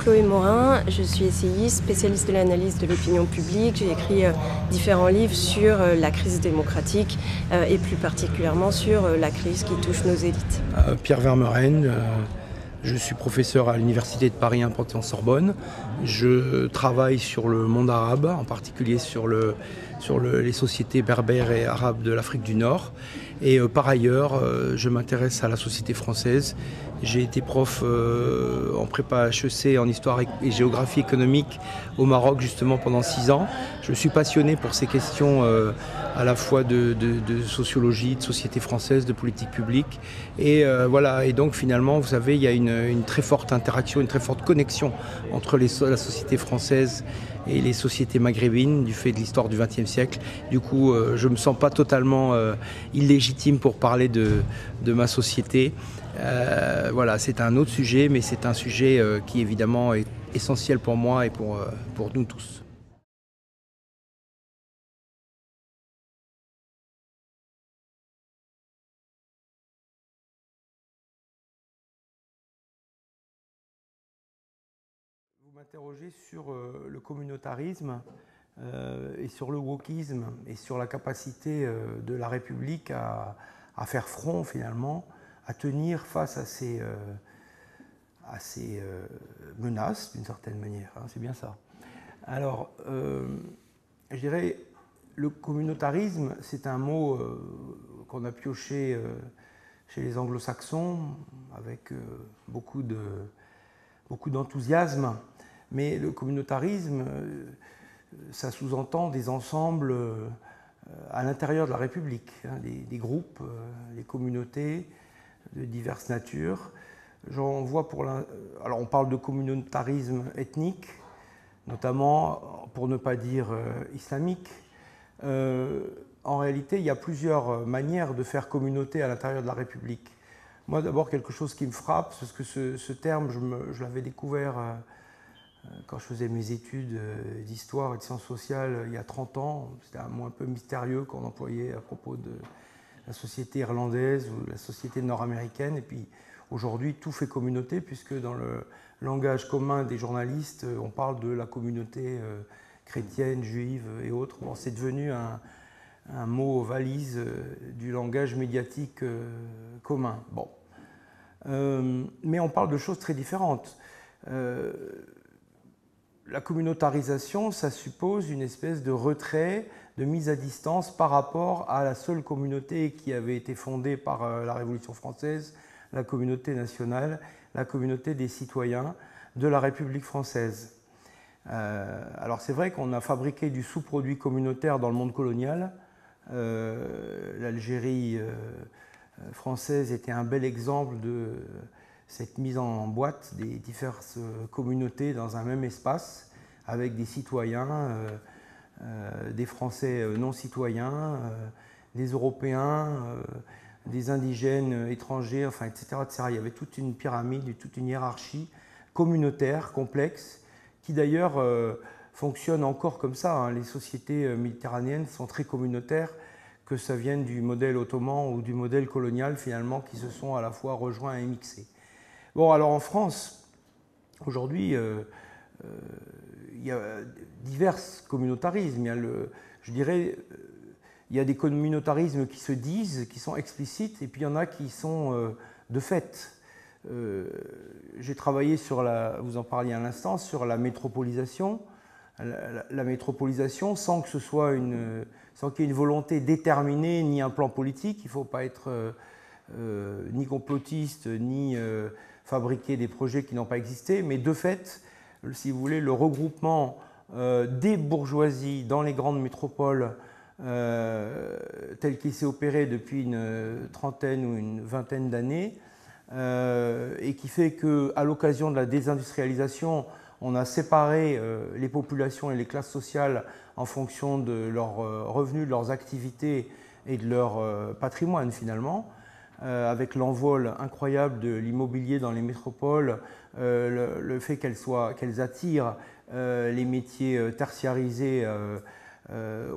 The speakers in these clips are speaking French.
Chloé Morin, je suis essayiste, spécialiste de l'analyse de l'opinion publique. J'ai écrit différents livres sur la crise démocratique et plus particulièrement sur la crise qui touche nos élites. Pierre Vermeuren, je suis professeur à l'Université de Paris 1 Panthéon-Sorbonne. Je travaille sur le monde arabe, en particulier sur les sociétés berbères et arabes de l'Afrique du Nord. Et par ailleurs, je m'intéresse à la société française. J'ai été prof en prépa HEC en histoire et géographie économique au Maroc justement pendant 6 ans. Je suis passionné pour ces questions à la fois de sociologie, de société française, de politique publique. Et voilà. Et donc finalement, vous savez, il y a une très forte interaction, une très forte connexion entre la société française et les sociétés maghrébines du fait de l'histoire du XXe siècle. Du coup, je ne me sens pas totalement illégitime pour parler de ma société. Voilà, c'est un autre sujet, mais c'est un sujet qui évidemment est essentiel pour moi et pour nous tous. Vous m'interrogez sur le communautarisme et sur le wokisme et sur la capacité de la République à faire front finalement, à tenir face à ces menaces d'une certaine manière, hein, c'est bien ça. Alors, je dirais, le communautarisme, c'est un mot qu'on a pioché chez les anglo-saxons avec beaucoup d'enthousiasme, mais le communautarisme, ça sous-entend des ensembles à l'intérieur de la République, hein, des groupes, les communautés de diverses natures. J'en vois alors on parle de communautarisme ethnique, notamment pour ne pas dire islamique. En réalité, il y a plusieurs manières de faire communauté à l'intérieur de la République. Moi, d'abord, quelque chose qui me frappe, parce que ce terme, je l'avais découvert quand je faisais mes études d'histoire et de sciences sociales il y a 30 ans. C'était un mot un peu mystérieux qu'on employait à propos de la société irlandaise ou la société nord-américaine. Et puis aujourd'hui, tout fait communauté, puisque dans le langage commun des journalistes, on parle de la communauté chrétienne, juive et autres. Bon, c'est devenu un mot valise du langage médiatique commun. Bon. Mais on parle de choses très différentes. La communautarisation, ça suppose une espèce de retrait, de mise à distance par rapport à la seule communauté qui avait été fondée par la Révolution française, la communauté nationale, la communauté des citoyens de la République française. Alors c'est vrai qu'on a fabriqué du sous-produit communautaire dans le monde colonial. L'Algérie française était un bel exemple de cette mise en boîte des diverses communautés dans un même espace, avec des citoyens, des Français non citoyens, des Européens, des indigènes étrangers, enfin, etc., etc. Il y avait toute une pyramide, toute une hiérarchie communautaire, complexe, qui d'ailleurs fonctionne encore comme ça, hein. Les sociétés méditerranéennes sont très communautaires, que ça vienne du modèle ottoman ou du modèle colonial finalement, qui se sont à la fois rejoints et mixés. Bon, alors en France, aujourd'hui, il y a divers communautarismes. Je dirais, il y a des communautarismes qui se disent, qui sont explicites, et puis il y en a qui sont de fait. J'ai travaillé sur vous en parliez à l'instant, sur la métropolisation. La métropolisation, sans que ce soit sans qu'il y ait une volonté déterminée, ni un plan politique. Il ne faut pas être ni complotiste, ni fabriquer des projets qui n'ont pas existé, mais de fait, si vous voulez, le regroupement des bourgeoisies dans les grandes métropoles tel qu'il s'est opéré depuis une trentaine ou une vingtaine d'années, et qui fait qu'à l'occasion de la désindustrialisation, on a séparé les populations et les classes sociales en fonction de leurs revenus, de leurs activités et de leur patrimoine finalement, avec l'envol incroyable de l'immobilier dans les métropoles, le fait qu'elles attirent les métiers tertiarisés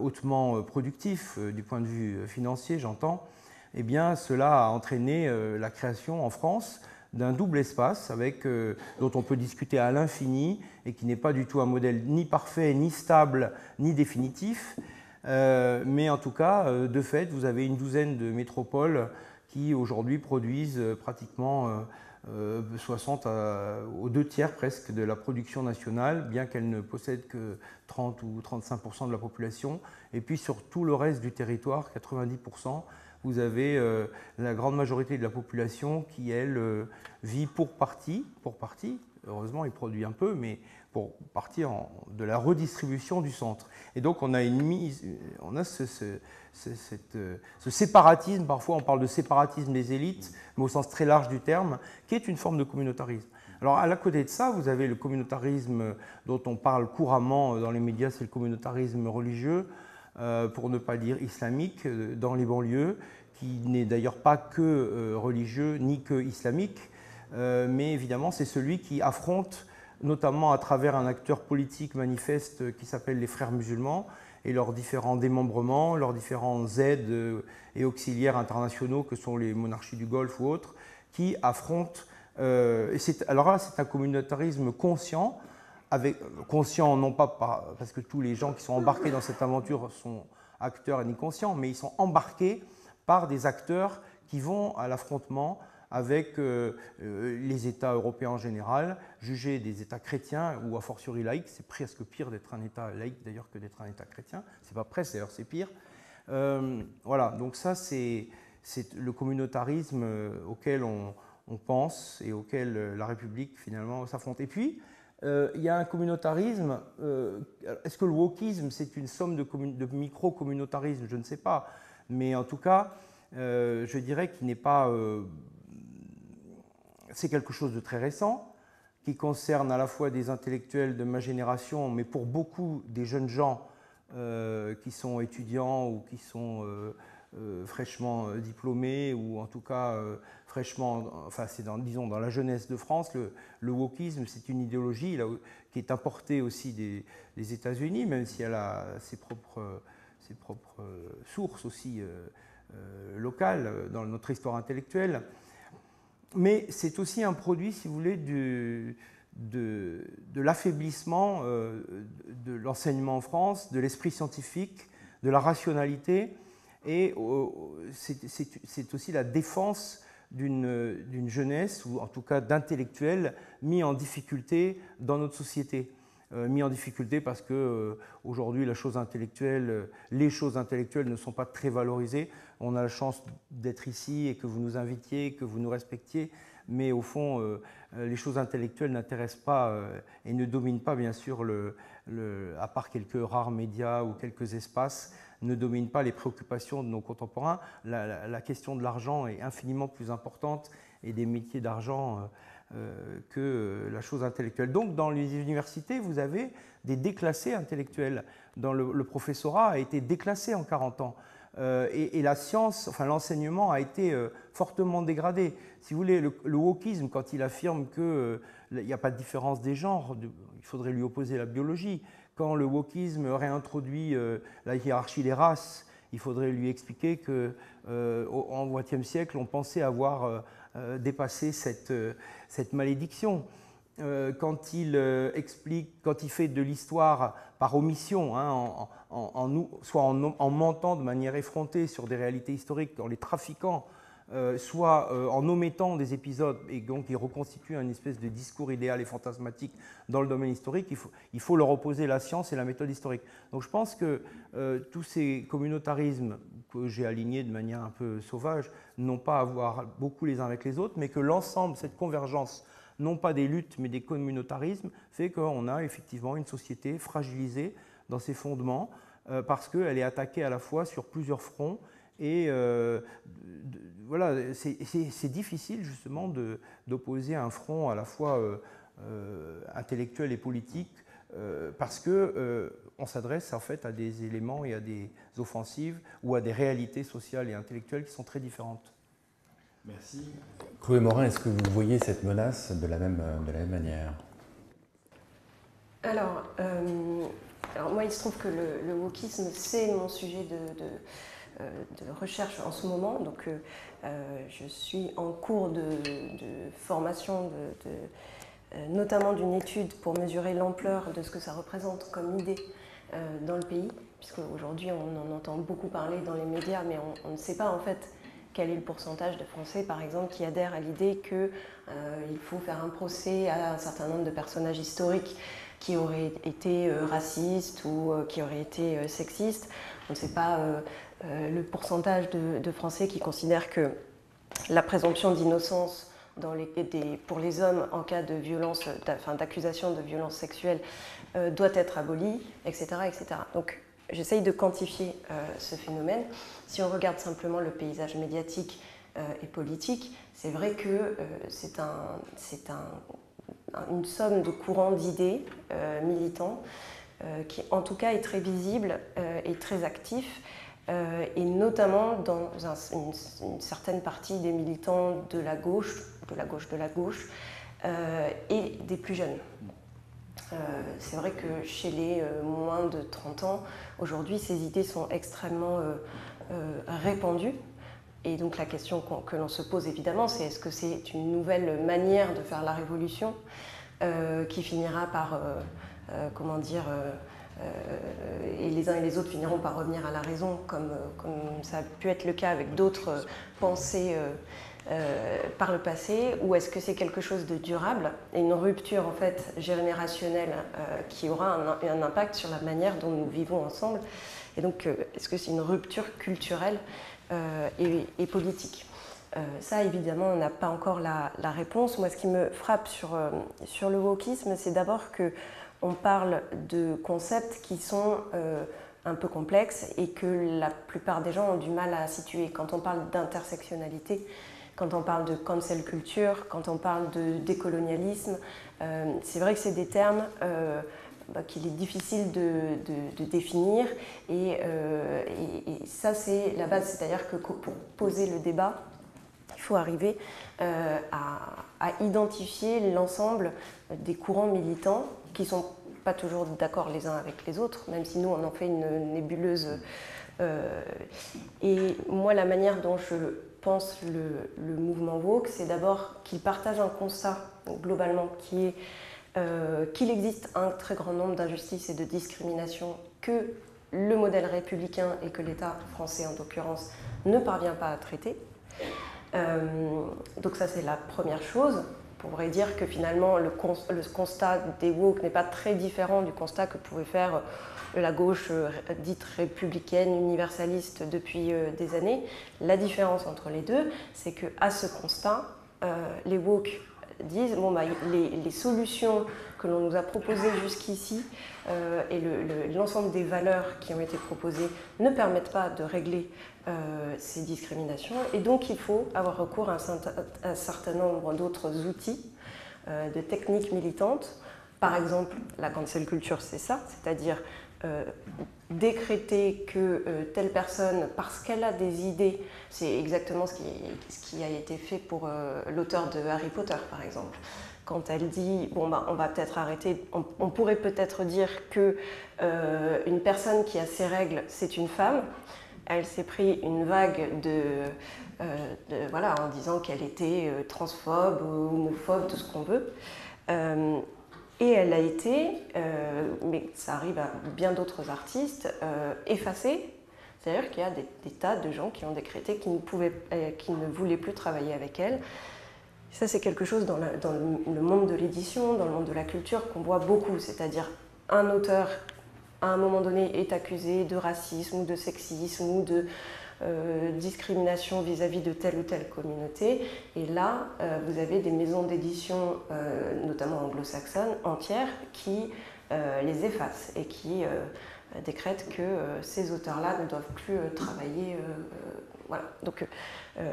hautement productifs du point de vue financier, j'entends. Eh bien, cela a entraîné la création en France d'un double espace dont on peut discuter à l'infini et qui n'est pas du tout un modèle ni parfait, ni stable, ni définitif. Mais en tout cas, de fait, vous avez une douzaine de métropoles qui aujourd'hui produisent pratiquement 60 aux 2 tiers presque de la production nationale, bien qu'elles ne possèdent que 30 ou 35% de la population. Et puis sur tout le reste du territoire, 90%, vous avez la grande majorité de la population qui, elle, vit pour partie, heureusement il produit un peu, mais pour partie de la redistribution du centre. Et donc on a ce séparatisme, parfois on parle de séparatisme des élites, mais au sens très large du terme, qui est une forme de communautarisme. Alors à la côté de ça, vous avez le communautarisme dont on parle couramment dans les médias, c'est le communautarisme religieux, pour ne pas dire islamique, dans les banlieues, qui n'est d'ailleurs pas que religieux ni que islamique, mais évidemment c'est celui qui affronte, notamment à travers un acteur politique manifeste qui s'appelle les Frères musulmans, et leurs différents démembrements, leurs différents aides et auxiliaires internationaux que sont les monarchies du Golfe ou autres, qui affrontent. Alors là, c'est un communautarisme conscient, conscient non pas parce que tous les gens qui sont embarqués dans cette aventure sont acteurs et ni conscients, mais ils sont embarqués par des acteurs qui vont à l'affrontement avec les États européens en général, jugés des États chrétiens ou a fortiori laïcs. C'est presque pire d'être un État laïque d'ailleurs que d'être un État chrétien. C'est pas presque, d'ailleurs c'est pire. Voilà, donc ça c'est le communautarisme auquel on pense et auquel la République finalement s'affronte. Et puis, il y a un communautarisme. Est-ce que le wokisme c'est une somme de micro-communautarisme? Je ne sais pas. Mais en tout cas, je dirais qu'il n'est pas... c'est quelque chose de très récent, qui concerne à la fois des intellectuels de ma génération, mais pour beaucoup des jeunes gens qui sont étudiants ou qui sont fraîchement diplômés, ou en tout cas fraîchement, enfin c'est disons dans la jeunesse de France, le wokisme c'est une idéologie qui est importée aussi des États-Unis, même si elle a ses propres sources aussi locales dans notre histoire intellectuelle. Mais c'est aussi un produit, si vous voulez, de l'affaiblissement de l'enseignement en France, de l'esprit scientifique, de la rationalité, et c'est aussi la défense d'une jeunesse, ou en tout cas d'intellectuels, mis en difficulté dans notre société. Mis en difficulté parce que aujourd'hui les choses intellectuelles ne sont pas très valorisées. On a la chance d'être ici et que vous nous invitiez, que vous nous respectiez, mais au fond les choses intellectuelles n'intéressent pas et ne dominent pas bien sûr, à part quelques rares médias ou quelques espaces, ne dominent pas les préoccupations de nos contemporains. La question de l'argent est infiniment plus importante et des métiers d'argent que la chose intellectuelle. Donc dans les universités, vous avez des déclassés intellectuels. Le professorat a été déclassé en 40 ans. Et la science, enfin l'enseignement a été fortement dégradé. Si vous voulez, le wokisme, quand il affirme qu'il n'y a pas de différence des genres, il faudrait lui opposer la biologie. Quand le wokisme réintroduit la hiérarchie des races, il faudrait lui expliquer qu'au XXe siècle, on pensait avoir dépassé cette malédiction. Quand il fait de l'histoire par omission, hein, soit en mentant de manière effrontée sur des réalités historiques, en les trafiquant, soit en omettant des épisodes, et donc il reconstitue une espèce de discours idéal et fantasmatique dans le domaine historique, il faut leur opposer la science et la méthode historique. Donc je pense que tous ces communautarismes que j'ai alignés de manière un peu sauvage n'ont pas à voir beaucoup les uns avec les autres, mais que l'ensemble, cette convergence, non pas des luttes, mais des communautarismes, fait qu'on a effectivement une société fragilisée dans ses fondements, parce qu'elle est attaquée à la fois sur plusieurs fronts. Et voilà, c'est difficile justement d'opposer un front à la fois intellectuel et politique, parce qu'on s'adresse en fait à des éléments et à des offensives ou à des réalités sociales et intellectuelles qui sont très différentes. Merci. Chloé Morin, est-ce que vous voyez cette menace de la même manière? Alors moi, il se trouve que le wokisme, c'est mon sujet recherche en ce moment. Donc, je suis en cours de formation, notamment d'une étude pour mesurer l'ampleur de ce que ça représente comme idée dans le pays, puisque aujourd'hui on en entend beaucoup parler dans les médias, mais on ne sait pas en fait quel est le pourcentage de Français, par exemple, qui adhèrent à l'idée qu'il faut faire un procès à un certain nombre de personnages historiques qui auraient été racistes ou qui auraient été sexistes. On ne sait pas le pourcentage de Français qui considèrent que la présomption d'innocence pour les hommes en cas de violence, d'accusation de violence sexuelle doit être abolie, etc. etc. Donc, j'essaye de quantifier ce phénomène. Si on regarde simplement le paysage médiatique et politique, c'est vrai que c'est une somme de courants d'idées militants qui, en tout cas, est très visible et très actif, et notamment dans une certaine partie des militants de la gauche, et des plus jeunes. C'est vrai que chez les moins de 30 ans, aujourd'hui, ces idées sont extrêmement répandues. Et donc la question que l'on se pose évidemment, c'est est-ce que c'est une nouvelle manière de faire la révolution qui finira par, et les uns et les autres finiront par revenir à la raison, comme ça a pu être le cas avec d'autres pensées par le passé, ou est-ce que c'est quelque chose de durable et une rupture en fait générationnelle qui aura un impact sur la manière dont nous vivons ensemble, et donc est-ce que c'est une rupture culturelle et politique. Ça évidemment on n'a pas encore la réponse. Moi ce qui me frappe sur le wokisme, c'est d'abord qu'on parle de concepts qui sont un peu complexes et que la plupart des gens ont du mal à situer. Quand on parle d'intersectionnalité, quand on parle de cancel culture, quand on parle de décolonialisme, c'est vrai que c'est des termes qu'il est difficile de définir, et ça c'est la base, c'est-à-dire que pour poser le débat, il faut arriver à identifier l'ensemble des courants militants qui ne sont pas toujours d'accord les uns avec les autres, même si nous on en fait une nébuleuse. Et moi la manière dont je pense le mouvement woke, c'est d'abord qu'il partage un constat globalement qui est qu'il existe un très grand nombre d'injustices et de discriminations que le modèle républicain et que l'État français en l'occurrence ne parvient pas à traiter. Donc ça c'est la première chose. On pourrait dire que finalement le constat des woke n'est pas très différent du constat que pouvait faire la gauche dite républicaine, universaliste depuis des années. La différence entre les deux, c'est qu'à ce constat, les woke disent bon, les solutions que l'on nous a proposées jusqu'ici et l'ensemble des valeurs qui ont été proposées ne permettent pas de régler ces discriminations, et donc il faut avoir recours à un certain nombre d'autres outils, de techniques militantes. Par exemple, la cancel culture, c'est ça, c'est-à-dire décréter que telle personne, parce qu'elle a des idées, c'est exactement ce qui a été fait pour l'auteur de Harry Potter par exemple. Quand elle dit, bon on va peut-être arrêter, on pourrait peut-être dire que une personne qui a ses règles, c'est une femme. Elle s'est pris une vague en disant qu'elle était transphobe, homophobe, tout ce qu'on veut. Et elle a été, mais ça arrive à bien d'autres artistes, effacée. C'est-à-dire qu'il y a des tas de gens qui ont décrété qu'ils ne voulaient plus travailler avec elle. Ça, c'est quelque chose dans le monde de l'édition, dans le monde de la culture, qu'on voit beaucoup. C'est-à-dire un auteur, à un moment donné, est accusé de racisme ou de sexisme ou de discrimination vis-à-vis de telle ou telle communauté. Et là, vous avez des maisons d'édition, notamment anglo-saxonnes, entières, qui les effacent et qui décrètent que ces auteurs-là ne doivent plus travailler. Voilà. Donc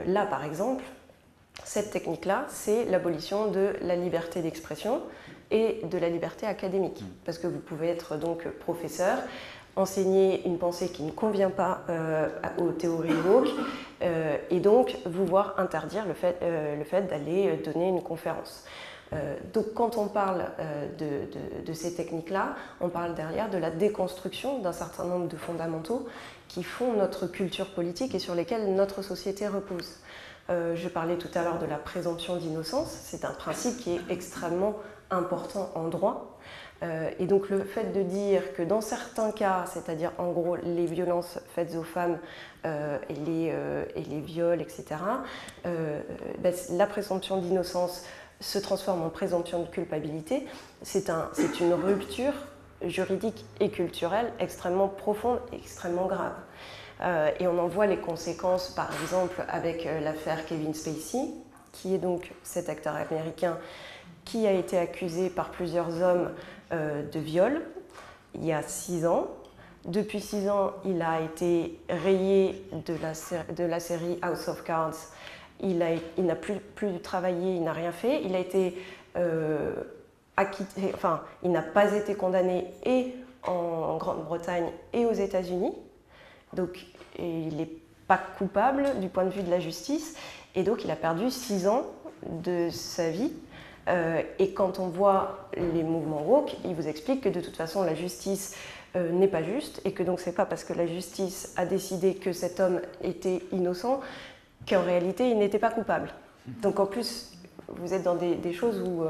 là, par exemple, cette technique-là, c'est l'abolition de la liberté d'expression et de la liberté académique. Parce que vous pouvez être donc professeur, enseigner une pensée qui ne convient pas aux théories woke, et donc vous voir interdire le fait d'aller donner une conférence. Donc quand on parle de ces techniques-là, on parle derrière de la déconstruction d'un certain nombre de fondamentaux qui font notre culture politique et sur lesquels notre société repose. Je parlais tout à l'heure de la présomption d'innocence, c'est un principe qui est extrêmement important en droit. Et donc le fait de dire que dans certains cas, c'est-à-dire en gros les violences faites aux femmes et les viols, etc., la présomption d'innocence se transforme en présomption de culpabilité, c'est une rupture juridique et culturelle extrêmement profonde et extrêmement grave. Et on en voit les conséquences, par exemple, avec l'affaire Kevin Spacey, qui est donc cet acteur américain qui a été accusé par plusieurs hommes de viol il y a 6 ans. Depuis 6 ans, il a été rayé de la série House of Cards. Il n'a plus travaillé, il n'a rien fait. Il a été acquitté, enfin, il n'a pas été condamné et en Grande-Bretagne et aux États-Unis. Donc, il n'est pas coupable du point de vue de la justice. Et donc, il a perdu 6 ans de sa vie. Et quand on voit les mouvements woke, ils vous expliquent que de toute façon, la justice n'est pas juste et que donc c'est pas parce que la justice a décidé que cet homme était innocent qu'en réalité, il n'était pas coupable. Donc en plus, vous êtes dans des choses où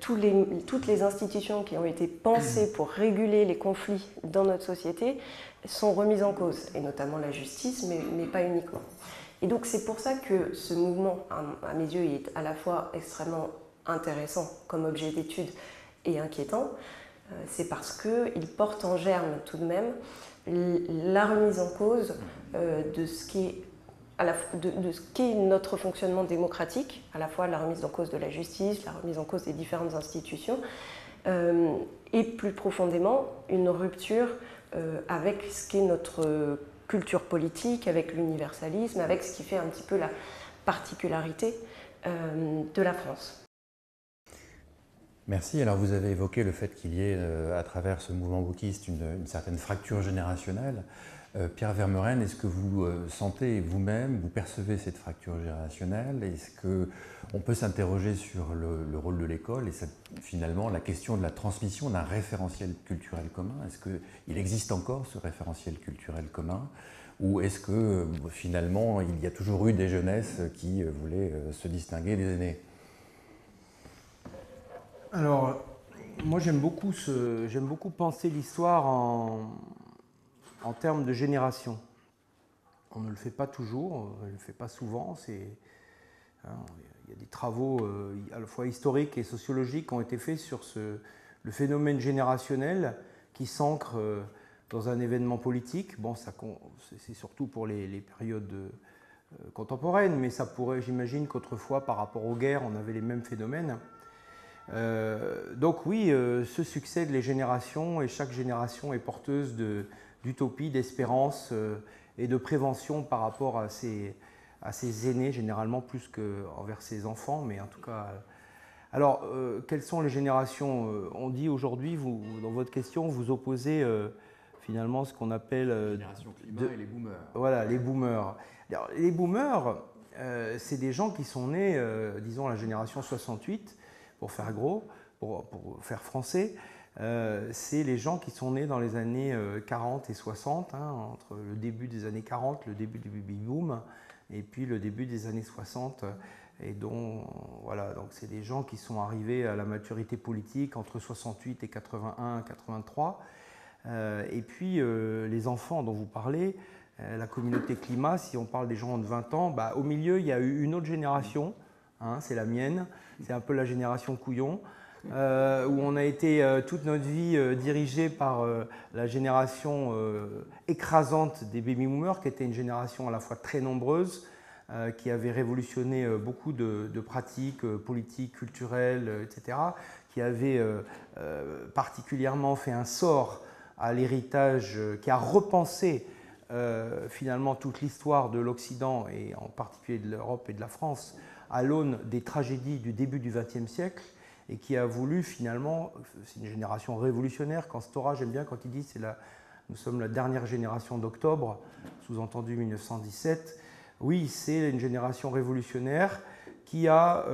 toutes les institutions qui ont été pensées pour réguler les conflits dans notre société sont remises en cause, et notamment la justice, mais pas uniquement. Et donc c'est pour ça que ce mouvement, à mes yeux, est à la fois extrêmement intéressant comme objet d'étude et inquiétant. C'est parce qu'il porte en germe tout de même la remise en cause de ce qui est de ce qu'est notre fonctionnement démocratique, à la fois la remise en cause de la justice, la remise en cause des différentes institutions, et plus profondément une rupture avec ce qu'est notre culture politique, avec l'universalisme, avec ce qui fait un petit peu la particularité de la France. Merci. Alors vous avez évoqué le fait qu'il y ait à travers ce mouvement wokiste une certaine fracture générationnelle. Pierre Vermeuren, est-ce que vous sentez vous-même, vous percevez cette fracture générationnelle? Est-ce qu'on peut s'interroger sur le rôle de l'école et finalement la question de la transmission d'un référentiel culturel commun? Est-ce qu'il existe encore ce référentiel culturel commun? Ou est-ce que finalement il y a toujours eu des jeunesses qui voulaient se distinguer des aînés? Alors, moi j'aime beaucoup penser l'histoire en termes de génération. On ne le fait pas toujours, on ne le fait pas souvent. Il y a des travaux à la fois historiques et sociologiques qui ont été faits sur le phénomène générationnel qui s'ancre dans un événement politique. Bon, c'est surtout pour les périodes contemporaines, mais ça pourrait, j'imagine qu'autrefois, par rapport aux guerres, on avait les mêmes phénomènes. Donc oui, ce succèdent les générations et chaque génération est porteuse d'utopie, d'espérance et de prévention par rapport à ses aînés, généralement plus qu'envers ses enfants, mais en tout cas... Alors, quelles sont les générations? On dit aujourd'hui, dans votre question, vous opposez finalement ce qu'on appelle... la génération climat et les boomers. Voilà, les boomers. Alors, les boomers, c'est des gens qui sont nés, disons, la génération 68, pour faire gros, pour faire français, c'est les gens qui sont nés dans les années 40 et 60, hein, entre le début des années 40, le début du baby-boom, et puis le début des années 60. Et voilà, donc c'est des gens qui sont arrivés à la maturité politique entre 68 et 81, 83. Et puis les enfants dont vous parlez, la communauté climat, si on parle des gens de 20 ans, bah, au milieu, il y a eu une autre génération, hein, c'est la mienne, c'est un peu la génération couillon, où on a été toute notre vie dirigé par la génération écrasante des baby-boomers, qui était une génération à la fois très nombreuse, qui avait révolutionné beaucoup de pratiques politiques, culturelles, etc., qui avait particulièrement fait un sort à l'héritage, qui a repensé finalement toute l'histoire de l'Occident, et en particulier de l'Europe et de la France, à l'aune des tragédies du début du XXe siècle, et qui a voulu finalement, c'est une génération révolutionnaire, quand Stora, j'aime bien quand il dit nous sommes la dernière génération d'octobre, sous-entendu 1917, oui, c'est une génération révolutionnaire qui a...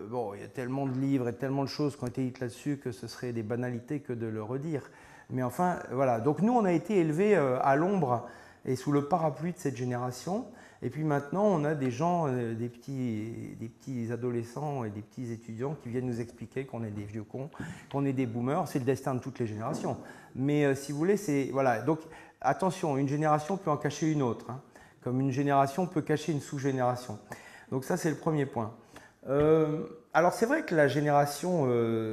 bon, il y a tellement de livres et tellement de choses qui ont été dites là-dessus que ce serait des banalités que de le redire. Mais enfin, voilà. Donc nous, on a été élevés à l'ombre et sous le parapluie de cette génération. Et puis maintenant, on a des gens, des petits adolescents et des petits étudiants qui viennent nous expliquer qu'on est des vieux cons, qu'on est des boomers. C'est le destin de toutes les générations. Mais si vous voulez, c'est... Voilà. Donc attention, une génération peut en cacher une autre, hein, comme une génération peut cacher une sous-génération. Donc ça, c'est le premier point. Alors c'est vrai que la génération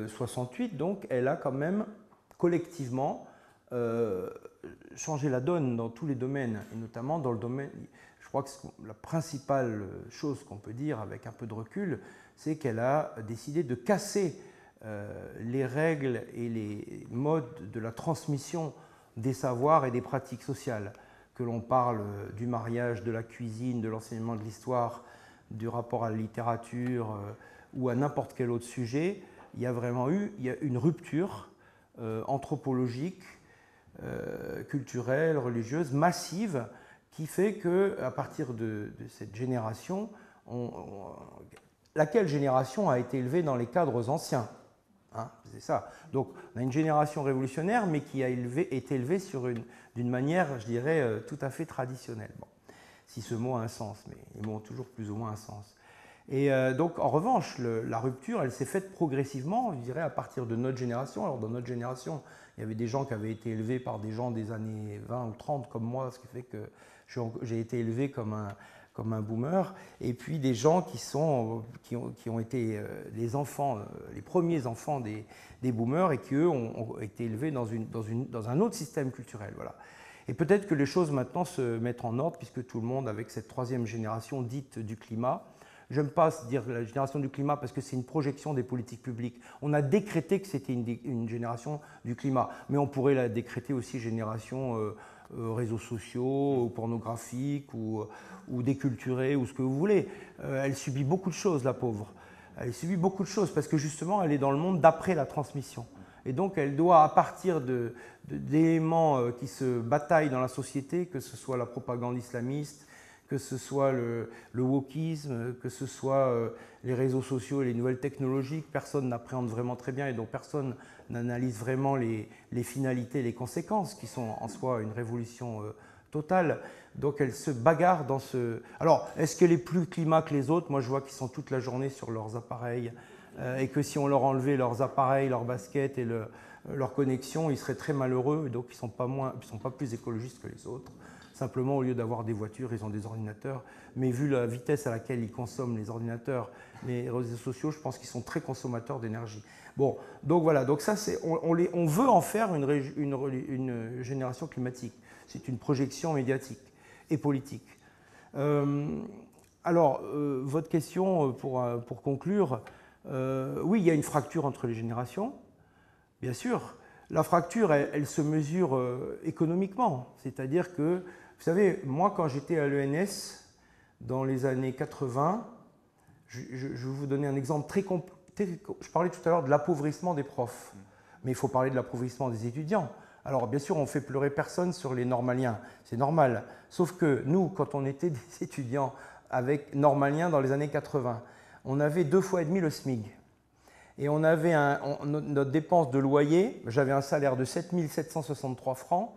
68, donc, elle a quand même collectivement changé la donne dans tous les domaines, et notamment dans le domaine... Je crois que la principale chose qu'on peut dire avec un peu de recul, c'est qu'elle a décidé de casser les règles et les modes de la transmission des savoirs et des pratiques sociales. Que l'on parle du mariage, de la cuisine, de l'enseignement de l'histoire, du rapport à la littérature ou à n'importe quel autre sujet, il y a vraiment eu une rupture anthropologique, culturelle, religieuse, massive, qui fait qu'à partir de cette génération, laquelle génération a été élevée dans les cadres anciens, hein, c'est ça. Donc on a une génération révolutionnaire, mais qui a été élevée d'une manière, je dirais, tout à fait traditionnelle. Bon, si ce mot a un sens, mais les mots ont toujours plus ou moins un sens. Et donc en revanche, la rupture, elle s'est faite progressivement, je dirais, à partir de notre génération. Alors dans notre génération, il y avait des gens qui avaient été élevés par des gens des années 20 ou 30 comme moi, ce qui fait que j'ai été élevé comme un boomer, et puis des gens qui ont été les enfants, les premiers enfants des boomers, et qui eux ont été élevés dans un autre système culturel. Voilà. Et peut-être que les choses maintenant se mettent en ordre, puisque tout le monde, avec cette troisième génération dite du climat, j'aime pas dire la génération du climat parce que c'est une projection des politiques publiques. On a décrété que c'était une génération du climat, mais on pourrait la décréter aussi génération réseaux sociaux, ou pornographiques, ou déculturée, ou ce que vous voulez. Elle subit beaucoup de choses, la pauvre. Elle subit beaucoup de choses parce que justement, elle est dans le monde d'après la transmission. Et donc, elle doit, à partir d'éléments qui se bataillent dans la société, que ce soit la propagande islamiste, que ce soit le wokisme, que ce soit les réseaux sociaux et les nouvelles technologies que personne n'appréhende vraiment très bien et dont personne n'analyse vraiment les finalités et les conséquences, qui sont en soi une révolution totale. Donc elle se bagarre dans ce... Alors, est-ce qu'elle est plus climat que les autres? Moi, je vois qu'ils sont toute la journée sur leurs appareils et que si on leur enlevait leurs appareils, leurs baskets et leur connexion, ils seraient très malheureux, et donc ils ne sont pas plus écologistes que les autres. Simplement, au lieu d'avoir des voitures, ils ont des ordinateurs. Mais vu la vitesse à laquelle ils consomment les ordinateurs, les réseaux sociaux, je pense qu'ils sont très consommateurs d'énergie. Bon, donc voilà, donc ça, on veut en faire une génération climatique. C'est une projection médiatique et politique. Alors, votre question, pour conclure, oui, il y a une fracture entre les générations, bien sûr. La fracture, elle se mesure économiquement, c'est-à-dire que, vous savez, moi, quand j'étais à l'ENS, dans les années 80, je vais vous donner un exemple très concret. Je parlais tout à l'heure de l'appauvrissement des profs, mais il faut parler de l'appauvrissement des étudiants. Alors, bien sûr, on ne fait pleurer personne sur les normaliens, c'est normal. Sauf que nous, quand on était des étudiants avec normaliens dans les années 80, on avait 2,5 fois le SMIC. Et on avait notre dépense de loyer, j'avais un salaire de 7 763 francs,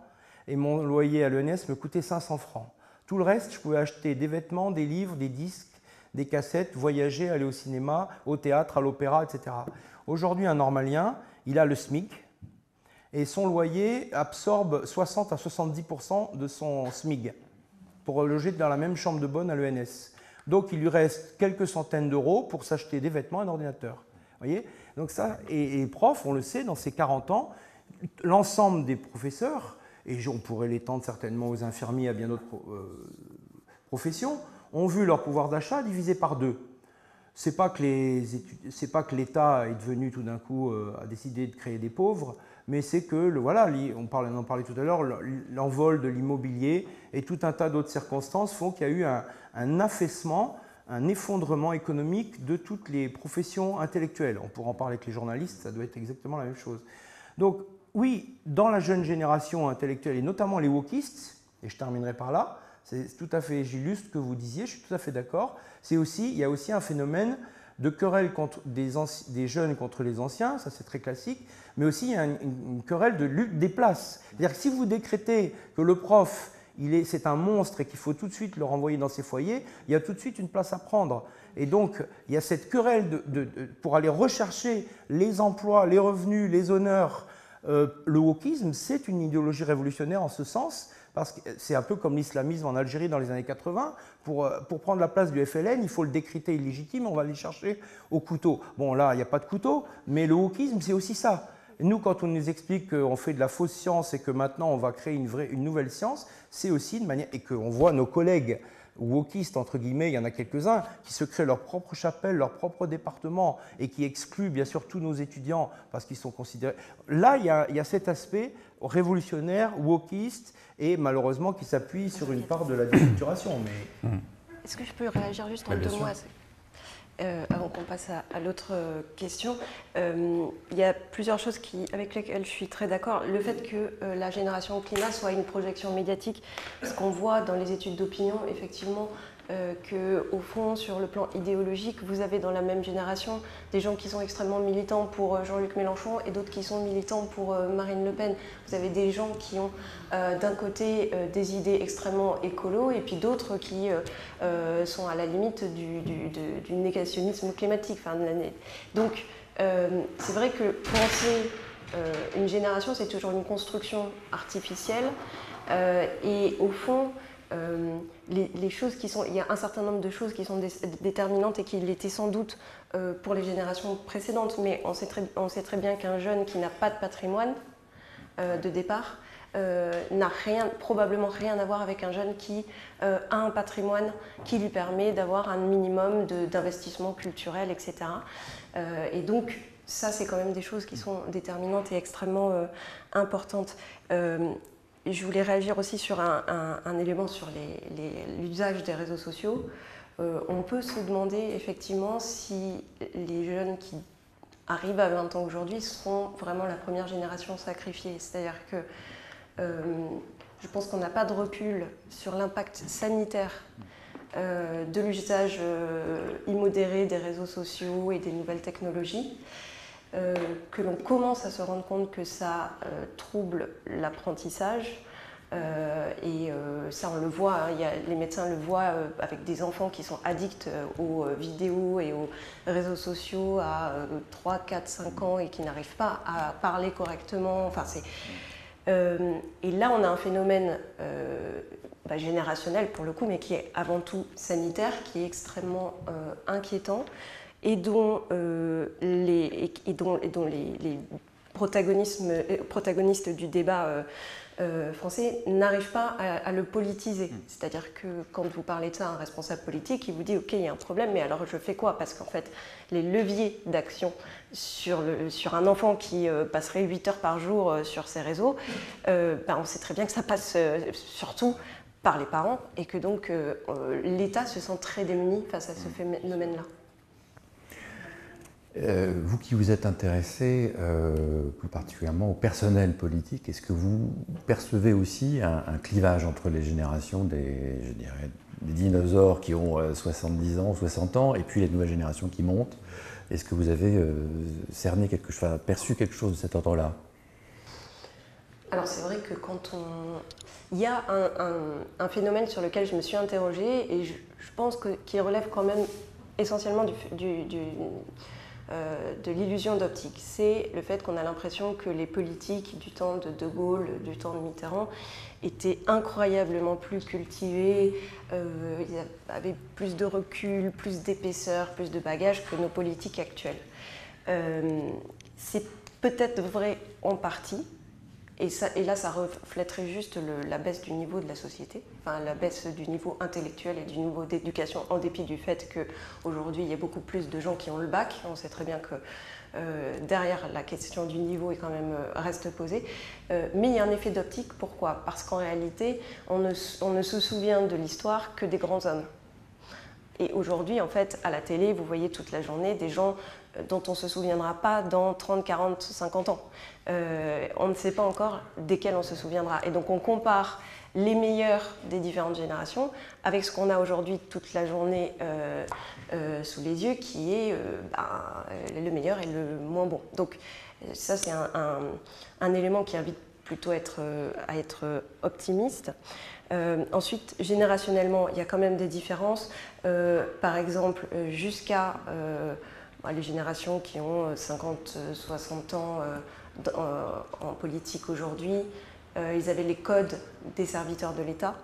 et mon loyer à l'ENS me coûtait 500 francs. Tout le reste, je pouvais acheter des vêtements, des livres, des disques, des cassettes, voyager, aller au cinéma, au théâtre, à l'opéra, etc. Aujourd'hui, un normalien, il a le SMIC, et son loyer absorbe 60 à 70% de son SMIC pour loger dans la même chambre de bonne à l'ENS. Donc, il lui reste quelques centaines d'euros pour s'acheter des vêtements et un ordinateur. Voyez, donc ça, et les profs, on le sait, dans ces 40 ans, l'ensemble des professeurs, et on pourrait l'étendre certainement aux infirmiers, à bien d'autres professions, ont vu leur pouvoir d'achat divisé par 2. C'est pas que l'État est devenu tout d'un coup, a décidé de créer des pauvres, mais c'est que, voilà, on en parlait tout à l'heure, l'envol de l'immobilier et tout un tas d'autres circonstances font qu'il y a eu un affaissement, un effondrement économique de toutes les professions intellectuelles. On pourra en parler avec les journalistes, ça doit être exactement la même chose. Donc oui, dans la jeune génération intellectuelle, et notamment les wokistes, et je terminerai par là, c'est tout à fait juste ce que vous disiez, je suis tout à fait d'accord. Il y a aussi un phénomène de querelle contre des jeunes contre les anciens, ça c'est très classique, mais aussi il y a une querelle de lutte des places. C'est-à-dire que si vous décrétez que le prof, c'est un monstre et qu'il faut tout de suite le renvoyer dans ses foyers, il y a tout de suite une place à prendre. Et donc, il y a cette querelle pour aller rechercher les emplois, les revenus, les honneurs. Le wokisme, c'est une idéologie révolutionnaire en ce sens, parce que c'est un peu comme l'islamisme en Algérie dans les années 80. Pour prendre la place du FLN, il faut le décréter illégitime, on va aller chercher au couteau. Bon, là, il n'y a pas de couteau, mais le wokisme, c'est aussi ça. Nous, quand on nous explique qu'on fait de la fausse science et que maintenant on va créer une nouvelle science, c'est aussi une manière, et qu'on voit nos collègues wokistes, entre guillemets, il y en a quelques-uns, qui se créent leur propre chapelle, leur propre département et qui excluent bien sûr tous nos étudiants parce qu'ils sont considérés. Là, il y a cet aspect révolutionnaire, wokiste, et malheureusement qui s'appuie sur une part de la déculturation. Mais... Est-ce que je peux réagir juste en 2 mots avant qu'on passe à l'autre question? Il y a plusieurs choses avec lesquelles je suis très d'accord. Le fait que la génération climat soit une projection médiatique, parce qu'on voit dans les études d'opinion, effectivement, qu'au fond, sur le plan idéologique, vous avez dans la même génération des gens qui sont extrêmement militants pour Jean-Luc Mélenchon et d'autres qui sont militants pour Marine Le Pen. Vous avez des gens qui ont d'un côté des idées extrêmement écolo et puis d'autres qui sont à la limite du négationnisme climatique. Donc, c'est vrai que penser une génération, c'est toujours une construction artificielle et au fond, les choses qui sont, il y a un certain nombre de choses qui sont déterminantes et qui l'étaient sans doute pour les générations précédentes, mais on sait très bien qu'un jeune qui n'a pas de patrimoine de départ n'a probablement rien à voir avec un jeune qui a un patrimoine qui lui permet d'avoir un minimum d'investissement culturel, etc. Et donc, ça, c'est quand même des choses qui sont déterminantes et extrêmement importantes. Je voulais réagir aussi sur un élément sur l'usage des réseaux sociaux. On peut se demander effectivement si les jeunes qui arrivent à 20 ans aujourd'hui sont vraiment la première génération sacrifiée. C'est-à-dire que je pense qu'on n'a pas de recul sur l'impact sanitaire de l'usage immodéré des réseaux sociaux et des nouvelles technologies. Que l'on commence à se rendre compte que ça trouble l'apprentissage. Et ça, on le voit, hein, les médecins le voient avec des enfants qui sont addicts aux vidéos et aux réseaux sociaux à 3, 4, 5 ans et qui n'arrivent pas à parler correctement. Et là, on a un phénomène générationnel pour le coup, mais qui est avant tout sanitaire, qui est extrêmement inquiétant. Et dont les protagonistes du débat français n'arrivent pas à le politiser. C'est-à-dire que quand vous parlez de ça à un responsable politique, il vous dit « Ok, il y a un problème, mais alors je fais quoi ?» Parce qu'en fait, les leviers d'action sur un enfant qui passerait 8 heures par jour sur ces réseaux, on sait très bien que ça passe surtout par les parents et que donc l'État se sent très démuni face à ce phénomène-là. Vous qui vous êtes intéressé plus particulièrement au personnel politique, est-ce que vous percevez aussi un clivage entre les générations des dinosaures qui ont 70 ans, 60 ans, et puis les nouvelles générations qui montent? Est-ce que vous avez perçu quelque chose de cet ordre-là? Alors c'est vrai que il y a un phénomène sur lequel je me suis interrogée et je pense qu'il relève quand même essentiellement de l'illusion d'optique. C'est le fait qu'on a l'impression que les politiques du temps de De Gaulle, du temps de Mitterrand, étaient incroyablement plus cultivés, ils avaient plus de recul, plus d'épaisseur, plus de bagages que nos politiques actuelles. C'est peut-être vrai en partie, et là ça reflèterait juste la baisse du niveau de la société, enfin la baisse du niveau intellectuel et du niveau d'éducation, en dépit du fait qu'aujourd'hui il y a beaucoup plus de gens qui ont le bac. On sait très bien que derrière la question du niveau est quand même reste posée, mais il y a un effet d'optique. Pourquoi? Parce qu'en réalité on ne se souvient de l'histoire que des grands hommes. Et aujourd'hui, en fait, à la télé, vous voyez toute la journée des gens dont on ne se souviendra pas dans 30, 40, 50 ans. On ne sait pas encore desquels on se souviendra. Et donc on compare les meilleurs des différentes générations avec ce qu'on a aujourd'hui toute la journée sous les yeux, qui est le meilleur et le moins bon. Donc ça, c'est un élément qui invite plutôt à être optimiste. Ensuite, générationnellement, il y a quand même des différences. Par exemple, jusqu'à les générations qui ont 50, 60 ans en politique aujourd'hui, ils avaient les codes des serviteurs de l'État.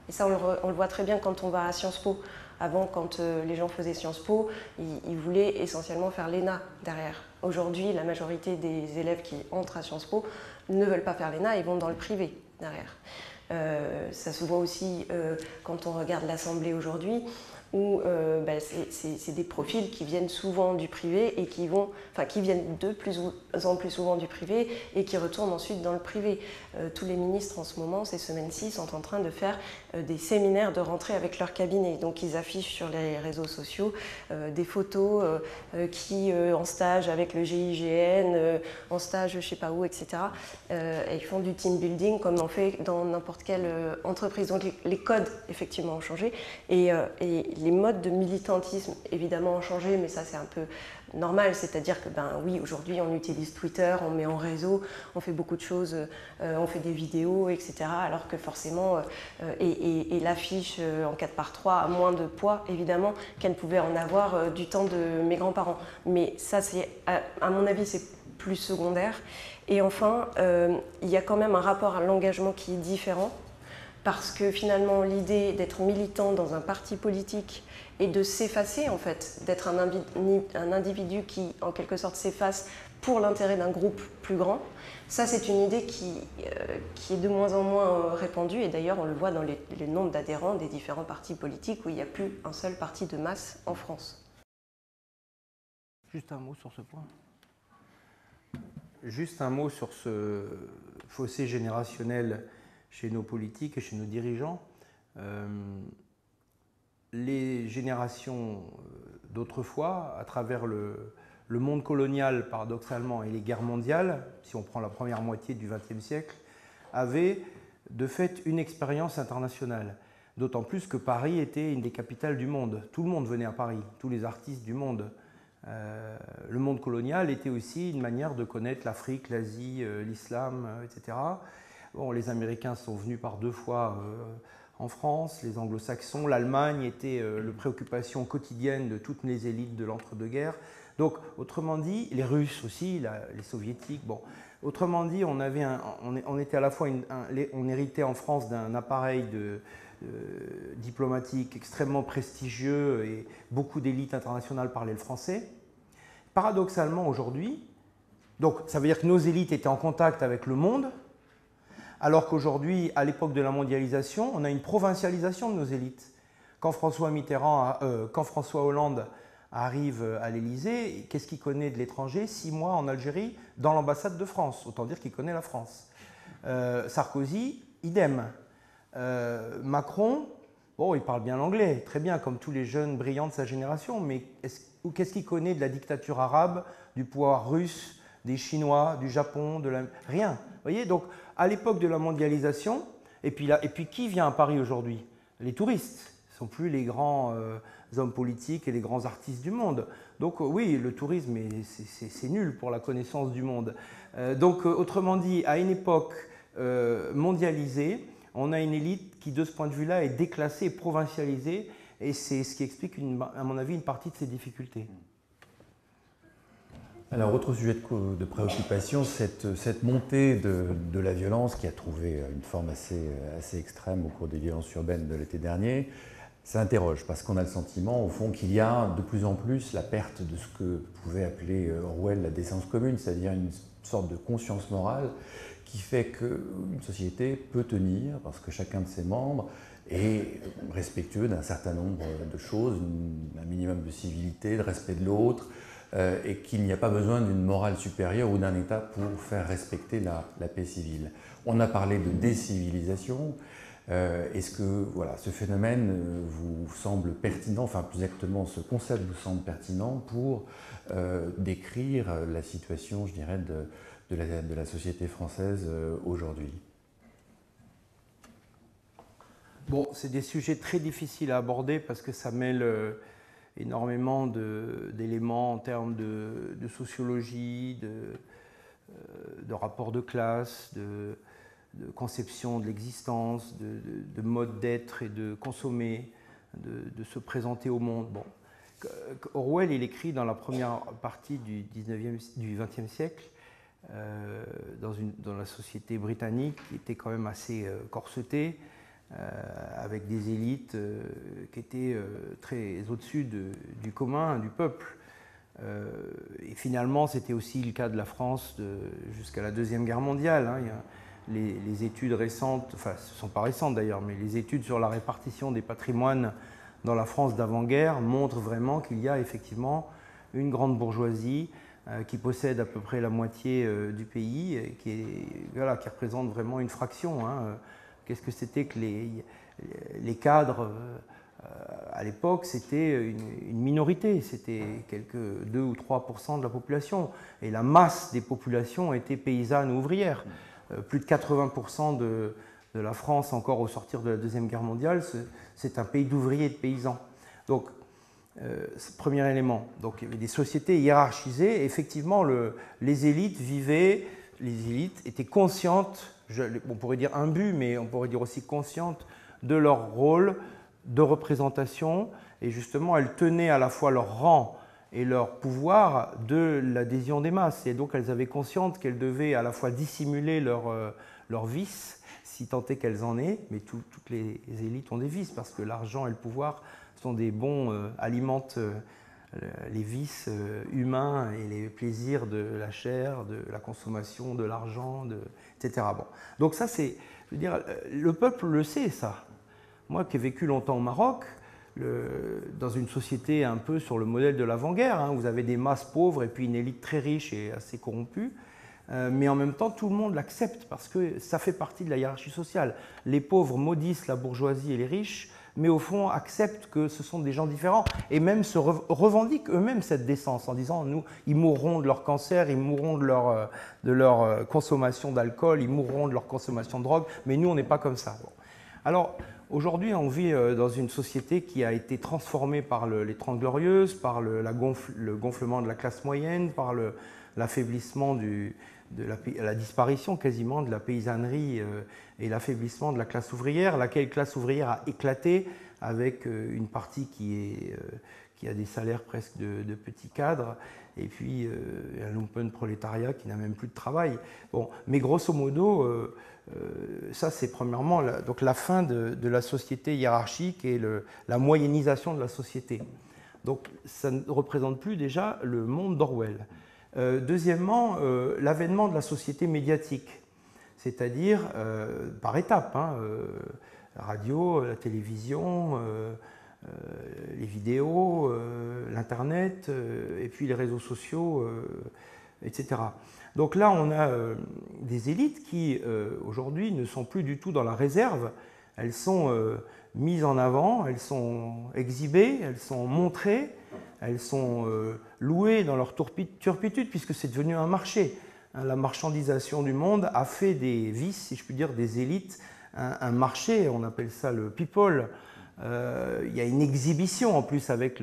Et ça, on le voit très bien quand on va à Sciences Po. Avant, quand les gens faisaient Sciences Po, ils voulaient essentiellement faire l'ENA derrière. Aujourd'hui, la majorité des élèves qui entrent à Sciences Po ne veulent pas faire l'ENA, ils vont dans le privé derrière. Ça se voit aussi quand on regarde l'Assemblée aujourd'hui, où c'est des profils qui viennent souvent du privé et qui viennent de plus en plus souvent du privé et qui retournent ensuite dans le privé. Tous les ministres en ce moment, ces semaines-ci, sont en train de faire des séminaires de rentrée avec leur cabinet. Donc ils affichent sur les réseaux sociaux des photos qui en stage avec le GIGN, en stage je ne sais pas où, etc. Et ils font du team building comme on fait dans n'importe quelle entreprise. Donc les codes effectivement ont changé et les modes de militantisme évidemment ont changé, mais ça c'est un peu normal, c'est-à-dire que oui, aujourd'hui on utilise Twitter, on met en réseau, on fait beaucoup de choses, on fait des vidéos, etc. Alors que forcément, et l'affiche en 4x3 a moins de poids évidemment qu'elle pouvait en avoir du temps de mes grands-parents. Mais ça, c'est, à mon avis, c'est plus secondaire. Et enfin, il y a quand même un rapport à l'engagement qui est différent. Parce que finalement, l'idée d'être militant dans un parti politique et de s'effacer, en fait, d'être un individu qui, en quelque sorte, s'efface pour l'intérêt d'un groupe plus grand, ça, c'est une idée qui est de moins en moins répandue. Et d'ailleurs, on le voit dans les nombres d'adhérents des différents partis politiques où il n'y a plus un seul parti de masse en France. Juste un mot sur ce point. Juste un mot sur ce fossé générationnel chez nos politiques et chez nos dirigeants. Les générations d'autrefois, à travers le monde colonial paradoxalement et les guerres mondiales, si on prend la première moitié du XXe siècle, avaient de fait une expérience internationale. D'autant plus que Paris était une des capitales du monde. Tout le monde venait à Paris, tous les artistes du monde. Le monde colonial était aussi une manière de connaître l'Afrique, l'Asie, l'islam, etc. Bon, les Américains sont venus par 2 fois en France, les Anglo-Saxons, l'Allemagne était la préoccupation quotidienne de toutes les élites de l'entre-deux-guerres. Donc, autrement dit, les Russes aussi, les Soviétiques. Bon, autrement dit, on était à la fois, on héritait en France d'un appareil diplomatique extrêmement prestigieux et beaucoup d'élites internationales parlaient le français. Paradoxalement, aujourd'hui, donc ça veut dire que nos élites étaient en contact avec le monde. Alors qu'aujourd'hui, à l'époque de la mondialisation, on a une provincialisation de nos élites. Quand François Hollande arrive à l'Élysée, qu'est-ce qu'il connaît de l'étranger? 6 mois en Algérie, dans l'ambassade de France. Autant dire qu'il connaît la France. Sarkozy, idem. Macron, bon, il parle bien l'anglais, très bien, comme tous les jeunes brillants de sa génération, mais qu'est-ce qu'il connaît de la dictature arabe, du pouvoir russe, des Chinois, du Japon, rien. Vous voyez, donc à l'époque de la mondialisation, et puis qui vient à Paris aujourd'hui? Les touristes. Ce ne sont plus les grands hommes politiques et les grands artistes du monde. Donc oui, le tourisme, c'est nul pour la connaissance du monde. Donc autrement dit, à une époque mondialisée, on a une élite qui, de ce point de vue-là, est déclassée et provincialisée, et c'est ce qui explique, à mon avis, une partie de ces difficultés. Alors, autre sujet de préoccupation, cette montée de la violence qui a trouvé une forme assez extrême au cours des violences urbaines de l'été dernier, ça interroge parce qu'on a le sentiment, au fond, qu'il y a de plus en plus la perte de ce que pouvait appeler Orwell la décence commune, c'est-à-dire une sorte de conscience morale qui fait qu'une société peut tenir parce que chacun de ses membres est respectueux d'un certain nombre de choses, un minimum de civilité, de respect de l'autre, et qu'il n'y a pas besoin d'une morale supérieure ou d'un État pour faire respecter la paix civile. On a parlé de décivilisation. Est-ce que ce phénomène vous semble pertinent, enfin plus exactement ce concept vous semble pertinent pour décrire la situation, je dirais, de la société française aujourd'hui? Bon, c'est des sujets très difficiles à aborder parce que ça mêle énormément d'éléments en termes de sociologie, de rapport de classe, de conception de l'existence, de mode d'être et de consommer, de se présenter au monde. Bon. Orwell, il écrit dans la première partie du XXe siècle, dans la société britannique, qui était quand même assez corsetée, avec des élites qui étaient très au-dessus du commun, du peuple. Et finalement, c'était aussi le cas de la France jusqu'à la Deuxième Guerre mondiale. Hein. Les études récentes, enfin ce ne sont pas récentes d'ailleurs, mais les études sur la répartition des patrimoines dans la France d'avant-guerre montrent vraiment qu'il y a effectivement une grande bourgeoisie qui possède à peu près la moitié du pays et qui représente vraiment une fraction. Hein. Qu'est-ce que c'était que les cadres à l'époque, c'était une minorité, c'était quelques 2 ou 3% de la population. Et la masse des populations était paysanne ou ouvrière. Plus de 80% de la France, encore au sortir de la Deuxième Guerre mondiale, c'est un pays d'ouvriers et de paysans. Donc, premier élément. Donc, il y avait des sociétés hiérarchisées. Et effectivement, les élites étaient conscientes, on pourrait dire imbues, mais on pourrait dire aussi conscientes de leur rôle de représentation. Et justement, elles tenaient à la fois leur rang et leur pouvoir de l'adhésion des masses. Et donc, elles avaient conscience qu'elles devaient à la fois dissimuler leurs vices, si tant est qu'elles en aient, mais toutes les élites ont des vices, parce que l'argent et le pouvoir sont des bons, alimentent les vices humains et les plaisirs de la chair, de la consommation, de l'argent, etc. Bon. Donc ça, c'est, je veux dire, le peuple le sait, ça. Moi qui ai vécu longtemps au Maroc, dans une société un peu sur le modèle de l'avant-guerre, hein, vous avez des masses pauvres et puis une élite très riche et assez corrompue, mais en même temps tout le monde l'accepte parce que ça fait partie de la hiérarchie sociale. Les pauvres maudissent la bourgeoisie et les riches, mais au fond acceptent que ce sont des gens différents et même se revendiquent eux-mêmes cette décence en disant nous, ils mourront de leur cancer, ils mourront de leur consommation d'alcool, ils mourront de leur consommation de drogue, mais nous on n'est pas comme ça. Bon. Alors, aujourd'hui, on vit dans une société qui a été transformée par les Trente Glorieuses, par le gonflement de la classe moyenne, par l'affaiblissement, la disparition quasiment de la paysannerie et l'affaiblissement de la classe ouvrière, laquelle classe ouvrière a éclaté avec une partie qui a des salaires presque de petits cadres, et puis un lumpenprolétariat qui n'a même plus de travail. Bon, mais grosso modo, ça c'est premièrement donc la fin de la société hiérarchique et la moyennisation de la société. Donc ça ne représente plus déjà le monde d'Orwell. Deuxièmement, l'avènement de la société médiatique, c'est-à-dire par étapes, hein, la radio, la télévision, les vidéos, l'Internet, et puis les réseaux sociaux, etc. Donc là, on a des élites qui, aujourd'hui, ne sont plus du tout dans la réserve. Elles sont mises en avant, elles sont exhibées, elles sont montrées, elles sont louées dans leur turpitude, puisque c'est devenu un marché. La marchandisation du monde a fait des vices, si je puis dire, des élites, un marché, on appelle ça le people. Il y a une exhibition en plus avec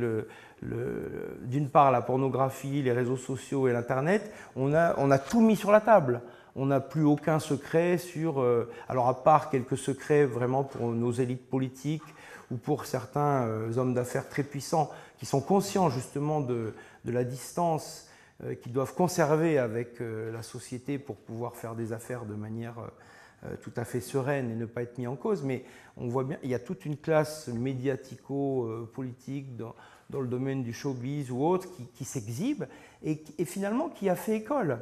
d'une part la pornographie, les réseaux sociaux et l'Internet. On a tout mis sur la table. On n'a plus aucun secret sur... alors à part quelques secrets vraiment pour nos élites politiques ou pour certains hommes d'affaires très puissants qui sont conscients justement de la distance qu'ils doivent conserver avec la société pour pouvoir faire des affaires de manière tout à fait sereine et ne pas être mis en cause. Mais on voit bien, il y a toute une classe médiatico-politique dans le domaine du showbiz ou autre qui s'exhibe et finalement qui a fait école.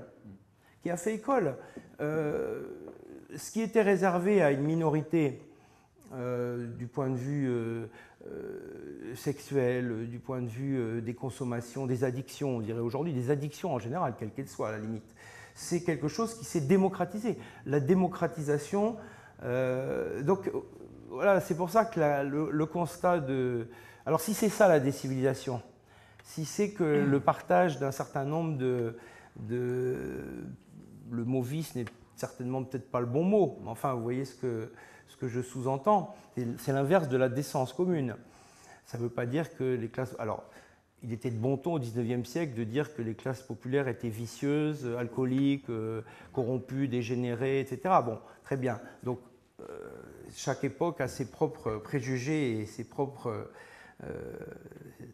Ce qui était réservé à une minorité du point de vue sexuel, du point de vue des consommations, des addictions, on dirait aujourd'hui, des addictions en général, quelles qu'elles soient à la limite, c'est quelque chose qui s'est démocratisé. La démocratisation, donc voilà, c'est pour ça que le constat de... Alors si c'est ça la décivilisation, si c'est que le partage d'un certain nombre le mot vice, certainement peut-être pas le bon mot, mais enfin, vous voyez ce que je sous-entends. C'est l'inverse de la décence commune. Ça ne veut pas dire que les classes... Alors, il était de bon ton au XIXe siècle de dire que les classes populaires étaient vicieuses, alcooliques, corrompues, dégénérées, etc. Bon, très bien. Donc, chaque époque a ses propres préjugés et ses propres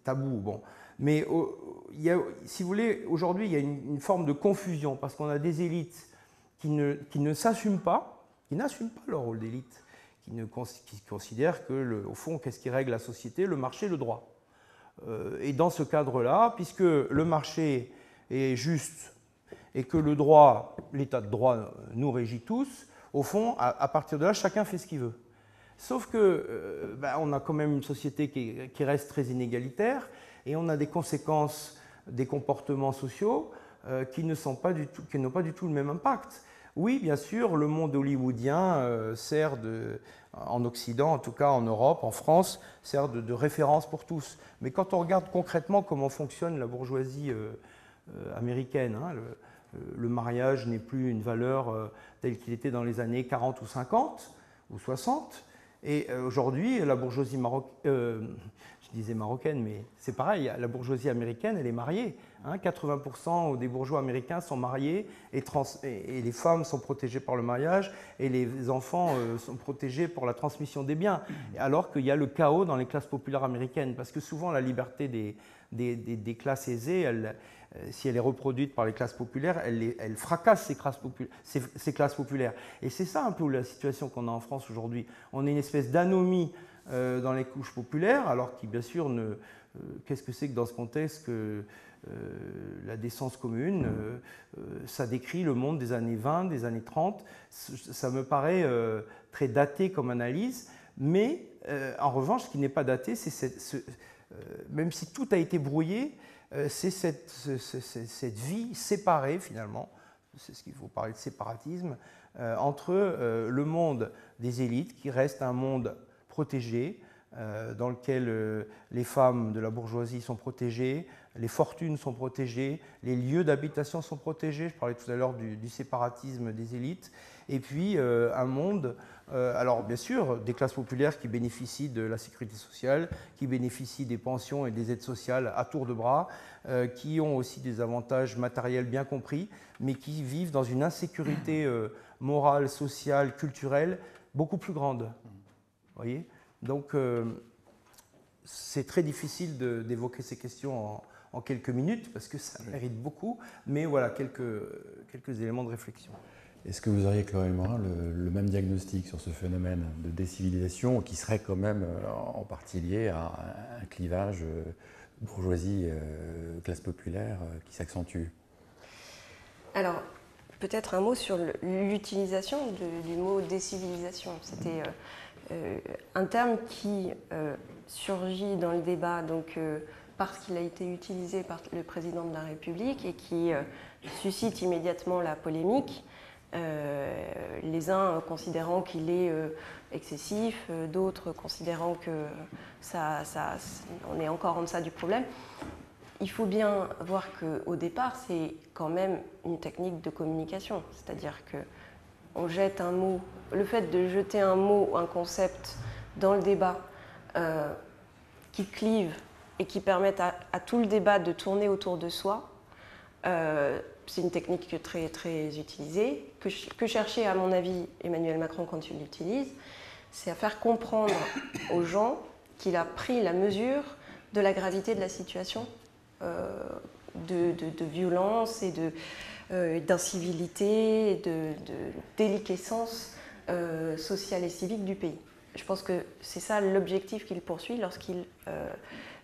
tabous. Bon. Mais si vous voulez, aujourd'hui, il y a une forme de confusion parce qu'on a des élites qui ne s'assument pas, qui n'assument pas leur rôle d'élite, qui considèrent que, au fond, qu'est-ce qui règle la société? Le marché, le droit. Et dans ce cadre-là, puisque le marché est juste et que le droit, l'état de droit nous régit tous, au fond, à partir de là, chacun fait ce qu'il veut. Sauf que on a quand même une société qui reste très inégalitaire et on a des conséquences des comportements sociaux qui n'ont pas du tout le même impact. Oui, bien sûr, le monde hollywoodien sert en Occident, en tout cas en Europe, en France, sert de référence pour tous. Mais quand on regarde concrètement comment fonctionne la bourgeoisie américaine, hein, le mariage n'est plus une valeur telle qu'il était dans les années 40 ou 50 ou 60. Et aujourd'hui, la bourgeoisie marocaine, je disais marocaine, mais c'est pareil, la bourgeoisie américaine, elle est mariée. Hein, 80% des bourgeois américains sont mariés et les femmes sont protégées par le mariage et les enfants sont protégés pour la transmission des biens. Alors qu'il y a le chaos dans les classes populaires américaines, parce que souvent la liberté des classes aisées, si elle est reproduite par les classes populaires, elle fracasse ces classes populaires. Et c'est ça un peu la situation qu'on a en France aujourd'hui. On est une espèce d'anomie dans les couches populaires, alors qui bien sûr qu'est-ce que c'est que dans ce contexte que la décence commune, ça décrit le monde des années 20, des années 30. Ça me paraît très daté comme analyse, mais en revanche, ce qui n'est pas daté, c'est même si tout a été brouillé, c'est cette vie séparée finalement, c'est ce qu'il faut parler de séparatisme, entre le monde des élites, qui reste un monde protégé, dans lequel les femmes de la bourgeoisie sont protégées, les fortunes sont protégées, les lieux d'habitation sont protégés, je parlais tout à l'heure du séparatisme des élites, et puis un monde, alors bien sûr, des classes populaires qui bénéficient de la sécurité sociale, qui bénéficient des pensions et des aides sociales à tour de bras, qui ont aussi des avantages matériels bien compris, mais qui vivent dans une insécurité morale, sociale, culturelle beaucoup plus grande. Vous voyez ? Donc, c'est très difficile d'évoquer ces questions en quelques minutes, parce que ça mérite beaucoup, mais voilà, quelques éléments de réflexion. Est-ce que vous auriez, Chloé Morin, le même diagnostic sur ce phénomène de décivilisation qui serait quand même en partie lié à un clivage bourgeoisie-classe populaire qui s'accentue? Alors, peut-être un mot sur l'utilisation du mot décivilisation. C'était un terme qui surgit dans le débat donc, parce qu'il a été utilisé par le président de la République et qui suscite immédiatement la polémique, les uns considérant qu'il est excessif, d'autres considérant que on est encore en deçà du problème. Il faut bien voir qu'au départ, c'est quand même une technique de communication, c'est-à-dire que on jette un mot, le fait de jeter un mot, un concept dans le débat qui clive et qui permette à tout le débat de tourner autour de soi, c'est une technique très, très utilisée, que cherchait à mon avis Emmanuel Macron quand il l'utilise, c'est à faire comprendre aux gens qu'il a pris la mesure de la gravité de la situation, de violence et d'incivilité et de déliquescence sociale et civique du pays. Je pense que c'est ça l'objectif qu'il poursuit lorsqu'il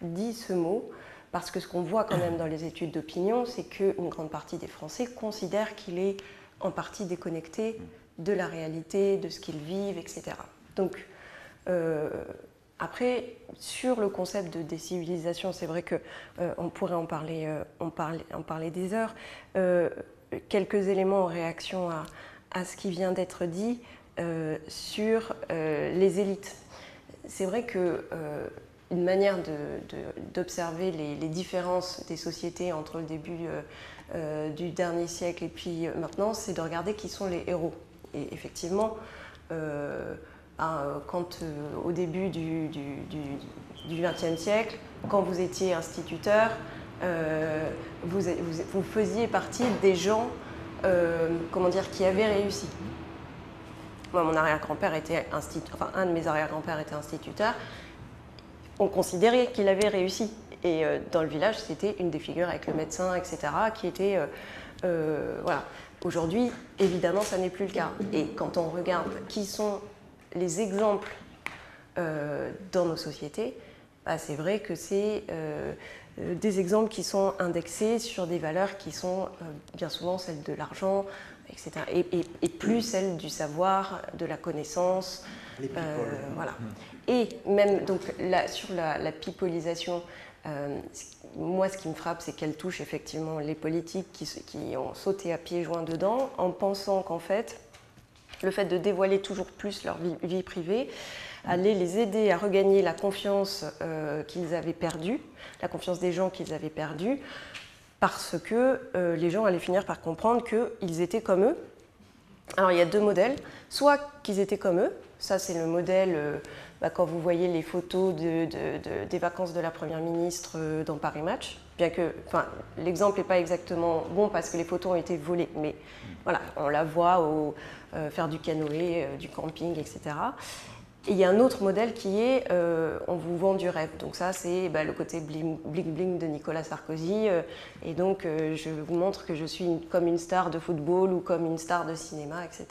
dit ce mot, parce que ce qu'on voit quand même dans les études d'opinion, c'est qu'une grande partie des Français considèrent qu'il est en partie déconnecté de la réalité, de ce qu'ils vivent, etc. Donc, après, sur le concept de décivilisation, c'est vrai qu'on pourrait en parler des heures. Quelques éléments en réaction à ce qui vient d'être dit sur les élites. C'est vrai que une manière d'observer les différences des sociétés entre le début du dernier siècle et puis maintenant, c'est de regarder qui sont les héros. Et effectivement, quand au début du XXe siècle, quand vous étiez instituteur, vous faisiez partie des gens comment dire, qui avaient réussi. Moi, mon arrière-grand-père était un de mes arrière-grands-pères était instituteur. On considérait qu'il avait réussi. Et dans le village, c'était une des figures avec le médecin, etc., qui était... voilà. Aujourd'hui, évidemment, ça n'est plus le cas. Et quand on regarde qui sont les exemples dans nos sociétés, bah, c'est vrai que c'est des exemples qui sont indexés sur des valeurs qui sont bien souvent celles de l'argent, etc. Et plus celles du savoir, de la connaissance. Voilà. Et même donc, sur la pipolisation, moi, ce qui me frappe, c'est qu'elle touche effectivement les politiques qui ont sauté à pieds joints dedans, en pensant qu'en fait, le fait de dévoiler toujours plus leur vie privée allait les aider à regagner la confiance qu'ils avaient perdue, la confiance des gens qu'ils avaient perdue, parce que les gens allaient finir par comprendre qu'ils étaient comme eux. Alors, il y a deux modèles. Soit qu'ils étaient comme eux, ça c'est le modèle... quand vous voyez les photos des vacances de la Première ministre dans Paris Match, bien que l'exemple n'est pas exactement bon parce que les photos ont été volées, mais voilà, on la voit faire du canoë, du camping, etc. Et il y a un autre modèle qui est on vous vend du rêve. Donc ça, c'est le côté bling-bling de Nicolas Sarkozy. Et donc, je vous montre que je suis comme une star de football ou comme une star de cinéma, etc.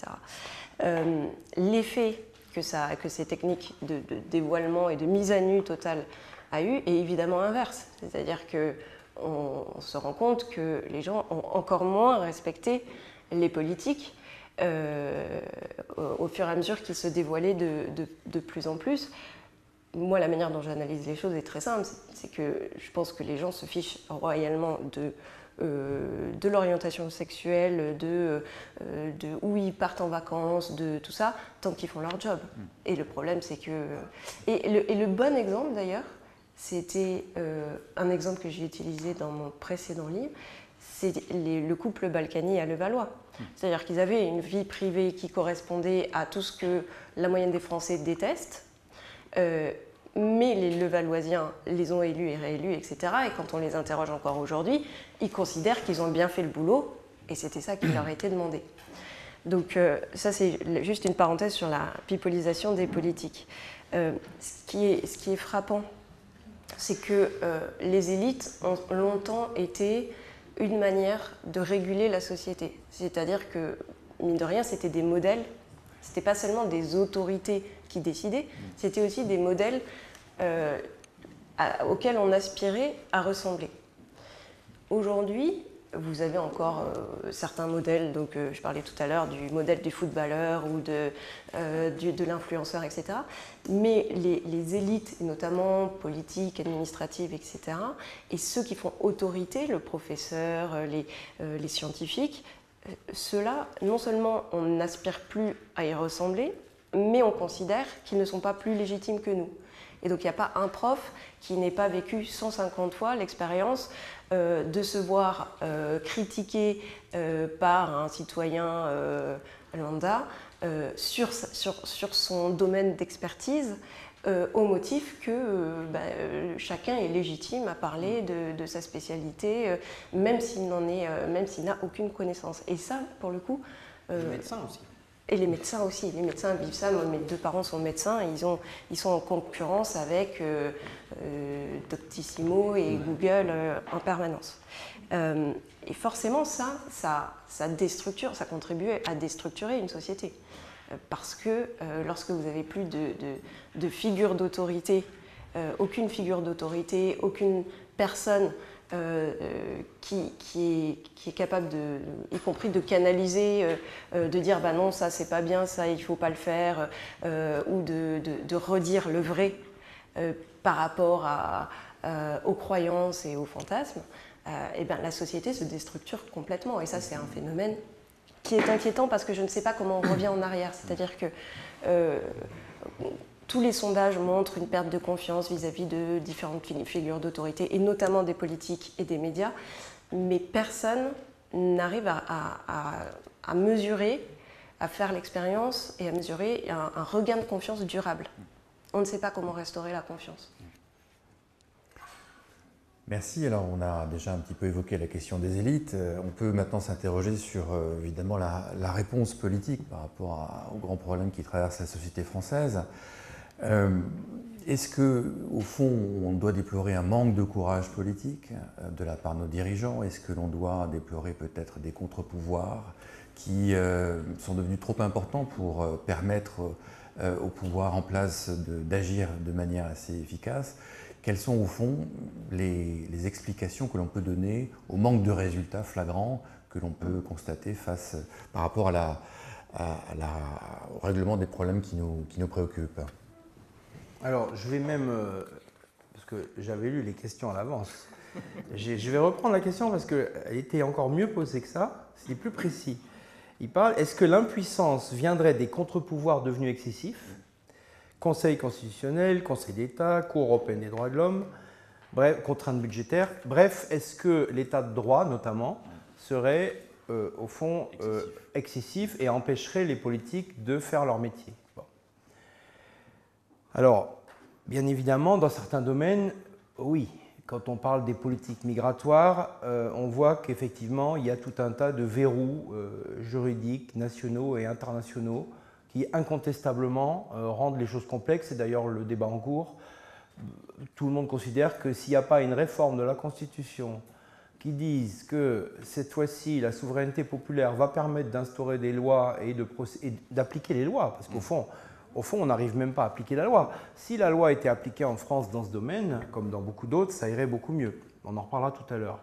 L'effet que ces techniques de dévoilement et de mise à nu totale a eu est évidemment inverse. C'est-à-dire qu'on se rend compte que les gens ont encore moins respecté les politiques au fur et à mesure qu'ils se dévoilaient de plus en plus. Moi, la manière dont j'analyse les choses est très simple. C'est que je pense que les gens se fichent royalement de l'orientation sexuelle, de où ils partent en vacances, de tout ça, tant qu'ils font leur job. Et le problème, c'est que... Et le bon exemple, d'ailleurs, c'était un exemple que j'ai utilisé dans mon précédent livre, c'est le couple Balkany à Levallois. C'est-à-dire qu'ils avaient une vie privée qui correspondait à tout ce que la moyenne des Français détestent, mais les Levalloisiens les ont élus et réélus, etc. Et quand on les interroge encore aujourd'hui, ils considèrent qu'ils ont bien fait le boulot, et c'était ça qui leur a été demandé. Donc ça, c'est juste une parenthèse sur la pipolisation des politiques. Ce qui est frappant, c'est que les élites ont longtemps été une manière de réguler la société. C'est-à-dire que, mine de rien, c'était des modèles. C'était pas seulement des autorités qui décidaient, c'était aussi des modèles auxquels on aspirait à ressembler. Aujourd'hui, vous avez encore certains modèles, donc je parlais tout à l'heure du modèle du footballeur ou de l'influenceur, etc. Mais les élites, notamment politiques, administratives, etc., et ceux qui font autorité, le professeur, les scientifiques, ceux-là, non seulement on n'aspire plus à y ressembler, mais on considère qu'ils ne sont pas plus légitimes que nous. Et donc il n'y a pas un prof qui n'ait pas vécu 150 fois l'expérience de se voir critiqué par un citoyen lambda sur son domaine d'expertise au motif que chacun est légitime à parler de sa spécialité, même s'il n'a aucune connaissance. Et ça, pour le coup... les médecins aussi. Et les médecins aussi. Les médecins vivent ça. Mes deux parents sont médecins. Et ils sont en concurrence avec Doctissimo et Google en permanence. Et forcément, ça déstructure, ça contribue à déstructurer une société. Parce que lorsque vous n'avez plus de figure d'autorité, aucune figure d'autorité, aucune personne qui est capable, y compris de canaliser, de dire bah non, ça c'est pas bien, ça il ne faut pas le faire, ou de redire le vrai par rapport aux croyances et aux fantasmes, et ben, la société se déstructure complètement. Et ça, c'est un phénomène qui est inquiétant parce que je ne sais pas comment on revient en arrière. C'est-à-dire que tous les sondages montrent une perte de confiance vis-à-vis de différentes figures d'autorité, et notamment des politiques et des médias, mais personne n'arrive à mesurer, à faire l'expérience et à mesurer un regain de confiance durable. On ne sait pas comment restaurer la confiance. Merci. Alors, on a déjà un petit peu évoqué la question des élites. On peut maintenant s'interroger sur, évidemment, la réponse politique par rapport aux grands problèmes qui traversent la société française. Est-ce qu'au fond, on doit déplorer un manque de courage politique de la part de nos dirigeants? Est-ce que l'on doit déplorer peut-être des contre-pouvoirs qui sont devenus trop importants pour permettre au pouvoir en place d'agir de manière assez efficace? Quelles sont au fond les explications que l'on peut donner au manque de résultats flagrants que l'on peut constater par rapport au règlement des problèmes qui nous préoccupent? Alors, je vais même, parce que j'avais lu les questions à l'avance, je vais reprendre la question parce qu'elle était encore mieux posée que ça, c'est plus précis. Il parle, est-ce que l'impuissance viendrait des contre-pouvoirs devenus excessifs? Conseil constitutionnel, Conseil d'État, Cour européenne des droits de l'homme, bref, contraintes budgétaires. Bref, est-ce que l'état de droit, notamment, serait au fond excessif et empêcherait les politiques de faire leur métier? Bon. Alors, bien évidemment, dans certains domaines, oui. Quand on parle des politiques migratoires, on voit qu'effectivement, il y a tout un tas de verrous juridiques, nationaux et internationaux qui incontestablement rendent les choses complexes. C'est d'ailleurs le débat en cours. Tout le monde considère que s'il n'y a pas une réforme de la Constitution qui dise que cette fois-ci, la souveraineté populaire va permettre d'instaurer des lois et d'appliquer les lois, parce qu'au fond, on n'arrive même pas à appliquer la loi. Si la loi était appliquée en France dans ce domaine, comme dans beaucoup d'autres, ça irait beaucoup mieux. On en reparlera tout à l'heure.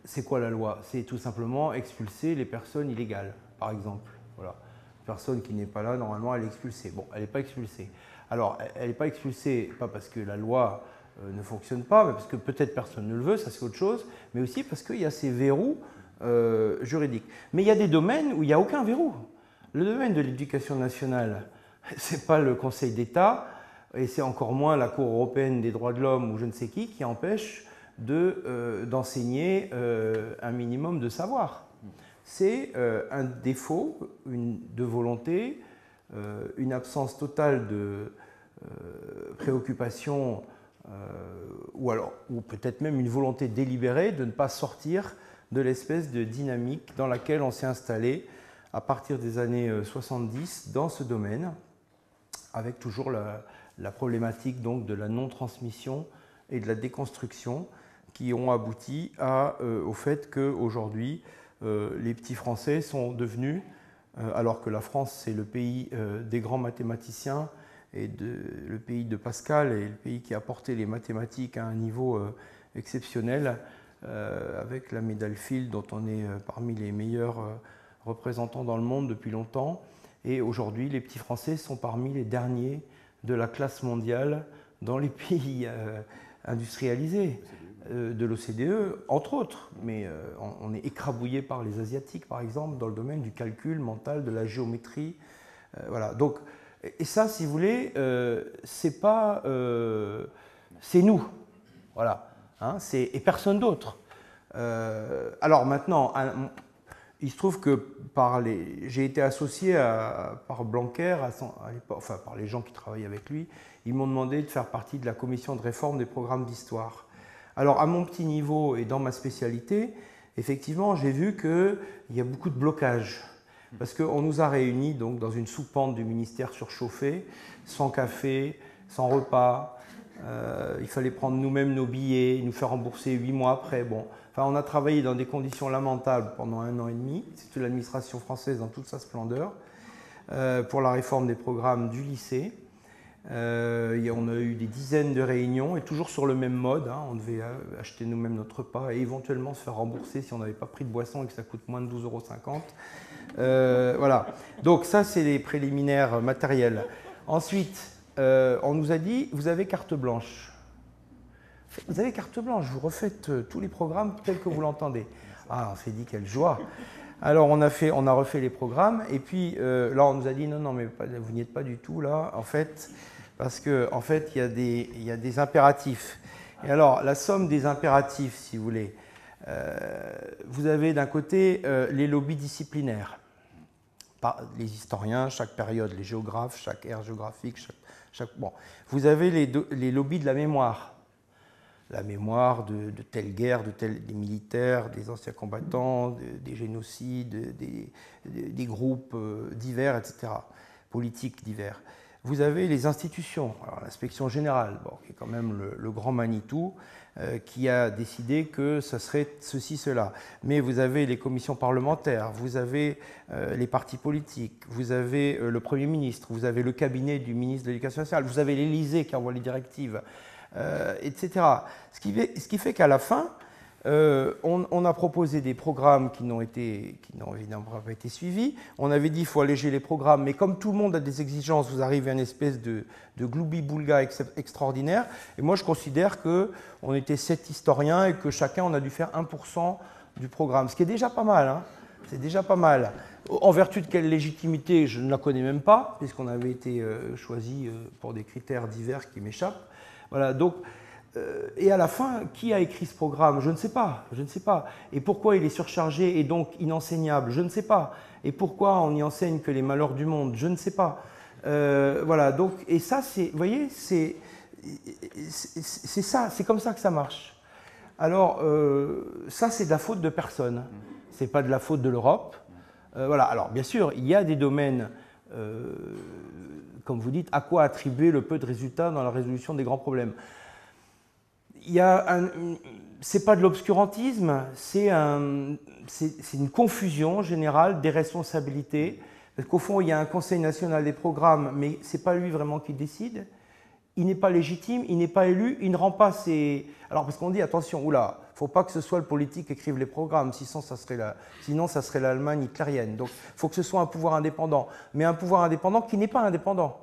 C'est quoi la loi? C'est tout simplement expulser les personnes illégales, par exemple. Voilà. Personne qui n'est pas là, normalement, elle est expulsée. Bon, elle n'est pas expulsée. Alors, elle n'est pas expulsée, pas parce que la loi ne fonctionne pas, mais parce que peut-être personne ne le veut, ça c'est autre chose, mais aussi parce qu'il y a ces verrous juridiques. Mais il y a des domaines où il n'y a aucun verrou. Le domaine de l'éducation nationale, ce n'est pas le Conseil d'État, et c'est encore moins la Cour européenne des droits de l'homme ou je ne sais qui empêche d'enseigner un minimum de savoir. C'est un défaut de volonté, une absence totale de préoccupation ou peut-être même une volonté délibérée de ne pas sortir de l'espèce de dynamique dans laquelle on s'est installé à partir des années 70 dans ce domaine, avec toujours la problématique donc de la non-transmission et de la déconstruction qui ont abouti au fait qu'aujourd'hui, les petits Français sont devenus, alors que la France c'est le pays des grands mathématiciens et le pays de Pascal et le pays qui a porté les mathématiques à un niveau exceptionnel, avec la médaille Fields dont on est parmi les meilleurs représentants dans le monde depuis longtemps. Et aujourd'hui, les petits Français sont parmi les derniers de la classe mondiale dans les pays industrialisés de l'OCDE, entre autres. Mais on est écrabouillé par les Asiatiques, par exemple, dans le domaine du calcul mental, de la géométrie. Voilà. Donc, et ça, si vous voulez, c'est pas... c'est nous. Voilà. Hein, et personne d'autre. Alors maintenant... Il se trouve que j'ai été associé par Blanquer, enfin par les gens qui travaillent avec lui, ils m'ont demandé de faire partie de la commission de réforme des programmes d'histoire. Alors à mon petit niveau et dans ma spécialité, effectivement j'ai vu qu'il y a beaucoup de blocages. Parce qu'on nous a réunis donc, dans une soupente du ministère surchauffée, sans café, sans repas. Il fallait prendre nous-mêmes nos billets, nous faire rembourser 8 mois après. Bon. Enfin, on a travaillé dans des conditions lamentables pendant 1 an et demi. C'était l'administration française dans toute sa splendeur pour la réforme des programmes du lycée. On a eu des dizaines de réunions et toujours sur le même mode. Hein, on devait acheter nous-mêmes notre repas et éventuellement se faire rembourser si on n'avait pas pris de boisson et que ça coûte moins de 12,50 €. Voilà. Donc ça, c'est les préliminaires matériels. Ensuite, on nous a dit, vous avez carte blanche. Vous avez carte blanche, vous refaites tous les programmes tels que vous l'entendez. Ah, on s'est dit, quelle joie. Alors on a refait les programmes et puis là on nous a dit non mais vous n'y êtes pas du tout là en fait parce que en fait il y a des impératifs. Et alors la somme des impératifs si vous voulez, vous avez d'un côté les lobbies disciplinaires, les historiens, chaque période, les géographes, chaque ère géographique, bon. Vous avez les lobbies de la mémoire de telle guerre, des militaires, des anciens combattants, des génocides, des groupes divers, etc., politiques divers. Vous avez les institutions, l'inspection générale, bon, qui est quand même le grand Manitou, qui a décidé que ce serait ceci, cela. Mais vous avez les commissions parlementaires, vous avez les partis politiques, vous avez le Premier ministre, vous avez le cabinet du ministre de l'Éducation nationale, vous avez l'Élysée qui envoie les directives, etc. Ce qui fait qu'à la fin, on a proposé des programmes qui n'ont évidemment pas été suivis. On avait dit qu'il faut alléger les programmes, mais comme tout le monde a des exigences, vous arrivez à une espèce de gloubi-boulga extraordinaire. Et moi, je considère qu'on était 7 historiens et que chacun, on a dû faire 1% du programme, ce qui est déjà pas mal. Hein. C'est déjà pas mal. En vertu de quelle légitimité, je ne la connais même pas, puisqu'on avait été choisi pour des critères divers qui m'échappent. Voilà, donc, et à la fin, qui a écrit ce programme? Je ne sais pas, je ne sais pas. Et pourquoi il est surchargé et donc inenseignable? Je ne sais pas. Et pourquoi on n'y enseigne que les malheurs du monde? Je ne sais pas. Voilà, donc, et ça, vous voyez, c'est ça, c'est comme ça que ça marche. Alors, ça, c'est de la faute de personne. Ce n'est pas de la faute de l'Europe. Voilà, alors, bien sûr, il y a des domaines, comme vous dites, à quoi attribuer le peu de résultats dans la résolution des grands problèmes. C'est pas de l'obscurantisme, c'est une confusion générale des responsabilités. Parce qu'au fond, il y a un Conseil national des programmes, mais ce n'est pas lui vraiment qui décide. Il n'est pas légitime, il n'est pas élu, il ne rend pas ses... Alors, parce qu'on dit, attention, oula, il ne faut pas que ce soit le politique qui écrive les programmes, sinon ça serait l'Allemagne hitlérienne. Donc, il faut que ce soit un pouvoir indépendant. Mais un pouvoir indépendant qui n'est pas indépendant.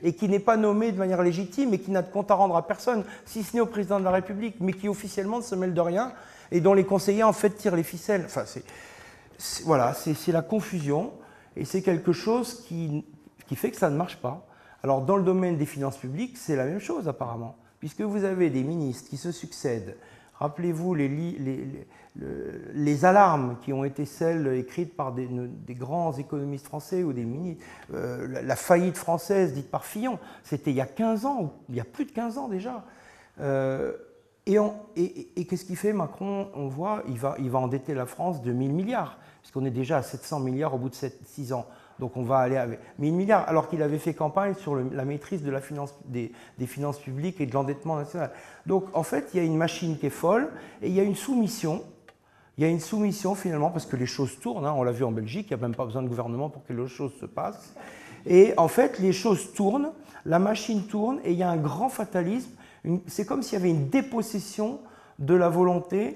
Et qui n'est pas nommé de manière légitime et qui n'a de compte à rendre à personne, si ce n'est au président de la République, mais qui officiellement ne se mêle de rien et dont les conseillers en fait tirent les ficelles. Enfin, voilà, c'est la confusion et c'est quelque chose qui fait que ça ne marche pas. Alors dans le domaine des finances publiques, c'est la même chose apparemment, puisque vous avez des ministres qui se succèdent. Rappelez-vous les alarmes qui ont été celles écrites par des grands économistes français ou des ministres. La faillite française dite par Fillon, c'était il y a 15 ans, ou il y a plus de 15 ans déjà. Et qu'est-ce qu'il fait Macron? On voit, il va endetter la France de 1000 milliards, puisqu'on est déjà à 700 milliards au bout de 6 ans. Donc on va aller avec 1000 milliards, alors qu'il avait fait campagne sur la maîtrise de des finances publiques et de l'endettement national. Donc en fait, il y a une machine qui est folle et il y a une soumission. Il y a une soumission finalement parce que les choses tournent. Hein, on l'a vu en Belgique, il n'y a même pas besoin de gouvernement pour que les choses se passent. Et en fait, les choses tournent, la machine tourne et il y a un grand fatalisme. C'est comme s'il y avait une dépossession de la volonté.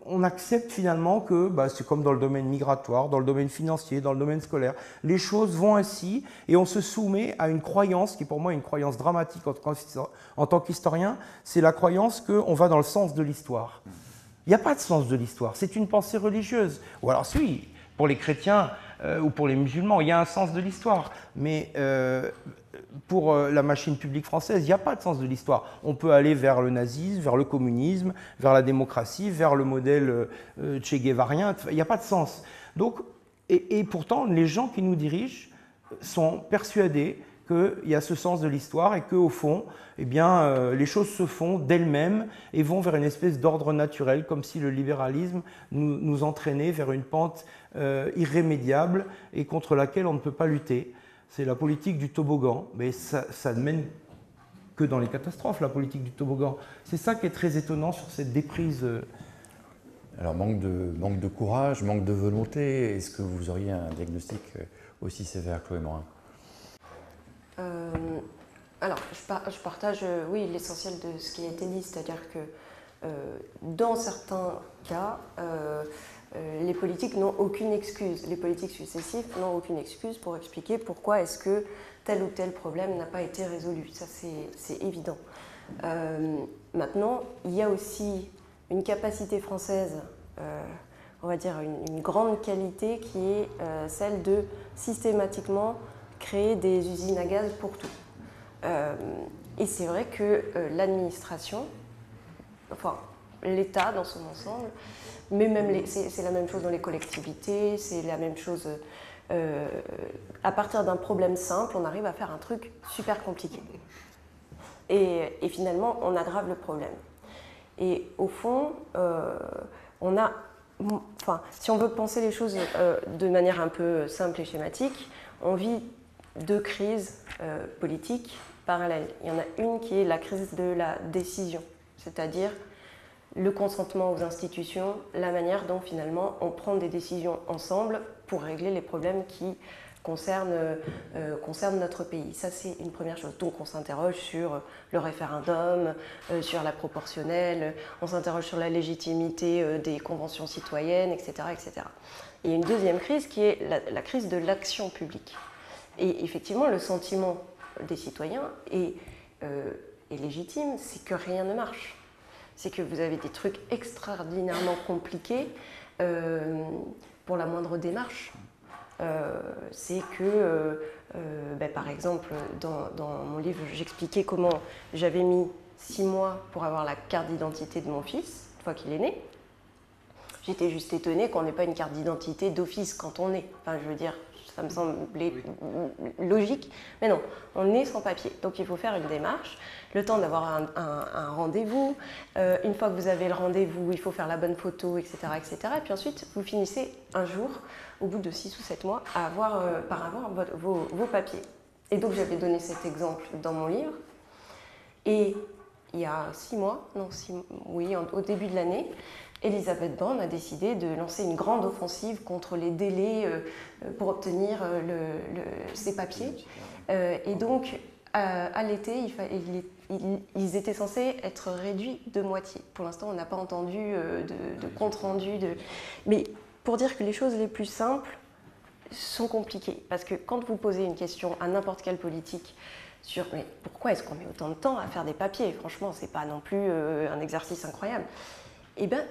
On accepte finalement que c'est comme dans le domaine migratoire, dans le domaine financier, dans le domaine scolaire. Les choses vont ainsi et on se soumet à une croyance qui pour moi est une croyance dramatique en tant qu'historien, c'est la croyance qu'on va dans le sens de l'histoire. Il n'y a pas de sens de l'histoire, c'est une pensée religieuse. Ou alors oui, pour les chrétiens ou pour les musulmans, il y a un sens de l'histoire. Mais pour la machine publique française, il n'y a pas de sens de l'histoire. On peut aller vers le nazisme, vers le communisme, vers la démocratie, vers le modèle Che Guevarien. Il n'y a pas de sens. Donc, et pourtant, les gens qui nous dirigent sont persuadés qu'il y a ce sens de l'histoire et qu'au fond, eh bien, les choses se font d'elles-mêmes et vont vers une espèce d'ordre naturel, comme si le libéralisme nous entraînait vers une pente irrémédiable et contre laquelle on ne peut pas lutter. C'est la politique du toboggan, mais ça ne mène que dans les catastrophes, la politique du toboggan. C'est ça qui est très étonnant sur cette déprise. Alors, manque de courage, manque de volonté, est-ce que vous auriez un diagnostic aussi sévère, Chloé Morin? Alors, je partage, oui, l'essentiel de ce qui a été dit, c'est-à-dire que dans certains cas, les politiques n'ont aucune excuse, les politiques successifs n'ont aucune excuse pour expliquer pourquoi est-ce que tel ou tel problème n'a pas été résolu. Ça, c'est évident. Maintenant, il y a aussi une capacité française on va dire, une grande qualité qui est celle de systématiquement créer des usines à gaz pour tout. Et c'est vrai que l'administration, enfin l'État dans son ensemble, mais même c'est la même chose dans les collectivités, c'est la même chose à partir d'un problème simple, on arrive à faire un truc super compliqué. Et finalement, on aggrave le problème. Et au fond, on a, enfin, si on veut penser les choses de manière un peu simple et schématique, on vit deux crises politiques parallèles. Il y en a une qui est la crise de la décision, c'est-à-dire le consentement aux institutions, la manière dont finalement on prend des décisions ensemble pour régler les problèmes qui concernent notre pays. Ça, c'est une première chose. Donc on s'interroge sur le référendum, sur la proportionnelle, on s'interroge sur la légitimité des conventions citoyennes, etc., etc. Et il y a une deuxième crise qui est la crise de l'action publique. Et effectivement, le sentiment des citoyens est légitime, c'est que rien ne marche. C'est que vous avez des trucs extraordinairement compliqués pour la moindre démarche. C'est que, par exemple, dans mon livre, j'expliquais comment j'avais mis 6 mois pour avoir la carte d'identité de mon fils, une fois qu'il est né. J'étais juste étonnée qu'on n'ait pas une carte d'identité d'office quand on est. Enfin, je veux dire, ça me semblait logique, mais non, on est sans papier. Donc il faut faire une démarche, le temps d'avoir un rendez-vous. Une fois que vous avez le rendez-vous, il faut faire la bonne photo, etc., etc. Et puis ensuite, vous finissez un jour, au bout de 6 ou 7 mois, à avoir vos papiers. Et donc j'avais donné cet exemple dans mon livre. Et il y a 6 mois, au début de l'année, Elisabeth Borne a décidé de lancer une grande offensive contre les délais pour obtenir ces papiers. Et donc, à l'été, ils étaient censés être réduits de moitié. Pour l'instant, on n'a pas entendu de compte-rendu. Mais pour dire que les choses les plus simples sont compliquées. Parce que quand vous posez une question à n'importe quel politique sur mais pourquoi est-ce qu'on met autant de temps à faire des papiers, franchement, c'est pas non plus un exercice incroyable. Eh bien,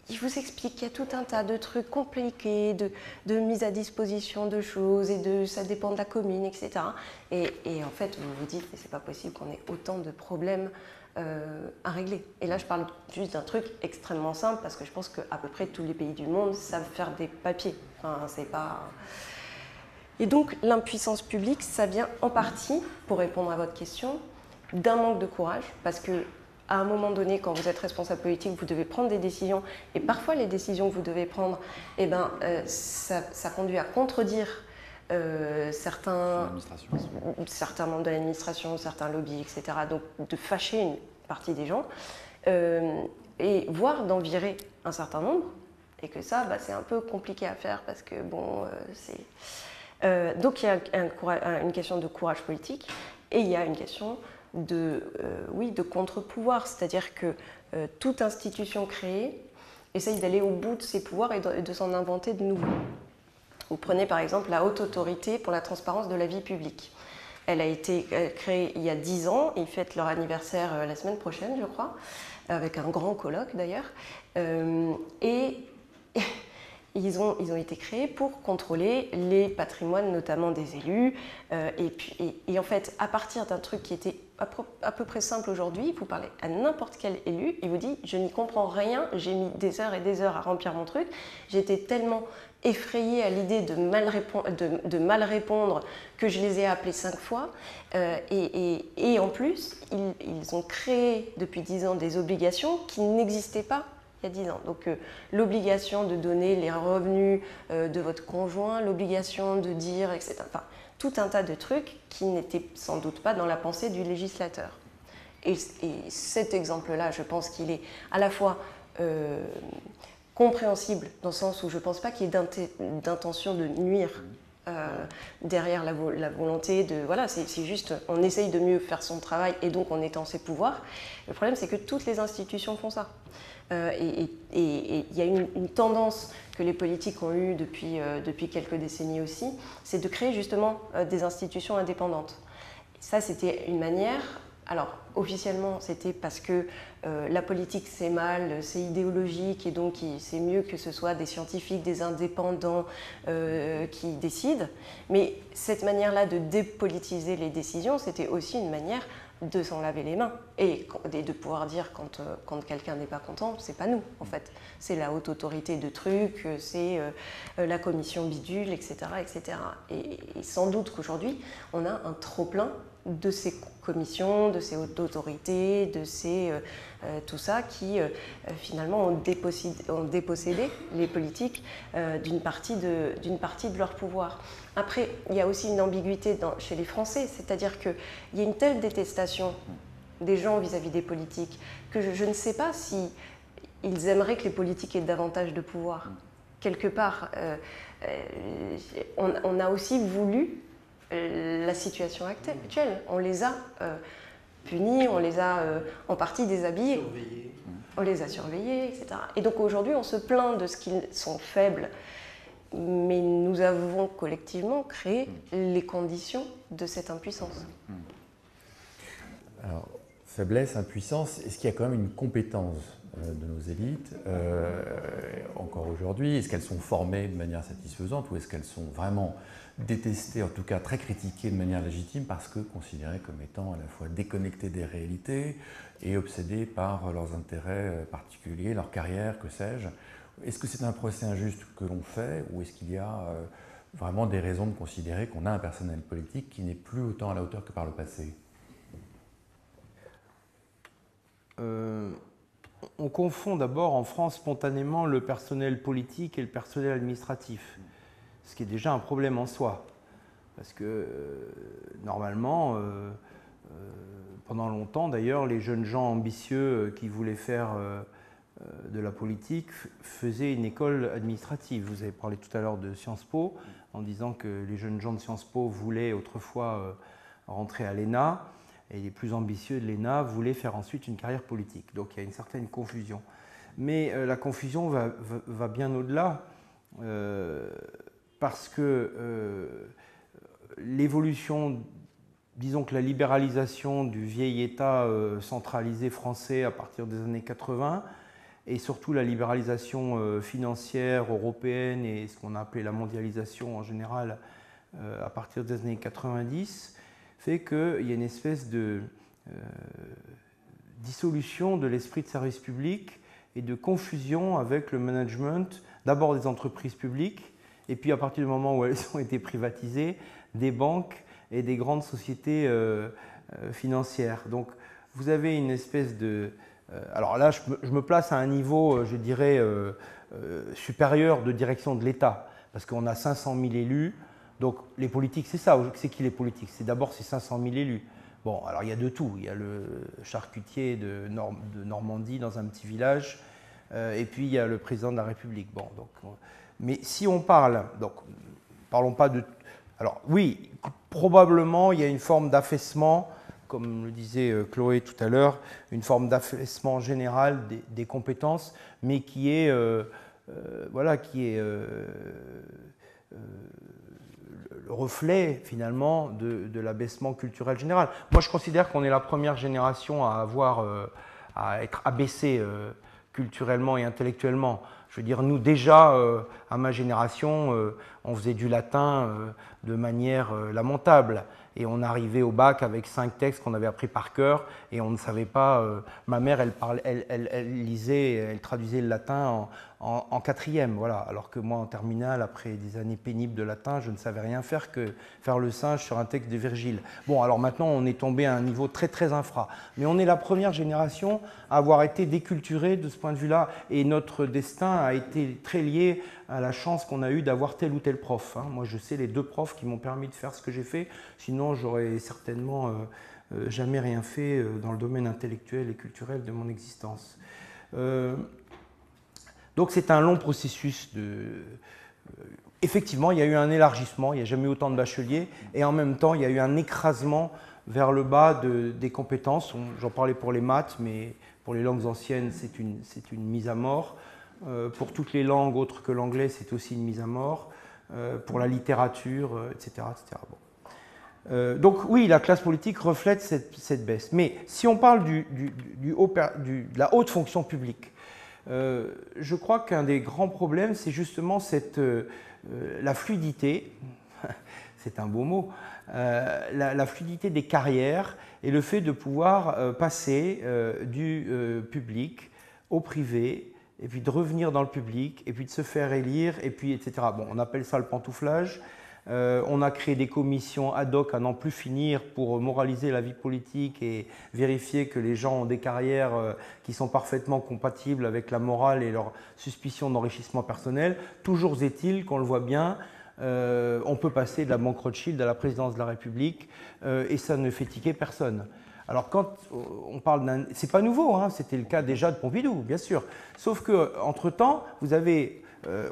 il vous explique qu'il y a tout un tas de trucs compliqués, de mise à disposition de choses, et ça dépend de la commune, etc. Et en fait, vous vous dites, mais c'est pas possible qu'on ait autant de problèmes à régler. Et là, je parle juste d'un truc extrêmement simple, parce que je pense qu'à peu près tous les pays du monde savent faire des papiers. Enfin, c'est pas... Et donc, l'impuissance publique, ça vient en partie, pour répondre à votre question, d'un manque de courage, parce que à un moment donné, quand vous êtes responsable politique, vous devez prendre des décisions, et parfois les décisions que vous devez prendre, ça conduit à contredire certains membres de l'administration, certains lobbies, etc. Donc de fâcher une partie des gens, et voire d'en virer un certain nombre, et que ça, c'est un peu compliqué à faire, parce que bon, c'est... donc il y a une question de courage politique, et il y a une question de contre-pouvoir, c'est-à-dire que toute institution créée essaye d'aller au bout de ses pouvoirs et de s'en inventer de nouveaux. Vous prenez par exemple la Haute Autorité pour la transparence de la vie publique. Elle a été créée il y a 10 ans, ils fêtent leur anniversaire la semaine prochaine, je crois, avec un grand colloque d'ailleurs, et ils ont été créés pour contrôler les patrimoines, notamment des élus. Et en fait, à partir d'un truc qui était à peu près simple aujourd'hui, vous parlez à n'importe quel élu, il vous dit « je n'y comprends rien, j'ai mis des heures et des heures à remplir mon truc, j'étais tellement effrayée à l'idée de mal répondre que je les ai appelés 5 fois. Et en plus, ils ont créé depuis 10 ans des obligations qui n'existaient pas il y a 10 ans. Donc l'obligation de donner les revenus de votre conjoint, l'obligation de dire, etc. Enfin, tout un tas de trucs qui n'étaient sans doute pas dans la pensée du législateur. Et cet exemple-là, je pense qu'il est à la fois compréhensible, dans le sens où je ne pense pas qu'il y ait d'intention de nuire derrière la volonté de... Voilà, c'est juste, on essaye de mieux faire son travail et donc on étend ses pouvoirs. Le problème, c'est que toutes les institutions font ça. Et il y a une tendance que les politiques ont eue depuis quelques décennies aussi, c'est de créer justement des institutions indépendantes. Ça, c'était une manière Alors, officiellement, c'était parce que la politique c'est mal, c'est idéologique et donc c'est mieux que ce soit des scientifiques, des indépendants qui décident. Mais cette manière-là de dépolitiser les décisions, c'était aussi une manière de s'en laver les mains et de pouvoir dire quand quelqu'un n'est pas content, c'est pas nous en fait. C'est la haute autorité de trucs, c'est la commission bidule, etc. etc. Et sans doute qu'aujourd'hui, on a un trop-plein de ces commissions, de ces hautes autorités, de ces, tout ça qui finalement ont dépossédé les politiques d'une partie de leur pouvoir. Après, il y a aussi une ambiguïté chez les Français, c'est-à-dire qu'il y a une telle détestation des gens vis-à-vis des politiques que je ne sais pas si ils aimeraient que les politiques aient davantage de pouvoir. Quelque part, on a aussi voulu la situation actuelle. On les a punis, on les a en partie déshabillés. Surveillés. On les a surveillés, etc. Et donc aujourd'hui, on se plaint de ce qu'ils sont faibles, mais nous avons collectivement créé les conditions de cette impuissance. Alors, faiblesse, impuissance, est-ce qu'il y a quand même une compétence de nos élites encore aujourd'hui? Est-ce qu'elles sont formées de manière satisfaisante ou est-ce qu'elles sont vraiment détestées, en tout cas très critiquées de manière légitime parce que considérées comme étant à la fois déconnectées des réalités et obsédées par leurs intérêts particuliers, leur carrière, que sais-je? Est-ce que c'est un procès injuste que l'on fait ou est-ce qu'il y a vraiment des raisons de considérer qu'on a un personnel politique qui n'est plus autant à la hauteur que par le passé? On confond d'abord en France spontanément le personnel politique et le personnel administratif, ce qui est déjà un problème en soi. Parce que normalement, pendant longtemps d'ailleurs, les jeunes gens ambitieux qui voulaient faire de la politique faisaient une école administrative. Vous avez parlé tout à l'heure de Sciences Po, en disant que les jeunes gens de Sciences Po voulaient autrefois rentrer à l'ENA. Et les plus ambitieux de l'ENA voulaient faire ensuite une carrière politique. Donc il y a une certaine confusion. Mais la confusion va bien au-delà, parce que l'évolution, disons que la libéralisation du vieil État centralisé français à partir des années 80, et surtout la libéralisation financière européenne et ce qu'on a appelé la mondialisation en général à partir des années 90, fait qu'il y a une espèce de dissolution de l'esprit de service public et de confusion avec le management, d'abord des entreprises publiques, et puis à partir du moment où elles ont été privatisées, des banques et des grandes sociétés financières. Donc vous avez une espèce de... alors là, je me place à un niveau, je dirais, supérieur de direction de l'État, parce qu'on a 500 000 élus. Donc les politiques, c'est ça. C'est qui les politiques? C'est d'abord ces 500 000 élus. Bon, alors il y a de tout. Il y a le charcutier de Normandie dans un petit village, et puis il y a le président de la République. Bon, donc, mais si on parle, donc parlons pas de... Alors oui, probablement il y a une forme d'affaissement, comme le disait Chloé tout à l'heure, une forme d'affaissement général des compétences, mais qui est, voilà, qui est le reflet finalement de l'abaissement culturel général. Moi je considère qu'on est la première génération à être abaissée culturellement et intellectuellement. Je veux dire, nous déjà, à ma génération, on faisait du latin de manière lamentable. Et on arrivait au bac avec 5 textes qu'on avait appris par cœur et on ne savait pas. Ma mère, elle lisait, elle traduisait le latin en 4e, voilà. Alors que moi, en terminale, après des années pénibles de latin, je ne savais rien faire que faire le singe sur un texte de Virgile. Bon, alors maintenant, on est tombé à un niveau très très infra. Mais on est la première génération à avoir été déculturée de ce point de vue-là. Et notre destin a été très lié à la chance qu'on a eue d'avoir tel ou tel prof. Moi, je sais les 2 profs qui m'ont permis de faire ce que j'ai fait. Sinon, j'aurais certainement jamais rien fait dans le domaine intellectuel et culturel de mon existence. Donc, c'est un long processus effectivement, il y a eu un élargissement, il n'y a jamais eu autant de bacheliers, et en même temps, il y a eu un écrasement vers le bas des compétences. J'en parlais pour les maths, mais pour les langues anciennes, c'est une mise à mort. Pour toutes les langues autres que l'anglais, c'est aussi une mise à mort. Pour la littérature, etc. etc. Bon. Donc oui, la classe politique reflète cette baisse. Mais si on parle de la haute fonction publique, je crois qu'un des grands problèmes, c'est justement la fluidité, c'est un beau mot, la fluidité des carrières et le fait de pouvoir passer du public au privé, et puis de revenir dans le public, et puis de se faire élire, et puis etc. Bon, on appelle ça le pantouflage. On a créé des commissions ad hoc à n'en plus finir pour moraliser la vie politique et vérifier que les gens ont des carrières qui sont parfaitement compatibles avec la morale et leur suspicion d'enrichissement personnel. Toujours est-il qu'on le voit bien, on peut passer de la banque Rothschild à la présidence de la République et ça ne fait tiquer personne. Alors quand on parle d'un... C'est pas nouveau, hein, c'était le cas déjà de Pompidou, bien sûr. Sauf qu'entre-temps, vous avez...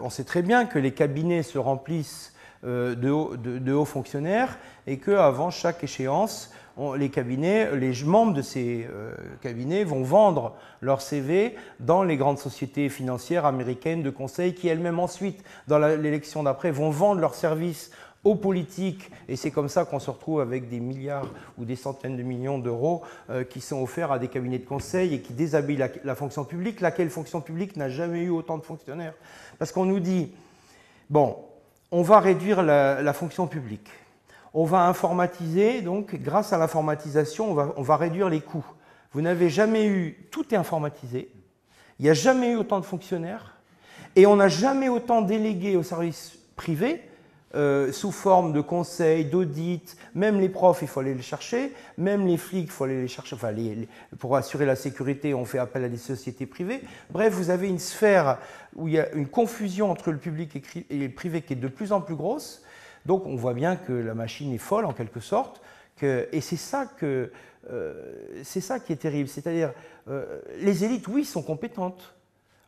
on sait très bien que les cabinets se remplissent de hauts fonctionnaires et qu'avant chaque échéance, les membres de ces cabinets vont vendre leur CV dans les grandes sociétés financières américaines de conseil qui elles-mêmes ensuite, dans l'élection d'après, vont vendre leurs services aux politiques et c'est comme ça qu'on se retrouve avec des milliards ou des centaines de millions d'euros qui sont offerts à des cabinets de conseil et qui déshabillent la fonction publique, laquelle fonction publique n'a jamais eu autant de fonctionnaires. Parce qu'on nous dit, bon, on va réduire la fonction publique. On va informatiser, donc grâce à l'informatisation, on va réduire les coûts. Vous n'avez jamais eu, tout est informatisé, il n'y a jamais eu autant de fonctionnaires et on n'a jamais autant délégué aux services privés sous forme de conseils, d'audits, même les profs, il faut aller les chercher, même les flics, il faut aller les chercher, enfin, pour assurer la sécurité, on fait appel à des sociétés privées. Bref, vous avez une sphère où il y a une confusion entre le public et le privé qui est de plus en plus grosse, donc on voit bien que la machine est folle en quelque sorte, et c'est ça qui est terrible, c'est-à-dire les élites, oui, sont compétentes,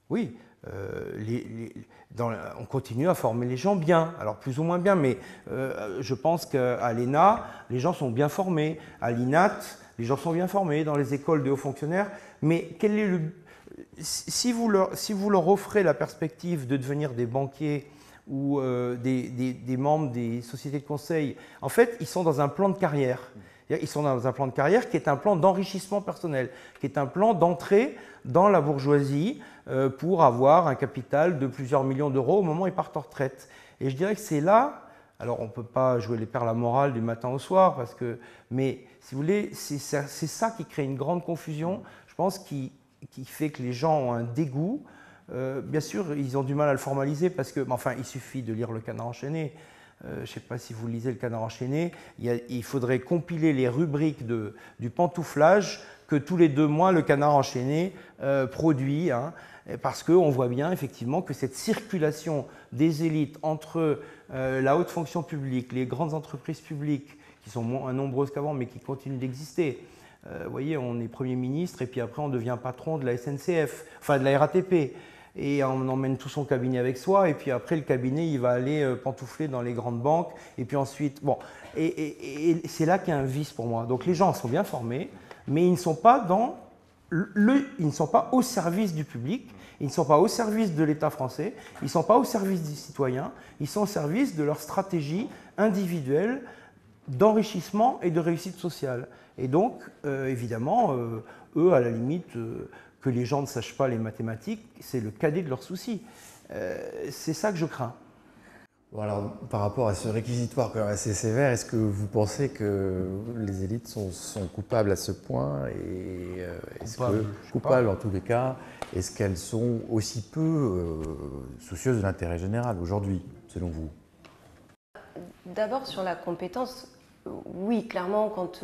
oui, on continue à former les gens bien, alors plus ou moins bien, mais je pense qu'à l'ENA, les gens sont bien formés, à l'INAT, les gens sont bien formés, dans les écoles de hauts fonctionnaires, mais si vous leur offrez la perspective de devenir des banquiers ou des membres des sociétés de conseil, en fait, ils sont dans un plan de carrière. Ils sont dans un plan de carrière qui est un plan d'enrichissement personnel, qui est un plan d'entrée dans la bourgeoisie pour avoir un capital de plusieurs millions d'euros au moment où ils partent en retraite. Et je dirais que c'est là, alors on ne peut pas jouer les pères la morale du matin au soir, mais si vous voulez, c'est ça qui crée une grande confusion, je pense, qui fait que les gens ont un dégoût. Bien sûr, ils ont du mal à le formaliser parce que, enfin, il suffit de lire Le Canard enchaîné. Je ne sais pas si vous lisez Le Canard enchaîné, il faudrait compiler les rubriques du pantouflage que tous les 2 mois Le Canard enchaîné produit, hein, parce qu'on voit bien effectivement que cette circulation des élites entre la haute fonction publique, les grandes entreprises publiques, qui sont moins nombreuses qu'avant mais qui continuent d'exister. Vous voyez, on est Premier ministre et puis après on devient patron de la SNCF, enfin de la RATP. Et on emmène tout son cabinet avec soi, et puis après le cabinet, il va aller pantoufler dans les grandes banques, et puis ensuite, bon, et c'est là qu'il y a un vice pour moi. Donc les gens sont bien formés, mais ils ne sont pas ils ne sont pas au service du public, ils ne sont pas au service de l'État français, ils ne sont pas au service des citoyens, ils sont au service de leur stratégie individuelle d'enrichissement et de réussite sociale. Et donc, évidemment, eux, à la limite, que les gens ne sachent pas les mathématiques, c'est le cadet de leurs soucis. C'est ça que je crains. Bon, alors, par rapport à ce réquisitoire quand même assez sévère, est-ce que vous pensez que les élites sont coupables à ce point et coupables en tous les cas, est-ce qu'elles sont aussi peu soucieuses de l'intérêt général aujourd'hui, selon vous? D'abord sur la compétence, oui, clairement, quand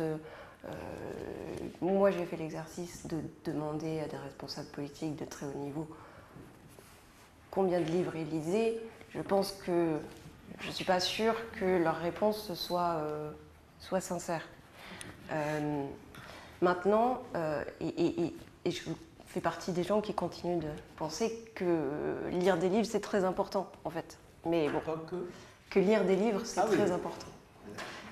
moi j'ai fait l'exercice de demander à des responsables politiques de très haut niveau combien de livres ils lisaient, je pense que je ne suis pas sûre que leur réponse soit sincère. Maintenant, et je fais partie des gens qui continuent de penser que lire des livres c'est très important en fait. Mais bon, que lire des livres c'est très important.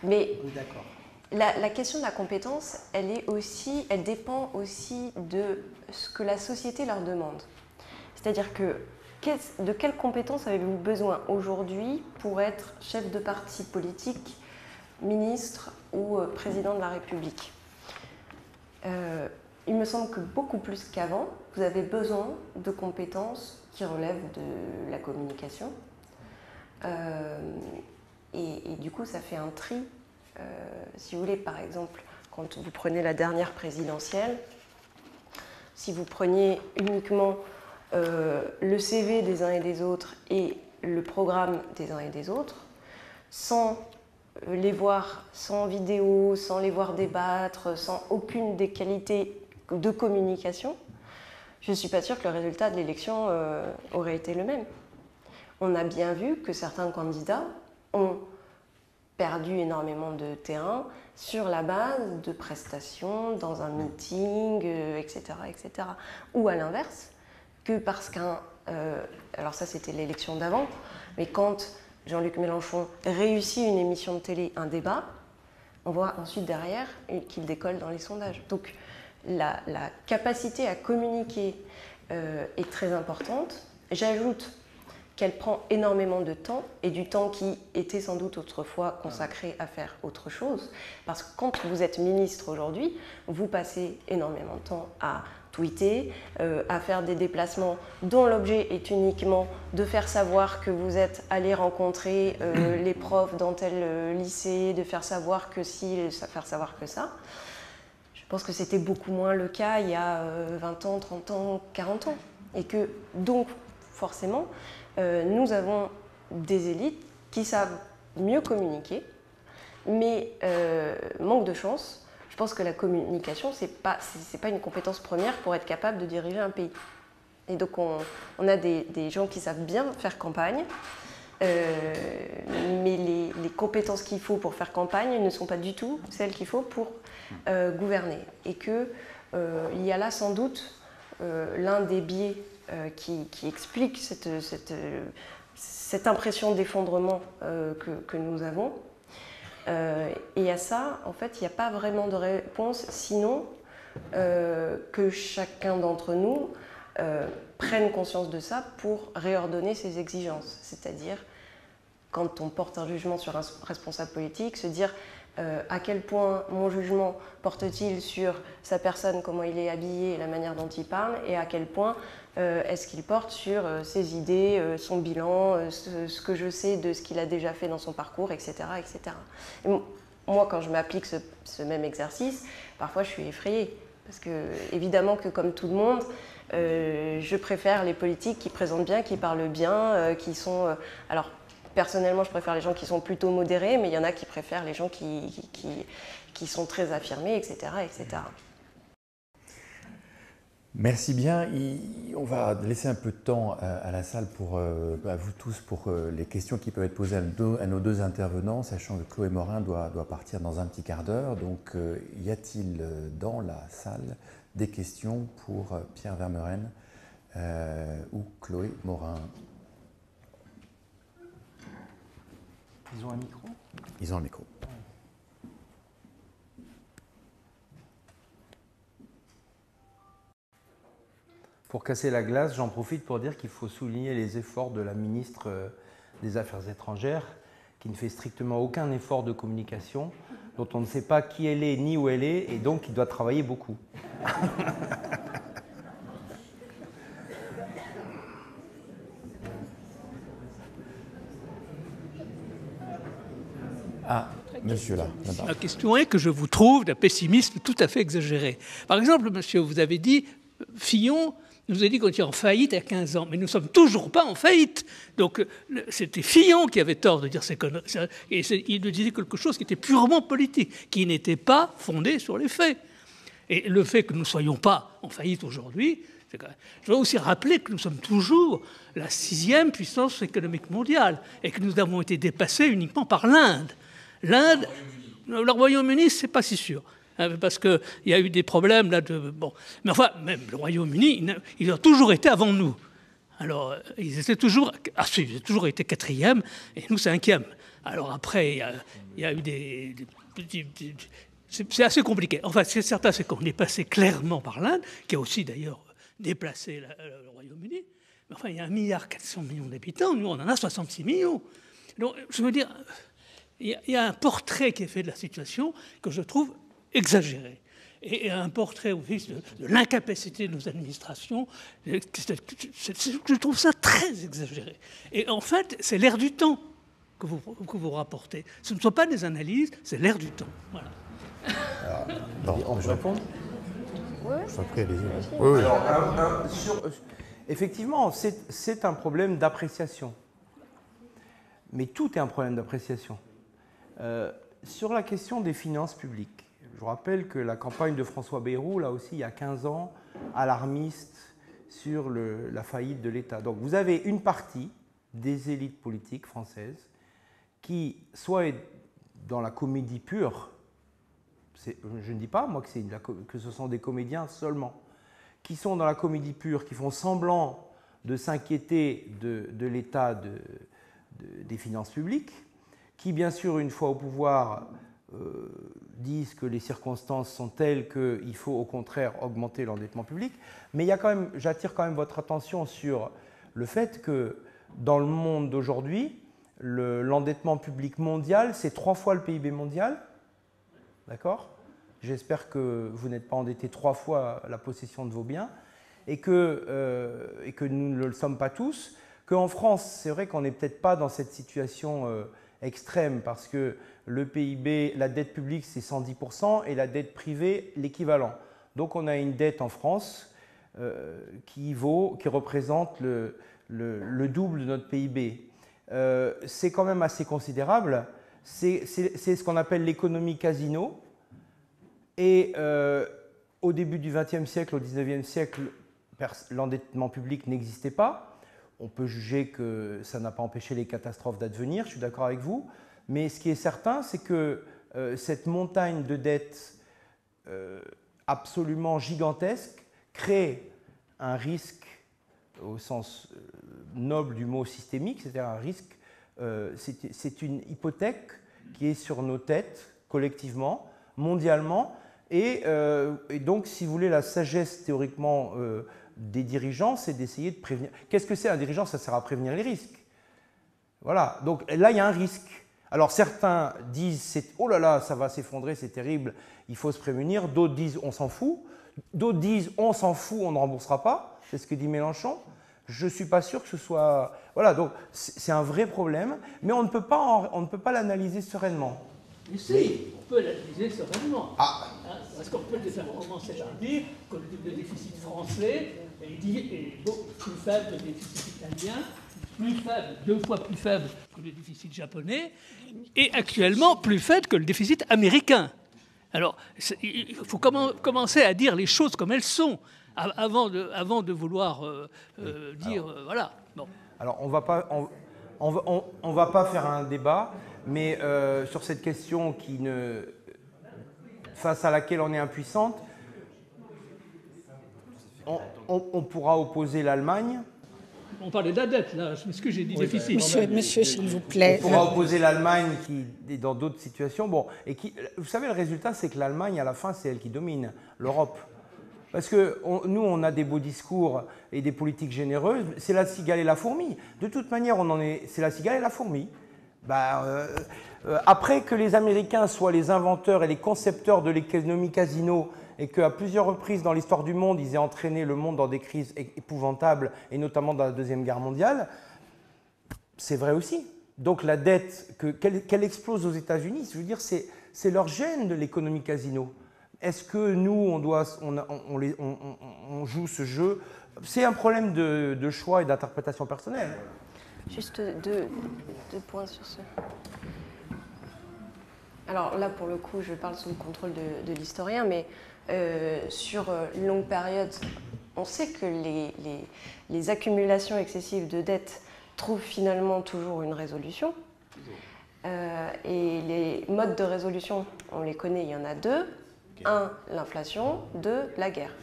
Mais oui, d'accord. La question de la compétence, elle dépend aussi de ce que la société leur demande. C'est-à-dire que de quelles compétences avez-vous besoin aujourd'hui pour être chef de parti politique ministre ou président de la République. Il me semble que beaucoup plus qu'avant, vous avez besoin de compétences qui relèvent de la communication. Et du coup, ça fait un tri. Si vous voulez, par exemple, quand vous prenez la dernière présidentielle, si vous preniez uniquement le CV des uns et des autres et le programme des uns et des autres, sans les voir sans vidéo, sans les voir débattre, sans aucune des qualités de communication, je ne suis pas sûre que le résultat de l'élection aurait été le même. On a bien vu que certains candidats ont perdu énormément de terrain sur la base de prestations dans un meeting, etc., etc. Ou à l'inverse, que parce qu'un... alors ça, c'était l'élection d'avant, mais quand Jean-Luc Mélenchon réussit une émission de télé, un débat, on voit ensuite derrière qu'il décolle dans les sondages. Donc la capacité à communiquer est très importante. J'ajoute qu'elle prend énormément de temps, et du temps qui était sans doute autrefois consacré à faire autre chose. Parce que quand vous êtes ministre aujourd'hui, vous passez énormément de temps à tweeter, à faire des déplacements dont l'objet est uniquement de faire savoir que vous êtes allé rencontrer les profs dans tel lycée, de faire savoir que ci, faire savoir que ça. Je pense que c'était beaucoup moins le cas il y a 20 ans, 30 ans, 40 ans. Et que donc, forcément, nous avons des élites qui savent mieux communiquer, mais manque de chance. Je pense que la communication, c'est pas une compétence première pour être capable de diriger un pays. Et donc on a des gens qui savent bien faire campagne, mais les compétences qu'il faut pour faire campagne ne sont pas du tout celles qu'il faut pour gouverner. Et qu'il y a là sans doute l'un des biais qui explique cette impression d'effondrement que nous avons. Et à ça, en fait, il n'y a pas vraiment de réponse, sinon que chacun d'entre nous prenne conscience de ça pour réordonner ses exigences. C'est-à-dire, quand on porte un jugement sur un responsable politique, se dire à quel point mon jugement porte-t-il sur sa personne, comment il est habillé et la manière dont il parle, et à quel point est-ce qu'il porte sur ses idées, son bilan, ce que je sais de ce qu'il a déjà fait dans son parcours, etc. etc. Et moi, quand je m'applique ce même exercice, parfois je suis effrayée. Parce que, évidemment que comme tout le monde, je préfère les politiques qui présentent bien, qui parlent bien, qui sont... alors, personnellement, je préfère les gens qui sont plutôt modérés, mais il y en a qui préfèrent les gens qui sont très affirmés, etc. etc. Merci bien. On va laisser un peu de temps à la salle pour à vous tous pour les questions qui peuvent être posées à nos deux intervenants, sachant que Chloé Morin doit partir dans un petit quart d'heure. Donc, y a-t-il dans la salle des questions pour Pierre Vermeuren ou Chloé Morin? Ils ont un micro? Ils ont un micro. Pour casser la glace, j'en profite pour dire qu'il faut souligner les efforts de la ministre des Affaires étrangères, qui ne fait strictement aucun effort de communication, dont on ne sait pas qui elle est ni où elle est, et donc qui doit travailler beaucoup. Ah, monsieur là. La question est que je vous trouve d'un pessimisme tout à fait exagéré. Par exemple, monsieur, vous avez dit, Fillon nous a dit qu'on était en faillite à 15 ans, mais nous ne sommes toujours pas en faillite. Donc c'était Fillon qui avait tort de dire ces conneries. Et il nous disait quelque chose qui était purement politique, qui n'était pas fondé sur les faits. Et le fait que nous ne soyons pas en faillite aujourd'hui, je dois aussi rappeler que nous sommes toujours la 6e puissance économique mondiale et que nous avons été dépassés uniquement par l'Inde. L'Inde, le Royaume-Uni, c'est pas si sûr. Parce qu'il y a eu des problèmes là de... Bon. Mais enfin, même le Royaume-Uni, ils ont toujours été avant nous. Alors, ils ont toujours été 4e et nous 5e. Alors après, il y a eu des c'est assez compliqué. Enfin, c'est certain, c'est qu'on est passé clairement par l'Inde, qui a aussi d'ailleurs déplacé le Royaume-Uni. Mais enfin, il y a 1,4 milliard d'habitants, nous on en a 66 millions. Donc, je veux dire... il y a un portrait qui est fait de la situation que je trouve exagéré. Et un portrait aussi de l'incapacité de nos administrations, je trouve ça très exagéré. Et en fait, c'est l'air du temps que vous rapportez. Ce ne sont pas des analyses, c'est l'air du temps. Voilà. On peut répondre ? Après, allez-y. Oui. Effectivement, c'est un problème d'appréciation. Mais tout est un problème d'appréciation. Sur la question des finances publiques, je vous rappelle que la campagne de François Bayrou, là aussi, il y a 15 ans, alarmiste sur la faillite de l'État. Donc vous avez une partie des élites politiques françaises qui, soit est dans la comédie pure, je ne dis pas, moi, que ce sont des comédiens seulement, qui sont dans la comédie pure, qui font semblant de s'inquiéter de l'état des finances publiques, qui, bien sûr, une fois au pouvoir, disent que les circonstances sont telles qu'il faut, au contraire, augmenter l'endettement public. Mais il y a quand même, j'attire quand même votre attention sur le fait que, dans le monde d'aujourd'hui, l'endettement public mondial, c'est 3 fois le PIB mondial. D'accord ? J'espère que vous n'êtes pas endetté 3 fois la possession de vos biens et que nous ne le sommes pas tous. Qu'en France, c'est vrai qu'on n'est peut-être pas dans cette situation extrême parce que le PIB, la dette publique, c'est 110% et la dette privée, l'équivalent. Donc on a une dette en France qui représente le double de notre PIB. C'est quand même assez considérable. C'est ce qu'on appelle l'économie casino. Et au début du XXe siècle, au XIXe siècle, l'endettement public n'existait pas. On peut juger que ça n'a pas empêché les catastrophes d'advenir, je suis d'accord avec vous. Mais ce qui est certain, c'est que cette montagne de dettes absolument gigantesque crée un risque, au sens noble du mot systémique, c'est-à-dire un risque, c'est une hypothèque qui est sur nos têtes, collectivement, mondialement. Et donc, si vous voulez, la sagesse théoriquement des dirigeants, c'est d'essayer de prévenir. Qu'est-ce que c'est un dirigeant? Ça sert à prévenir les risques. Voilà, donc là, il y a un risque. Alors certains disent « oh là là, ça va s'effondrer, c'est terrible, il faut se prémunir ». D'autres disent « on s'en fout ». D'autres disent « on s'en fout, on ne remboursera pas ». C'est ce que dit Mélenchon. Je ne suis pas sûr que ce soit… Voilà, donc c'est un vrai problème, mais on ne peut pas l'analyser sereinement. Mais si, on peut l'analyser sereinement. Parce qu'on peut déjà commencer par dire que le déficit français est plus faible que le déficit italien, plus faible, 2 fois plus faible que le déficit japonais, et actuellement plus faible que le déficit américain. Alors, il faut commencer à dire les choses comme elles sont, avant de vouloir dire, voilà. Bon. Alors, on va pas faire un débat, mais sur cette question face à laquelle on est impuissante, on pourra opposer l'Allemagne. On parlait de la dette, là, ce que j'ai dit, déficit. Monsieur, s'il vous plaît. On pourra opposer l'Allemagne qui est dans d'autres situations. Bon, vous savez, le résultat, c'est que l'Allemagne, à la fin, c'est elle qui domine l'Europe. Parce que nous, on a des beaux discours et des politiques généreuses. C'est la cigale et la fourmi. De toute manière, c'est la cigale et la fourmi. Après que les Américains soient les inventeurs et les concepteurs de l'économie casino et qu'à plusieurs reprises dans l'histoire du monde, ils aient entraîné le monde dans des crises épouvantables, et notamment dans la Deuxième Guerre mondiale, c'est vrai aussi. Donc la dette, qu'elle explose aux États-Unis, je veux dire, c'est leur gène de l'économie casino. Est-ce que nous, on joue ce jeu? C'est un problème de choix et d'interprétation personnelle. Juste deux points sur ce. Alors là, pour le coup, je parle sous le contrôle de l'historien, mais sur une longue période, on sait que les accumulations excessives de dettes trouvent finalement toujours une résolution. Et les modes de résolution, on les connaît, il y en a 2. 1, l'inflation, 2, la guerre.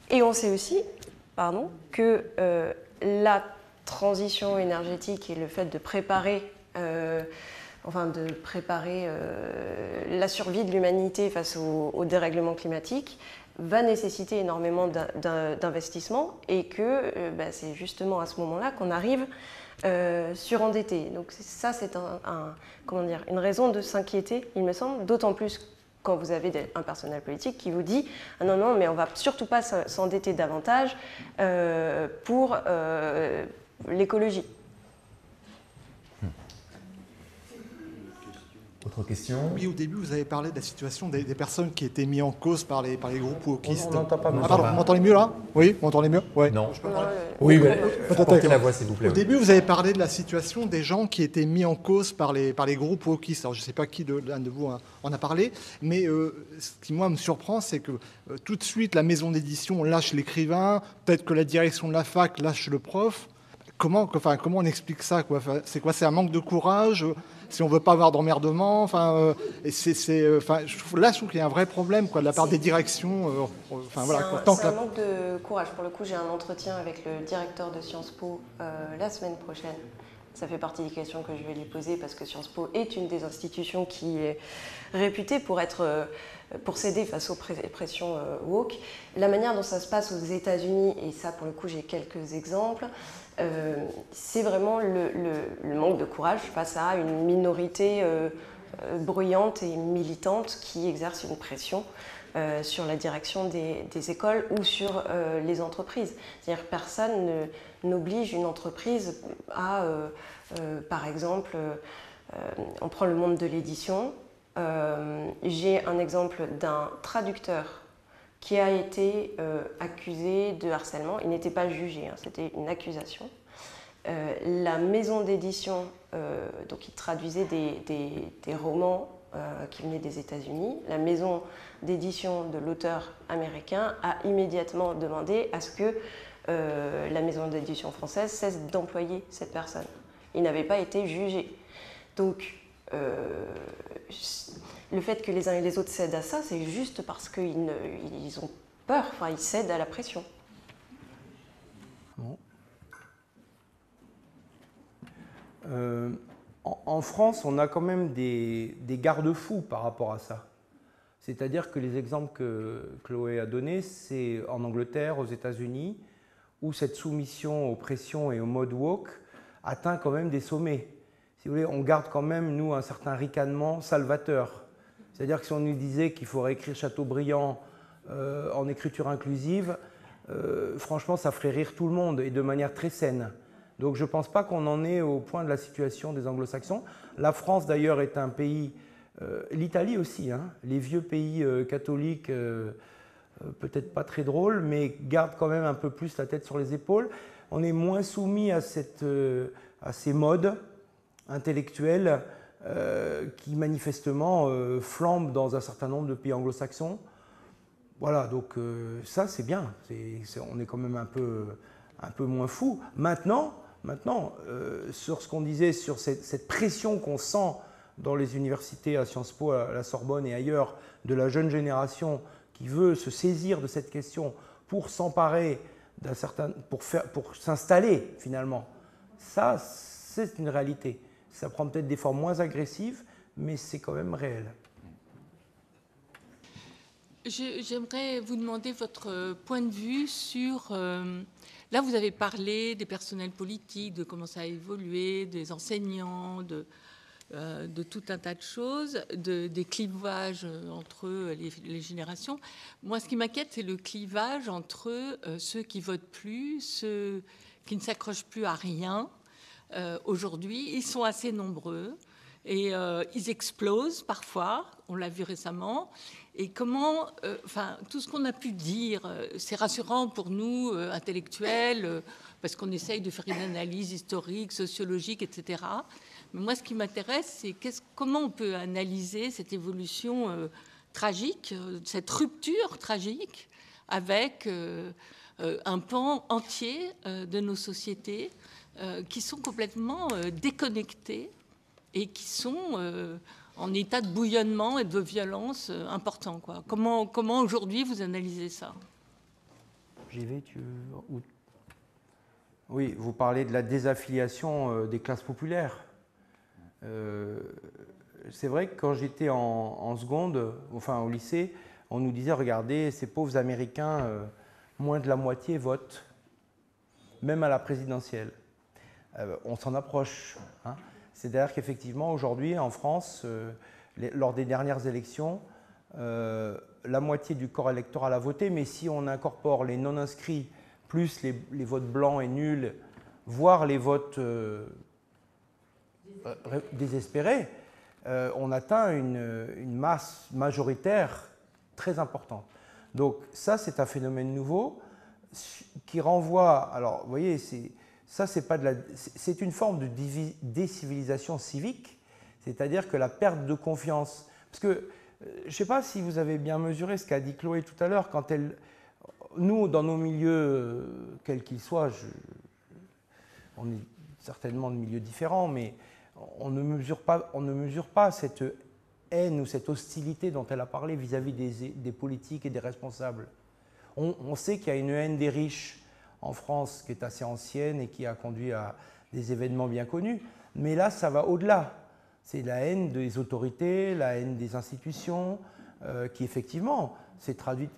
Et on sait aussi, que la transition énergétique et le fait de préparer la survie de l'humanité face au dérèglement climatique va nécessiter énormément d'investissement et que c'est justement à ce moment-là qu'on arrive surendettés. Donc ça, c'est comment dire, une raison de s'inquiéter, il me semble, d'autant plus quand vous avez un personnel politique qui vous dit « Ah non, non, mais on ne va surtout pas s'endetter davantage pour l'écologie ». Autre question? Oui, au début, vous avez parlé de la situation des personnes qui étaient mises en cause par les groupes wokistes. On n'entend pas. Ah, pardon, vous m'entendez mieux là? Oui, vous m'entendez mieux? Ouais. Non. Oui, mais portez la voix, s'il vous plaît. Au début, vous avez parlé de la situation des gens qui étaient mis en cause par les groupes wokistes. Alors, je ne sais pas qui l'un de vous en a parlé, mais ce qui, moi, me surprend, c'est que tout de suite, la maison d'édition lâche l'écrivain, peut-être que la direction de la fac lâche le prof. Comment on explique ça, quoi? C'est quoi? C'est un manque de courage? Si on ne veut pas avoir d'emmerdement, là, je trouve qu'il y a un vrai problème, quoi, de la part des directions. C'est un manque de courage. Pour le coup, j'ai un entretien avec le directeur de Sciences Po la semaine prochaine. Ça fait partie des questions que je vais lui poser parce que Sciences Po est une des institutions qui est réputée pour céder face aux pressions woke. La manière dont ça se passe aux États-Unis, et ça, pour le coup, j'ai quelques exemples. C'est vraiment le manque de courage face à une minorité bruyante et militante qui exerce une pression sur la direction des écoles ou sur les entreprises. C'est-à-dire que personne n'oblige une entreprise à, par exemple, on prend le monde de l'édition. J'ai un exemple d'un traducteur qui a été accusé de harcèlement. Il n'était pas jugé, hein, c'était une accusation. La maison d'édition, donc il traduisait des romans qui venaient des États-Unis. La maison d'édition de l'auteur américain a immédiatement demandé à ce que la maison d'édition française cesse d'employer cette personne. Il n'avait pas été jugé. Donc, le fait que les uns et les autres cèdent à ça, c'est juste parce qu'ils ont peur, enfin ils cèdent à la pression. Bon. En France, on a quand même des garde-fous par rapport à ça. C'est-à-dire que les exemples que Chloé a donnés, c'est en Angleterre, aux États-Unis, où cette soumission aux pressions et au mode woke atteint quand même des sommets. Si vous voulez, on garde quand même, nous, un certain ricanement salvateur. C'est-à-dire que si on nous disait qu'il faudrait écrire Chateaubriand en écriture inclusive, franchement, ça ferait rire tout le monde et de manière très saine. Donc je ne pense pas qu'on en est au point de la situation des anglo-saxons. La France, d'ailleurs, est un pays, l'Italie aussi, hein, les vieux pays catholiques, peut-être pas très drôles, mais gardent quand même un peu plus la tête sur les épaules. On est moins soumis à ces modes intellectuels qui manifestement flambent dans un certain nombre de pays anglo-saxons. Voilà, donc ça c'est bien, on est quand même un peu moins fou. Maintenant, sur ce qu'on disait, sur cette pression qu'on sent dans les universités à Sciences Po, à la Sorbonne et ailleurs, de la jeune génération qui veut se saisir de cette question pour s'emparer pour s'installer finalement, ça c'est une réalité. Ça prend peut-être des formes moins agressives, mais c'est quand même réel. J'aimerais vous demander votre point de vue sur... là, vous avez parlé des personnels politiques, de comment ça a évolué, des enseignants, de tout un tas de choses, des clivages entre les générations. Moi, ce qui m'inquiète, c'est le clivage entre ceux qui votent plus, ceux qui ne s'accrochent plus à rien. Aujourd'hui, ils sont assez nombreux et ils explosent parfois, on l'a vu récemment. Et comment, tout ce qu'on a pu dire, c'est rassurant pour nous, intellectuels, parce qu'on essaye de faire une analyse historique, sociologique, etc. Mais moi, ce qui m'intéresse, c'est comment on peut analyser cette évolution tragique, cette rupture tragique avec un pan entier de nos sociétés qui sont complètement déconnectés et qui sont en état de bouillonnement et de violence important, quoi. Comment aujourd'hui vous analysez ça? J'y vais, Oui, vous parlez de la désaffiliation des classes populaires. C'est vrai que quand j'étais en seconde, enfin au lycée, on nous disait, regardez, ces pauvres Américains, moins de la moitié votent, même à la présidentielle. on s'en approche. Hein. C'est-à-dire qu'effectivement, aujourd'hui, en France, lors des dernières élections, la moitié du corps électoral a voté, mais si on incorpore les non-inscrits, plus les votes blancs et nuls, voire les votes désespérés, on atteint une masse majoritaire très importante. Donc ça, c'est un phénomène nouveau qui renvoie, alors vous voyez, c'est une forme de décivilisation civique, c'est-à-dire que la perte de confiance, parce que je ne sais pas si vous avez bien mesuré ce qu'a dit Chloé tout à l'heure, quand nous, dans nos milieux, quels qu'ils soient, on est certainement de milieux différents, mais on ne mesure pas cette haine ou cette hostilité dont elle a parlé vis-à-vis des politiques et des responsables. On sait qu'il y a une haine des riches en France qui est assez ancienne et qui a conduit à des événements bien connus, mais là, ça va au-delà. C'est la haine des autorités, la haine des institutions, qui effectivement s'est traduite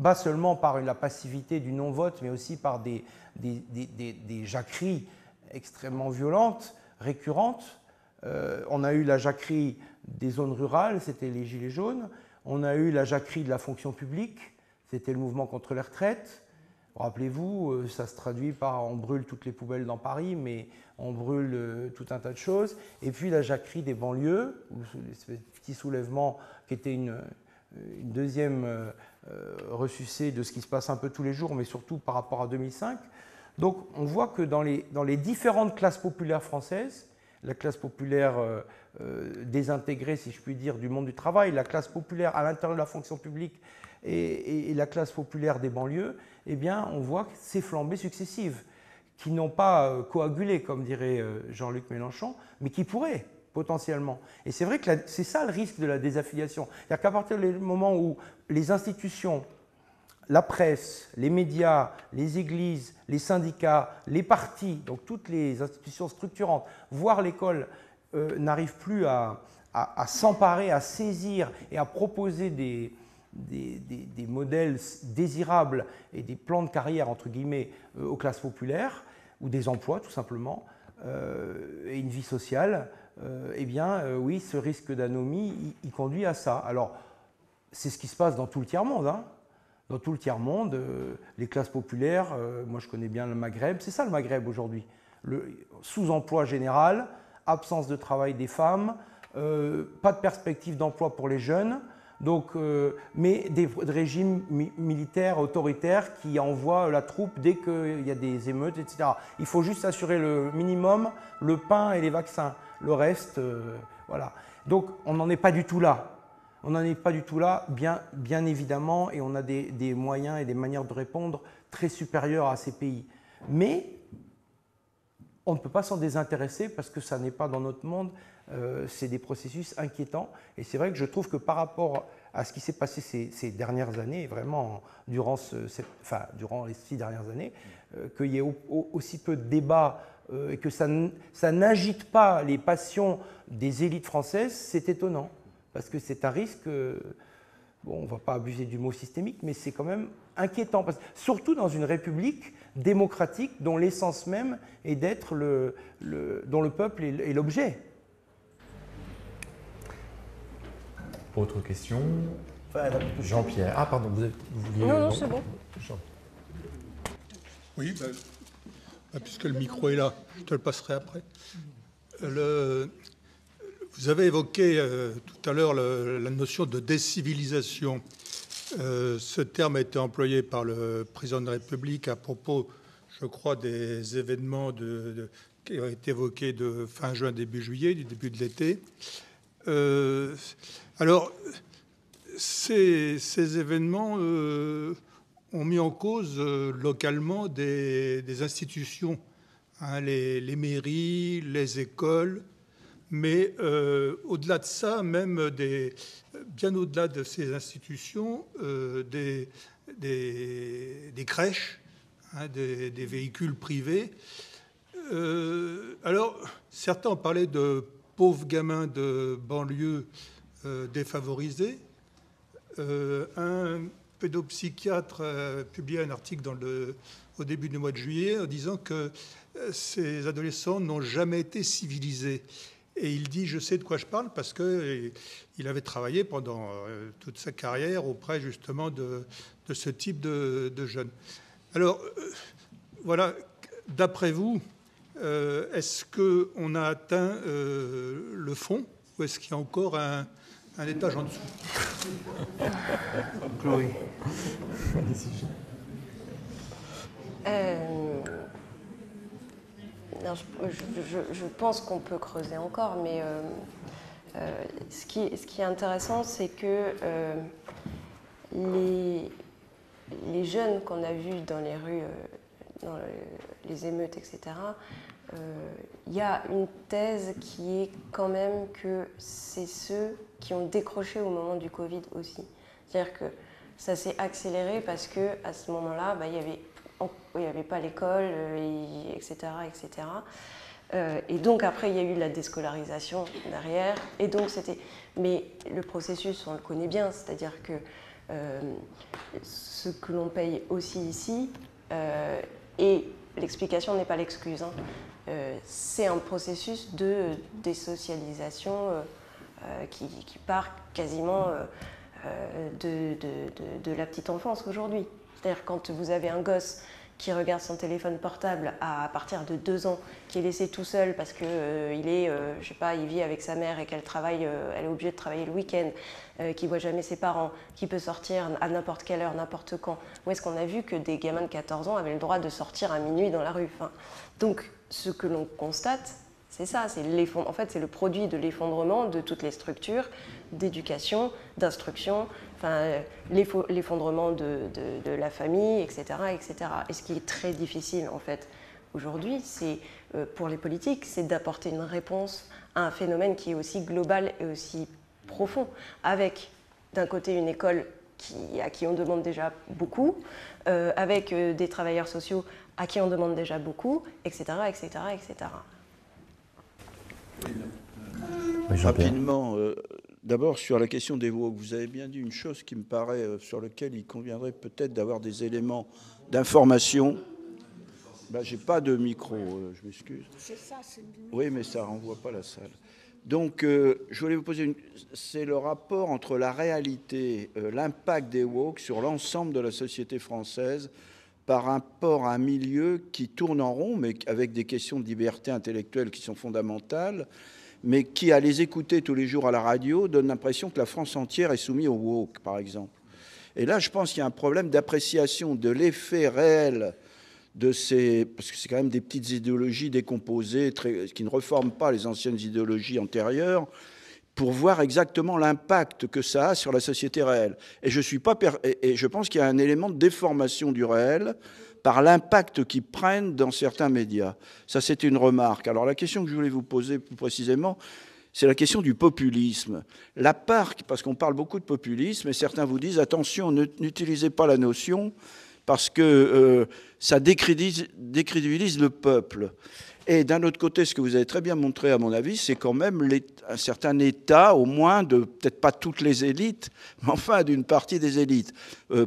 pas seulement par la passivité du non-vote, mais aussi par des jacqueries extrêmement violentes, récurrentes. On a eu la jacquerie des zones rurales, c'était les Gilets jaunes. On a eu la jacquerie de la fonction publique, c'était le mouvement contre les retraites. Rappelez-vous, ça se traduit par on brûle toutes les poubelles dans Paris, mais on brûle tout un tas de choses. Et puis la jacquerie des banlieues, ce petit soulèvement qui était une deuxième ressucée de ce qui se passe un peu tous les jours, mais surtout par rapport à 2005. Donc on voit que dans les différentes classes populaires françaises, la classe populaire désintégrée, si je puis dire, du monde du travail, la classe populaire à l'intérieur de la fonction publique et la classe populaire des banlieues, eh bien, on voit ces flambées successives qui n'ont pas coagulé, comme dirait Jean-Luc Mélenchon, mais qui pourraient potentiellement. Et c'est vrai que c'est ça le risque de la désaffiliation. C'est-à-dire qu'à partir du moment où les institutions, la presse, les médias, les églises, les syndicats, les partis, donc toutes les institutions structurantes, voire l'école, n'arrivent plus à s'emparer, à saisir et à proposer des modèles désirables et des plans de carrière, entre guillemets, aux classes populaires, ou des emplois, tout simplement, et une vie sociale, eh bien, oui, ce risque d'anomie, il conduit à ça. Alors, c'est ce qui se passe dans tout le tiers-monde, hein. Dans tout le tiers-monde, les classes populaires, moi je connais bien le Maghreb, c'est ça le Maghreb aujourd'hui. Le sous-emploi général, absence de travail des femmes, pas de perspective d'emploi pour les jeunes, donc, mais des régimes militaires autoritaires qui envoient la troupe dès qu'il y a des émeutes, etc. Il faut juste assurer le minimum, le pain et les vaccins. Le reste, voilà. Donc on n'en est pas du tout là. On n'en est pas du tout là, bien évidemment, et on a des moyens et des manières de répondre très supérieures à ces pays. Mais on ne peut pas s'en désintéresser parce que ça n'est pas dans notre monde, c'est des processus inquiétants. Et c'est vrai que je trouve que par rapport à ce qui s'est passé ces dernières années, vraiment durant les 6 dernières années, qu'il y ait aussi peu de débats et que ça n'agite pas les passions des élites françaises, c'est étonnant. Parce que c'est un risque, bon, on ne va pas abuser du mot systémique, mais c'est quand même inquiétant. Surtout dans une république démocratique dont l'essence même est d'être dont le peuple est l'objet. Autre question. Jean-Pierre. Ah, pardon, vous vouliez... Non, c'est bon. Oui, puisque le micro est là, je te le passerai après. Vous avez évoqué tout à l'heure la notion de décivilisation. Ce terme a été employé par le président de la République à propos, je crois, des événements qui ont été évoqués de fin juin, début juillet, du début de l'été. Alors, ces événements ont mis en cause localement des institutions, hein, les mairies, les écoles, mais au-delà de ça, même bien au-delà de ces institutions, des crèches, hein, des véhicules privés. Alors, certains ont parlé de pauvres gamins de banlieue défavorisés. Un pédopsychiatre a publié un article au début du mois de juillet en disant que ces adolescents n'ont jamais été civilisés. Et il dit, je sais de quoi je parle, parce qu'il avait travaillé pendant toute sa carrière auprès justement de ce type de jeunes. Alors, voilà, d'après vous, est-ce qu'on a atteint le fond, ou est-ce qu'il y a encore un étage en dessous? Chloé. Non, je pense qu'on peut creuser encore, mais ce qui est intéressant, c'est que les jeunes qu'on a vus dans les rues, dans les émeutes, etc., il y a une thèse qui est quand même que c'est ceux qui ont décroché au moment du Covid aussi. C'est-à-dire que ça s'est accéléré parce qu'à ce moment-là, il n'y avait pas l'école, etc., etc. Et donc après, il y a eu la déscolarisation derrière. Et donc c'était... Mais le processus, on le connaît bien, c'est-à-dire que ce que l'on paye aussi ici, et l'explication n'est pas l'excuse, hein, c'est un processus de désocialisation qui part quasiment de la petite enfance aujourd'hui. C'est-à-dire quand vous avez un gosse qui regarde son téléphone portable à partir de 2 ans, qui est laissé tout seul parce que je sais pas, il vit avec sa mère et qu'elle travaille, elle est obligée de travailler le week-end, qui voit jamais ses parents, qui peut sortir à n'importe quelle heure, n'importe quand. Où est-ce qu'on a vu que des gamins de 14 ans avaient le droit de sortir à minuit dans la rue? Donc, ce que l'on constate, c'est ça, en fait, c'est le produit de l'effondrement de toutes les structures d'éducation, d'instruction, l'effondrement de la famille, etc., etc. Et ce qui est très difficile, en fait, aujourd'hui, c'est, pour les politiques, c'est d'apporter une réponse à un phénomène qui est aussi global et aussi profond, avec, d'un côté, une école à qui on demande déjà beaucoup, avec des travailleurs sociaux à qui on demande déjà beaucoup, etc., etc., etc. Rapidement, d'abord sur la question des woke, vous avez bien dit une chose qui me paraît, sur laquelle il conviendrait peut-être d'avoir des éléments d'information. J'ai pas de micro, je m'excuse. C'est ça, c'est bien. Oui, mais ça renvoie pas la salle. Donc, je voulais vous poser c'est le rapport entre la réalité, l'impact des woke sur l'ensemble de la société française par rapport à un milieu qui tourne en rond, mais avec des questions de liberté intellectuelle qui sont fondamentales, mais qui, à les écouter tous les jours à la radio, donne l'impression que la France entière est soumise au woke, par exemple. Et là, je pense qu'il y a un problème d'appréciation de l'effet réel de ces... Parce que c'est quand même des petites idéologies décomposées, qui ne reforment pas les anciennes idéologies antérieures, pour voir exactement l'impact que ça a sur la société réelle. Et je pense qu'il y a un élément de déformation du réel par l'impact qu'ils prennent dans certains médias. Ça, c'est une remarque. Alors, la question que je voulais vous poser plus précisément, c'est la question du populisme. La part, parce qu'on parle beaucoup de populisme, et certains vous disent, attention, n'utilisez pas la notion, parce que ça décrédibilise le peuple. Et d'un autre côté, ce que vous avez très bien montré, à mon avis, c'est quand même un certain état, au moins, de peut-être pas toutes les élites, mais enfin d'une partie des élites.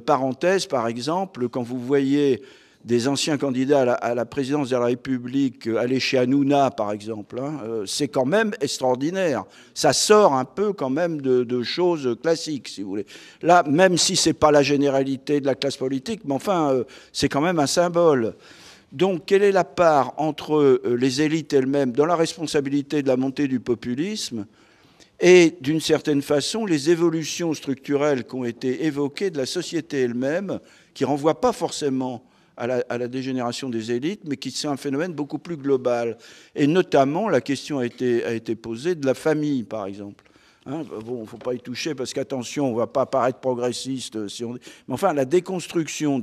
Parenthèse, par exemple, quand vous voyez des anciens candidats à la présidence de la République aller chez Hanouna, par exemple, c'est quand même extraordinaire. Ça sort un peu quand même de choses classiques, si vous voulez. Là, même si c'est pas la généralité de la classe politique, mais enfin, c'est quand même un symbole. Donc, quelle est la part entre les élites elles-mêmes dans la responsabilité de la montée du populisme et, d'une certaine façon, les évolutions structurelles qui ont été évoquées de la société elle-même, qui ne renvoient pas forcément à la dégénération des élites, mais qui sont un phénomène beaucoup plus global. Et notamment, la question a été posée de la famille, par exemple. Bon, il ne faut pas y toucher parce qu'attention, on ne va pas paraître progressiste. Si on... Mais enfin, la déconstruction,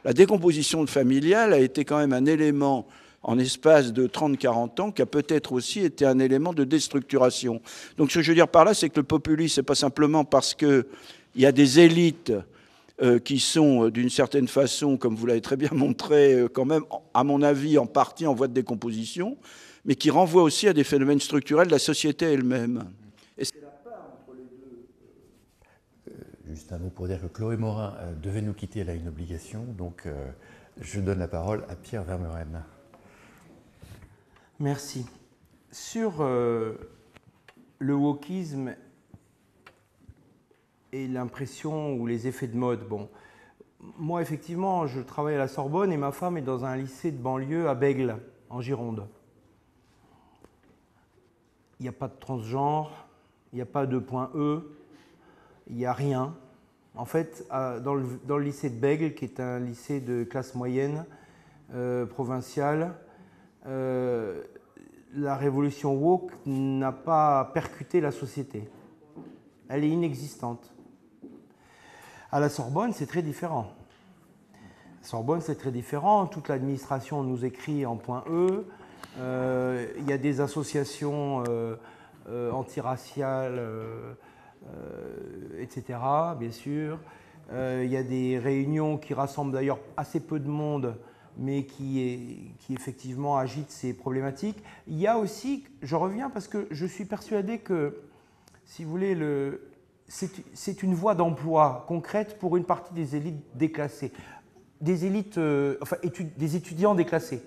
la décomposition familiale a été quand même un élément en espace de 30-40 ans qui a peut-être aussi été un élément de déstructuration. Donc ce que je veux dire par là, c'est que le populisme, ce n'est pas simplement parce qu'il y a des élites qui sont d'une certaine façon, comme vous l'avez très bien montré, quand même, à mon avis, en partie en voie de décomposition, mais qui renvoient aussi à des phénomènes structurels de la société elle-même. Et c'est la part entre les deux. Juste un mot pour dire que Chloé Morin devait nous quitter, elle a une obligation, donc je donne la parole à Pierre Vermeuren. Merci. Sur le wokisme et l'impression ou les effets de mode, bon, moi effectivement je travaille à la Sorbonne et ma femme est dans un lycée de banlieue à Bègles, en Gironde. Il n'y a pas de transgenre, il n'y a pas de point E, il n'y a rien. En fait, dans le lycée de Bègles, qui est un lycée de classe moyenne provinciale, la révolution woke n'a pas percuté la société. Elle est inexistante. À la Sorbonne, c'est très différent. À la Sorbonne, c'est très différent. Toute l'administration nous écrit en point E. Il y a des associations antiraciales, etc., bien sûr. Il y a des réunions qui rassemblent d'ailleurs assez peu de monde, mais qui effectivement agitent ces problématiques. Il y a aussi, je reviens parce que je suis persuadé que, si vous voulez, c'est une voie d'emploi concrète pour une partie des élites déclassées, des élites, des étudiants déclassés.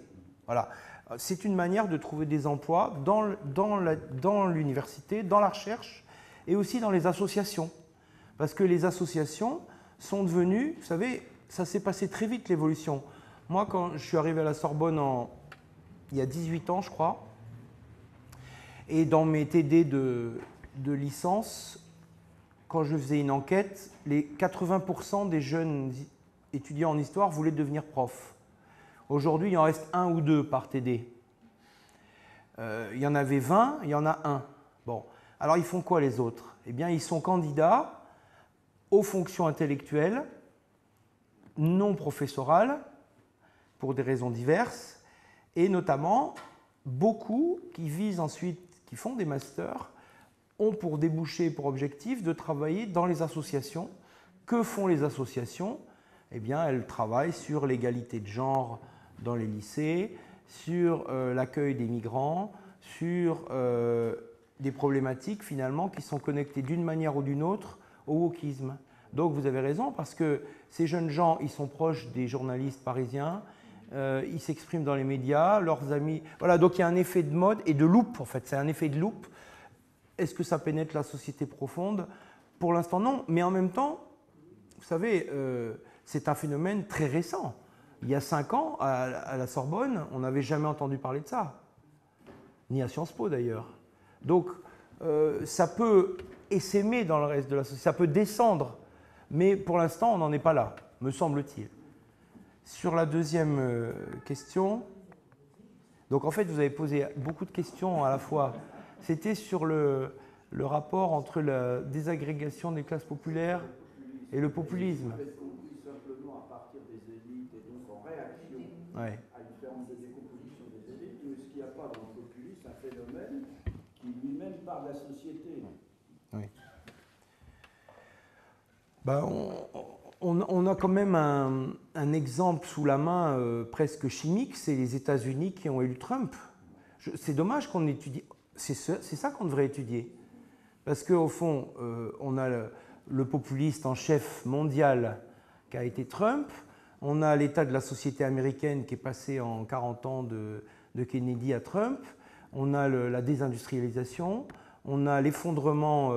Voilà. C'est une manière de trouver des emplois dans l'université, dans la recherche et aussi dans les associations. Parce que les associations sont devenues, vous savez, ça s'est passé très vite l'évolution. Moi, quand je suis arrivé à la Sorbonne il y a 18 ans, je crois, et dans mes TD de licence, quand je faisais une enquête, les 80% des jeunes étudiants en histoire voulaient devenir profs. Aujourd'hui, il en reste 1 ou 2 par TD. Il y en avait 20, il y en a 1. Bon, alors ils font quoi les autres? Eh bien, ils sont candidats aux fonctions intellectuelles non professorales pour des raisons diverses, et notamment beaucoup qui visent ensuite, qui font des masters, ont pour débouché, pour objectif de travailler dans les associations. Que font les associations? Eh bien, elles travaillent sur l'égalité de genre dans les lycées, sur l'accueil des migrants, sur des problématiques finalement qui sont connectées d'une manière ou d'une autre au wokisme. Donc vous avez raison, parce que ces jeunes gens, ils sont proches des journalistes parisiens, ils s'expriment dans les médias, leurs amis... Voilà, donc il y a un effet de mode et de loupe, en fait, c'est un effet de loupe. Est-ce que ça pénètre la société profonde? Pour l'instant, non, mais en même temps, vous savez, c'est un phénomène très récent. Il y a 5 ans, à la Sorbonne, on n'avait jamais entendu parler de ça, ni à Sciences Po d'ailleurs. Donc, ça peut essaimer dans le reste de la société, ça peut descendre, mais pour l'instant, on n'en est pas là, me semble-t-il. Sur la deuxième question, donc en fait, vous avez posé beaucoup de questions à la fois. C'était sur le rapport entre la désagrégation des classes populaires et le populisme. Simplement à partir des élites et donc en réaction Ouais. à une forme de décomposition des élites, ou est-ce qu'il n'y a pas dans le populisme un phénomène qui lui-même part de la société? Oui. Ben, on a quand même un exemple sous la main presque chimique, c'est les États-Unis qui ont élu Trump. C'est dommage qu'on étudie, c'est ça qu'on devrait étudier. Parce qu'au fond, on a le populiste en chef mondial qui a été Trump, on a l'état de la société américaine qui est passé en 40 ans de Kennedy à Trump, on a la désindustrialisation, on a l'effondrement,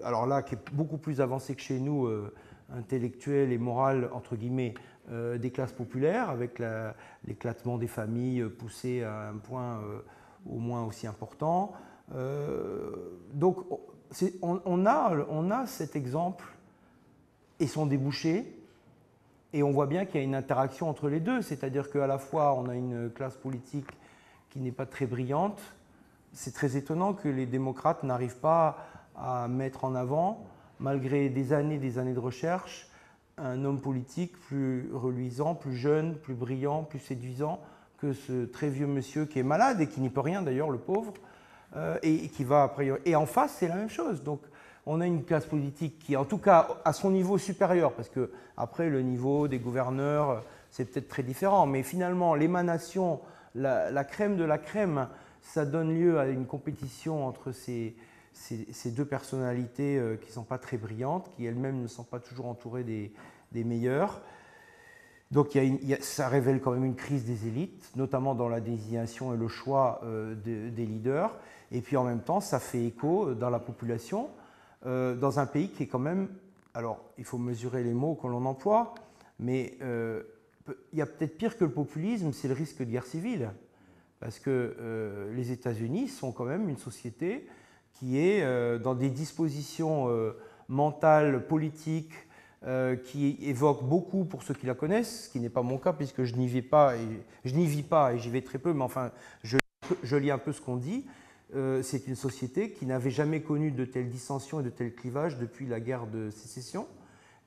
alors là, qui est beaucoup plus avancé que chez nous, intellectuel et moral, entre guillemets, des classes populaires, avec l'éclatement des familles poussé à un point au moins aussi important. Donc, on a cet exemple et son débouché, et on voit bien qu'il y a une interaction entre les deux, c'est-à-dire qu'à la fois on a une classe politique qui n'est pas très brillante. C'est très étonnant que les démocrates n'arrivent pas à mettre en avant, malgré des années de recherche, un homme politique plus reluisant, plus jeune, plus brillant, plus séduisant que ce très vieux monsieur qui est malade et qui n'y peut rien d'ailleurs, le pauvre, et qui va après. Et en face, c'est la même chose. Donc, on a une classe politique qui, en tout cas, à son niveau supérieur, parce que après le niveau des gouverneurs, c'est peut-être très différent, mais finalement, l'émanation, la crème de la crème, ça donne lieu à une compétition entre ces ces deux personnalités qui ne sont pas très brillantes, qui elles-mêmes ne sont pas toujours entourées des meilleurs. Donc ça révèle quand même une crise des élites, notamment dans la désignation et le choix des leaders. Et puis en même temps, ça fait écho dans la population, dans un pays qui est quand même... Alors, il faut mesurer les mots que l'on emploie, mais il y a peut-être pire que le populisme, c'est le risque de guerre civile. Parce que les États-Unis sont quand même une société qui est dans des dispositions mentales, politiques, qui évoquent beaucoup pour ceux qui la connaissent, ce qui n'est pas mon cas puisque je n'y vis pas et j'y vais très peu, mais enfin je lis un peu ce qu'on dit. C'est une société qui n'avait jamais connu de telles dissensions et de tels clivages depuis la guerre de sécession.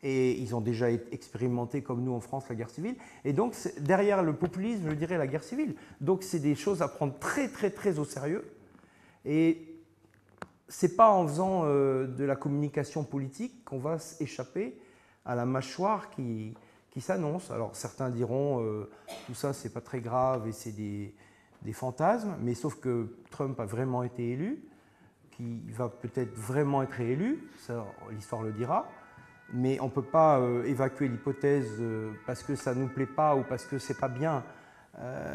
Et ils ont déjà expérimenté, comme nous en France, la guerre civile. Et donc, derrière le populisme, je dirais la guerre civile. Donc, c'est des choses à prendre très, très, très au sérieux. Et ce n'est pas en faisant de la communication politique qu'on va échapper à la mâchoire qui s'annonce. Alors, certains diront tout ça, c'est pas très grave et c'est des fantasmes, mais sauf que Trump a vraiment été élu, qu'il va peut-être vraiment être réélu, ça, l'histoire le dira. Mais on ne peut pas évacuer l'hypothèse parce que ça ne nous plaît pas ou parce que c'est pas bien.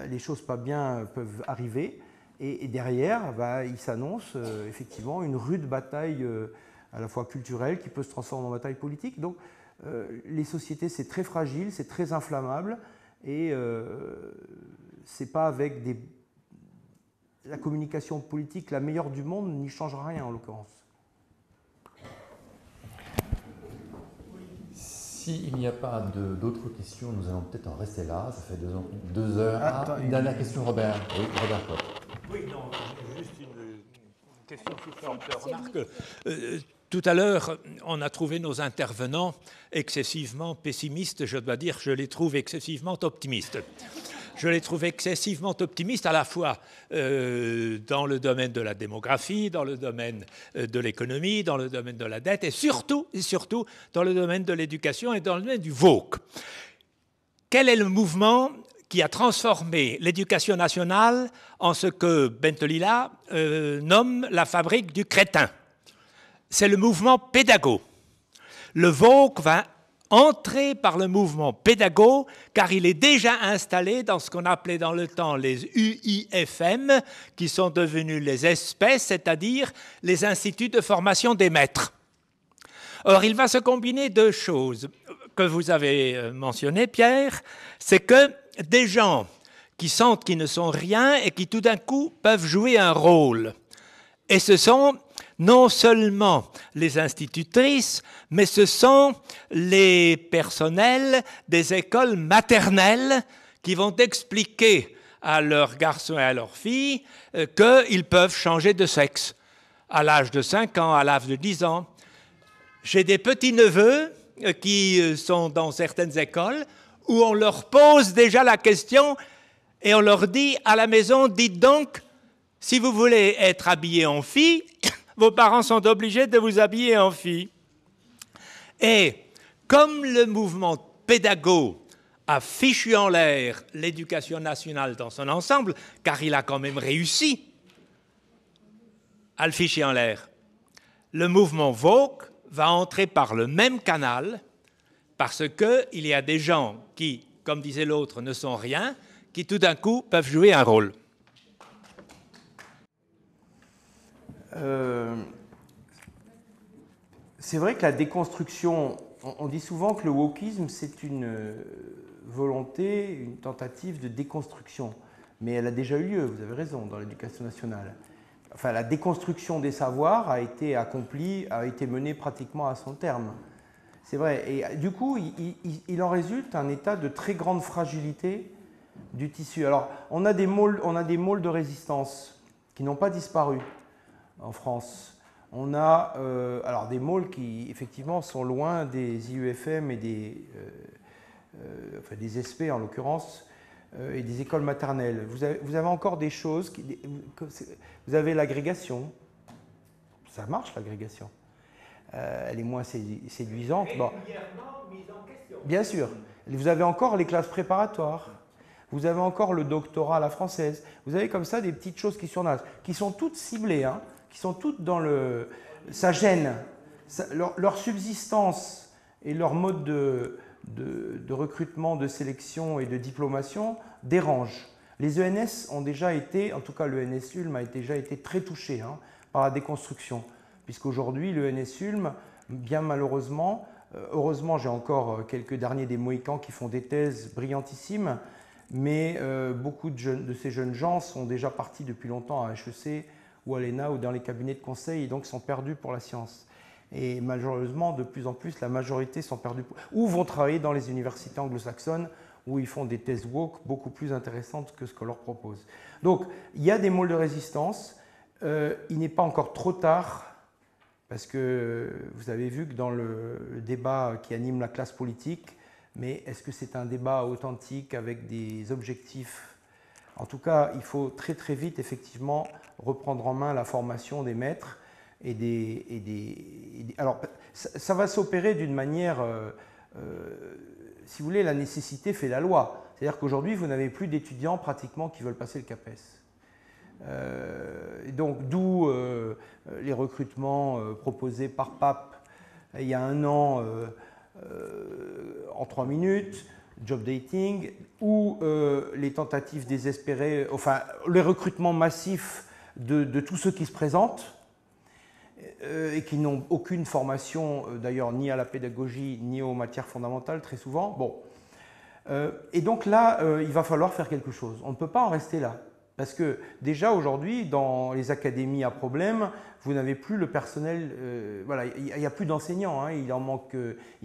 Les choses pas bien peuvent arriver. Et derrière, il s'annonce effectivement une rude bataille à la fois culturelle qui peut se transformer en bataille politique. Donc les sociétés, c'est très fragile, c'est très inflammable. Et c'est pas avec la communication politique la meilleure du monde n'y changera rien en l'occurrence. S'il n'y a pas d'autres questions, nous allons peut-être en rester là. Ça fait 2 heures. Une dernière question, Robert. Oui, Robert Cotte. Oui, non, juste une question sous forme de remarque. Tout à l'heure, on a trouvé nos intervenants excessivement pessimistes. Je dois dire, je les trouve excessivement optimistes. Je les trouve excessivement optimistes à la fois dans le domaine de la démographie, dans le domaine de l'économie, dans le domaine de la dette et surtout dans le domaine de l'éducation et dans le domaine du woke. Quel est le mouvement qui a transformé l'éducation nationale en ce que Bentolila nomme la fabrique du crétin? C'est le mouvement pédago. Le woke va entrer par le mouvement pédago, car il est déjà installé dans ce qu'on appelait dans le temps les UIFM, qui sont devenus les espèces, c'est-à-dire les instituts de formation des maîtres. Or, il va se combiner 2 choses que vous avez mentionnées, Pierre, c'est que des gens qui sentent qu'ils ne sont rien et qui tout d'un coup peuvent jouer un rôle. Et ce sont non seulement les institutrices, mais ce sont les personnels des écoles maternelles qui vont expliquer à leurs garçons et à leurs filles qu'ils peuvent changer de sexe à l'âge de 5 ans, à l'âge de 10 ans. J'ai des petits-neveux qui sont dans certaines écoles où on leur pose déjà la question et on leur dit à la maison, dites donc, si vous voulez être habillé en fille, vos parents sont obligés de vous habiller en fille. Et comme le mouvement pédago a fichu en l'air l'éducation nationale dans son ensemble, car il a quand même réussi à le ficher en l'air, le mouvement woke va entrer par le même canal parce qu'il y a des gens qui, comme disait l'autre, ne sont rien, qui tout d'un coup peuvent jouer un rôle. C'est vrai que la déconstruction, on dit souvent que le wokisme, c'est une volonté, une tentative de déconstruction. Mais elle a déjà eu lieu, vous avez raison, dans l'éducation nationale. Enfin, la déconstruction des savoirs a été accomplie, a été menée pratiquement à son terme. C'est vrai. Et du coup, il en résulte un état de très grande fragilité du tissu. Alors, on a des môles de résistance qui n'ont pas disparu en France. On a alors des môles qui, effectivement, sont loin des IUFM et des SP, en l'occurrence, et des écoles maternelles. Vous avez encore des choses, vous avez l'agrégation, ça marche l'agrégation, elle est moins séduisante. Bon. Mise en question. Bien sûr, vous avez encore les classes préparatoires, vous avez encore le doctorat à la française, vous avez comme ça des petites choses qui surnagent, qui sont toutes ciblées, hein, qui sont toutes dans le... Ça gêne. Leur subsistance et leur mode de recrutement, de sélection et de diplomation dérangent. Les ENS ont déjà été, en tout cas l'ENS Ulm a déjà été très touché par la déconstruction, puisqu'aujourd'hui l'ENS Ulm, bien malheureusement, heureusement j'ai encore quelques derniers des Mohicans qui font des thèses brillantissimes, mais beaucoup de ces jeunes gens sont déjà partis depuis longtemps à HEC ou à l'ENA ou dans les cabinets de conseil et donc sont perdus pour la science. Et malheureusement, de plus en plus, la majorité sont perdus ou vont travailler dans les universités anglo-saxonnes où ils font des thèses woke beaucoup plus intéressantes que ce qu'on leur propose. Donc, il y a des môles de résistance. Il n'est pas encore trop tard, parce que vous avez vu que dans le débat qui anime la classe politique, mais est-ce que c'est un débat authentique avec des objectifs? En tout cas, il faut très très vite, effectivement, reprendre en main la formation des maîtres. Alors, ça va s'opérer d'une manière... si vous voulez, la nécessité fait la loi. C'est-à-dire qu'aujourd'hui, vous n'avez plus d'étudiants pratiquement qui veulent passer le CAPES. Donc, d'où les recrutements proposés par Pape il y a un an en 3 minutes, job dating, ou les tentatives désespérées, enfin, les recrutements massifs de tous ceux qui se présentent et qui n'ont aucune formation, d'ailleurs, ni à la pédagogie, ni aux matières fondamentales, très souvent. Bon. Et donc là, il va falloir faire quelque chose. On ne peut pas en rester là. Parce que déjà aujourd'hui, dans les académies à problème, vous n'avez plus le personnel, voilà, il n'y a plus d'enseignants, il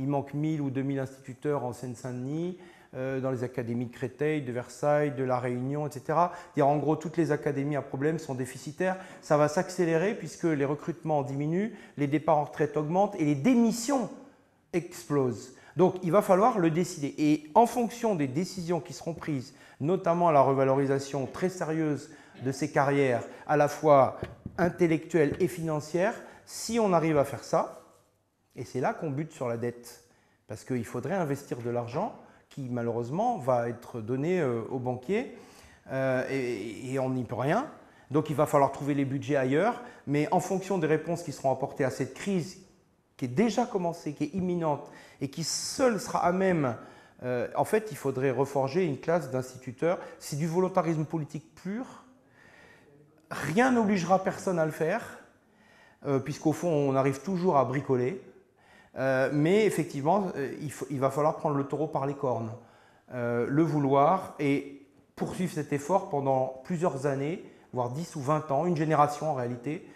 manque 1000 ou 2000 instituteurs en Seine-Saint-Denis, dans les académies de Créteil, de Versailles, de La Réunion, etc. En gros, toutes les académies à problème sont déficitaires. Ça va s'accélérer puisque les recrutements diminuent, les départs en retraite augmentent et les démissions explosent. Donc, il va falloir le décider. Et en fonction des décisions qui seront prises, notamment la revalorisation très sérieuse de ces carrières, à la fois intellectuelles et financières, si on arrive à faire ça, et c'est là qu'on bute sur la dette, parce qu'il faudrait investir de l'argent qui, malheureusement, va être donné aux banquiers, et on n'y peut rien. Donc, il va falloir trouver les budgets ailleurs, mais en fonction des réponses qui seront apportées à cette crise qui est déjà commencée, qui est imminente, et qui seule sera à même, en fait, il faudrait reforger une classe d'instituteurs. C'est du volontarisme politique pur. Rien n'obligera personne à le faire, puisqu'au fond, on arrive toujours à bricoler. Mais effectivement, il va falloir prendre le taureau par les cornes, le vouloir et poursuivre cet effort pendant plusieurs années, voire 10 ou 20 ans, une génération en réalité.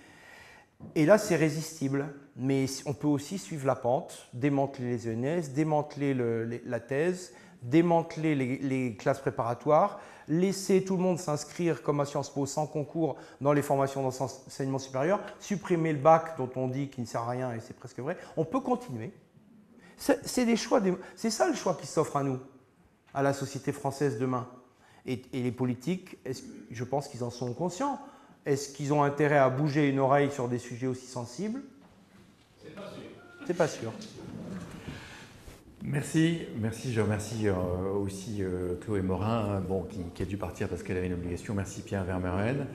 Et là, c'est résistible, mais on peut aussi suivre la pente, démanteler les ENS, démanteler la thèse, démanteler les classes préparatoires, laisser tout le monde s'inscrire comme à Sciences Po sans concours dans les formations d'enseignement supérieur, supprimer le bac dont on dit qu'il ne sert à rien et c'est presque vrai. On peut continuer. C'est des choix, c'est ça le choix qui s'offre à nous, à la société française demain. Et les politiques, je pense qu'ils en sont conscients. Est-ce qu'ils ont intérêt à bouger une oreille sur des sujets aussi sensibles? C'est pas sûr. C'est pas sûr. Merci. Je remercie aussi Chloé Morin, qui a dû partir parce qu'elle avait une obligation. Merci Pierre Vermeuren.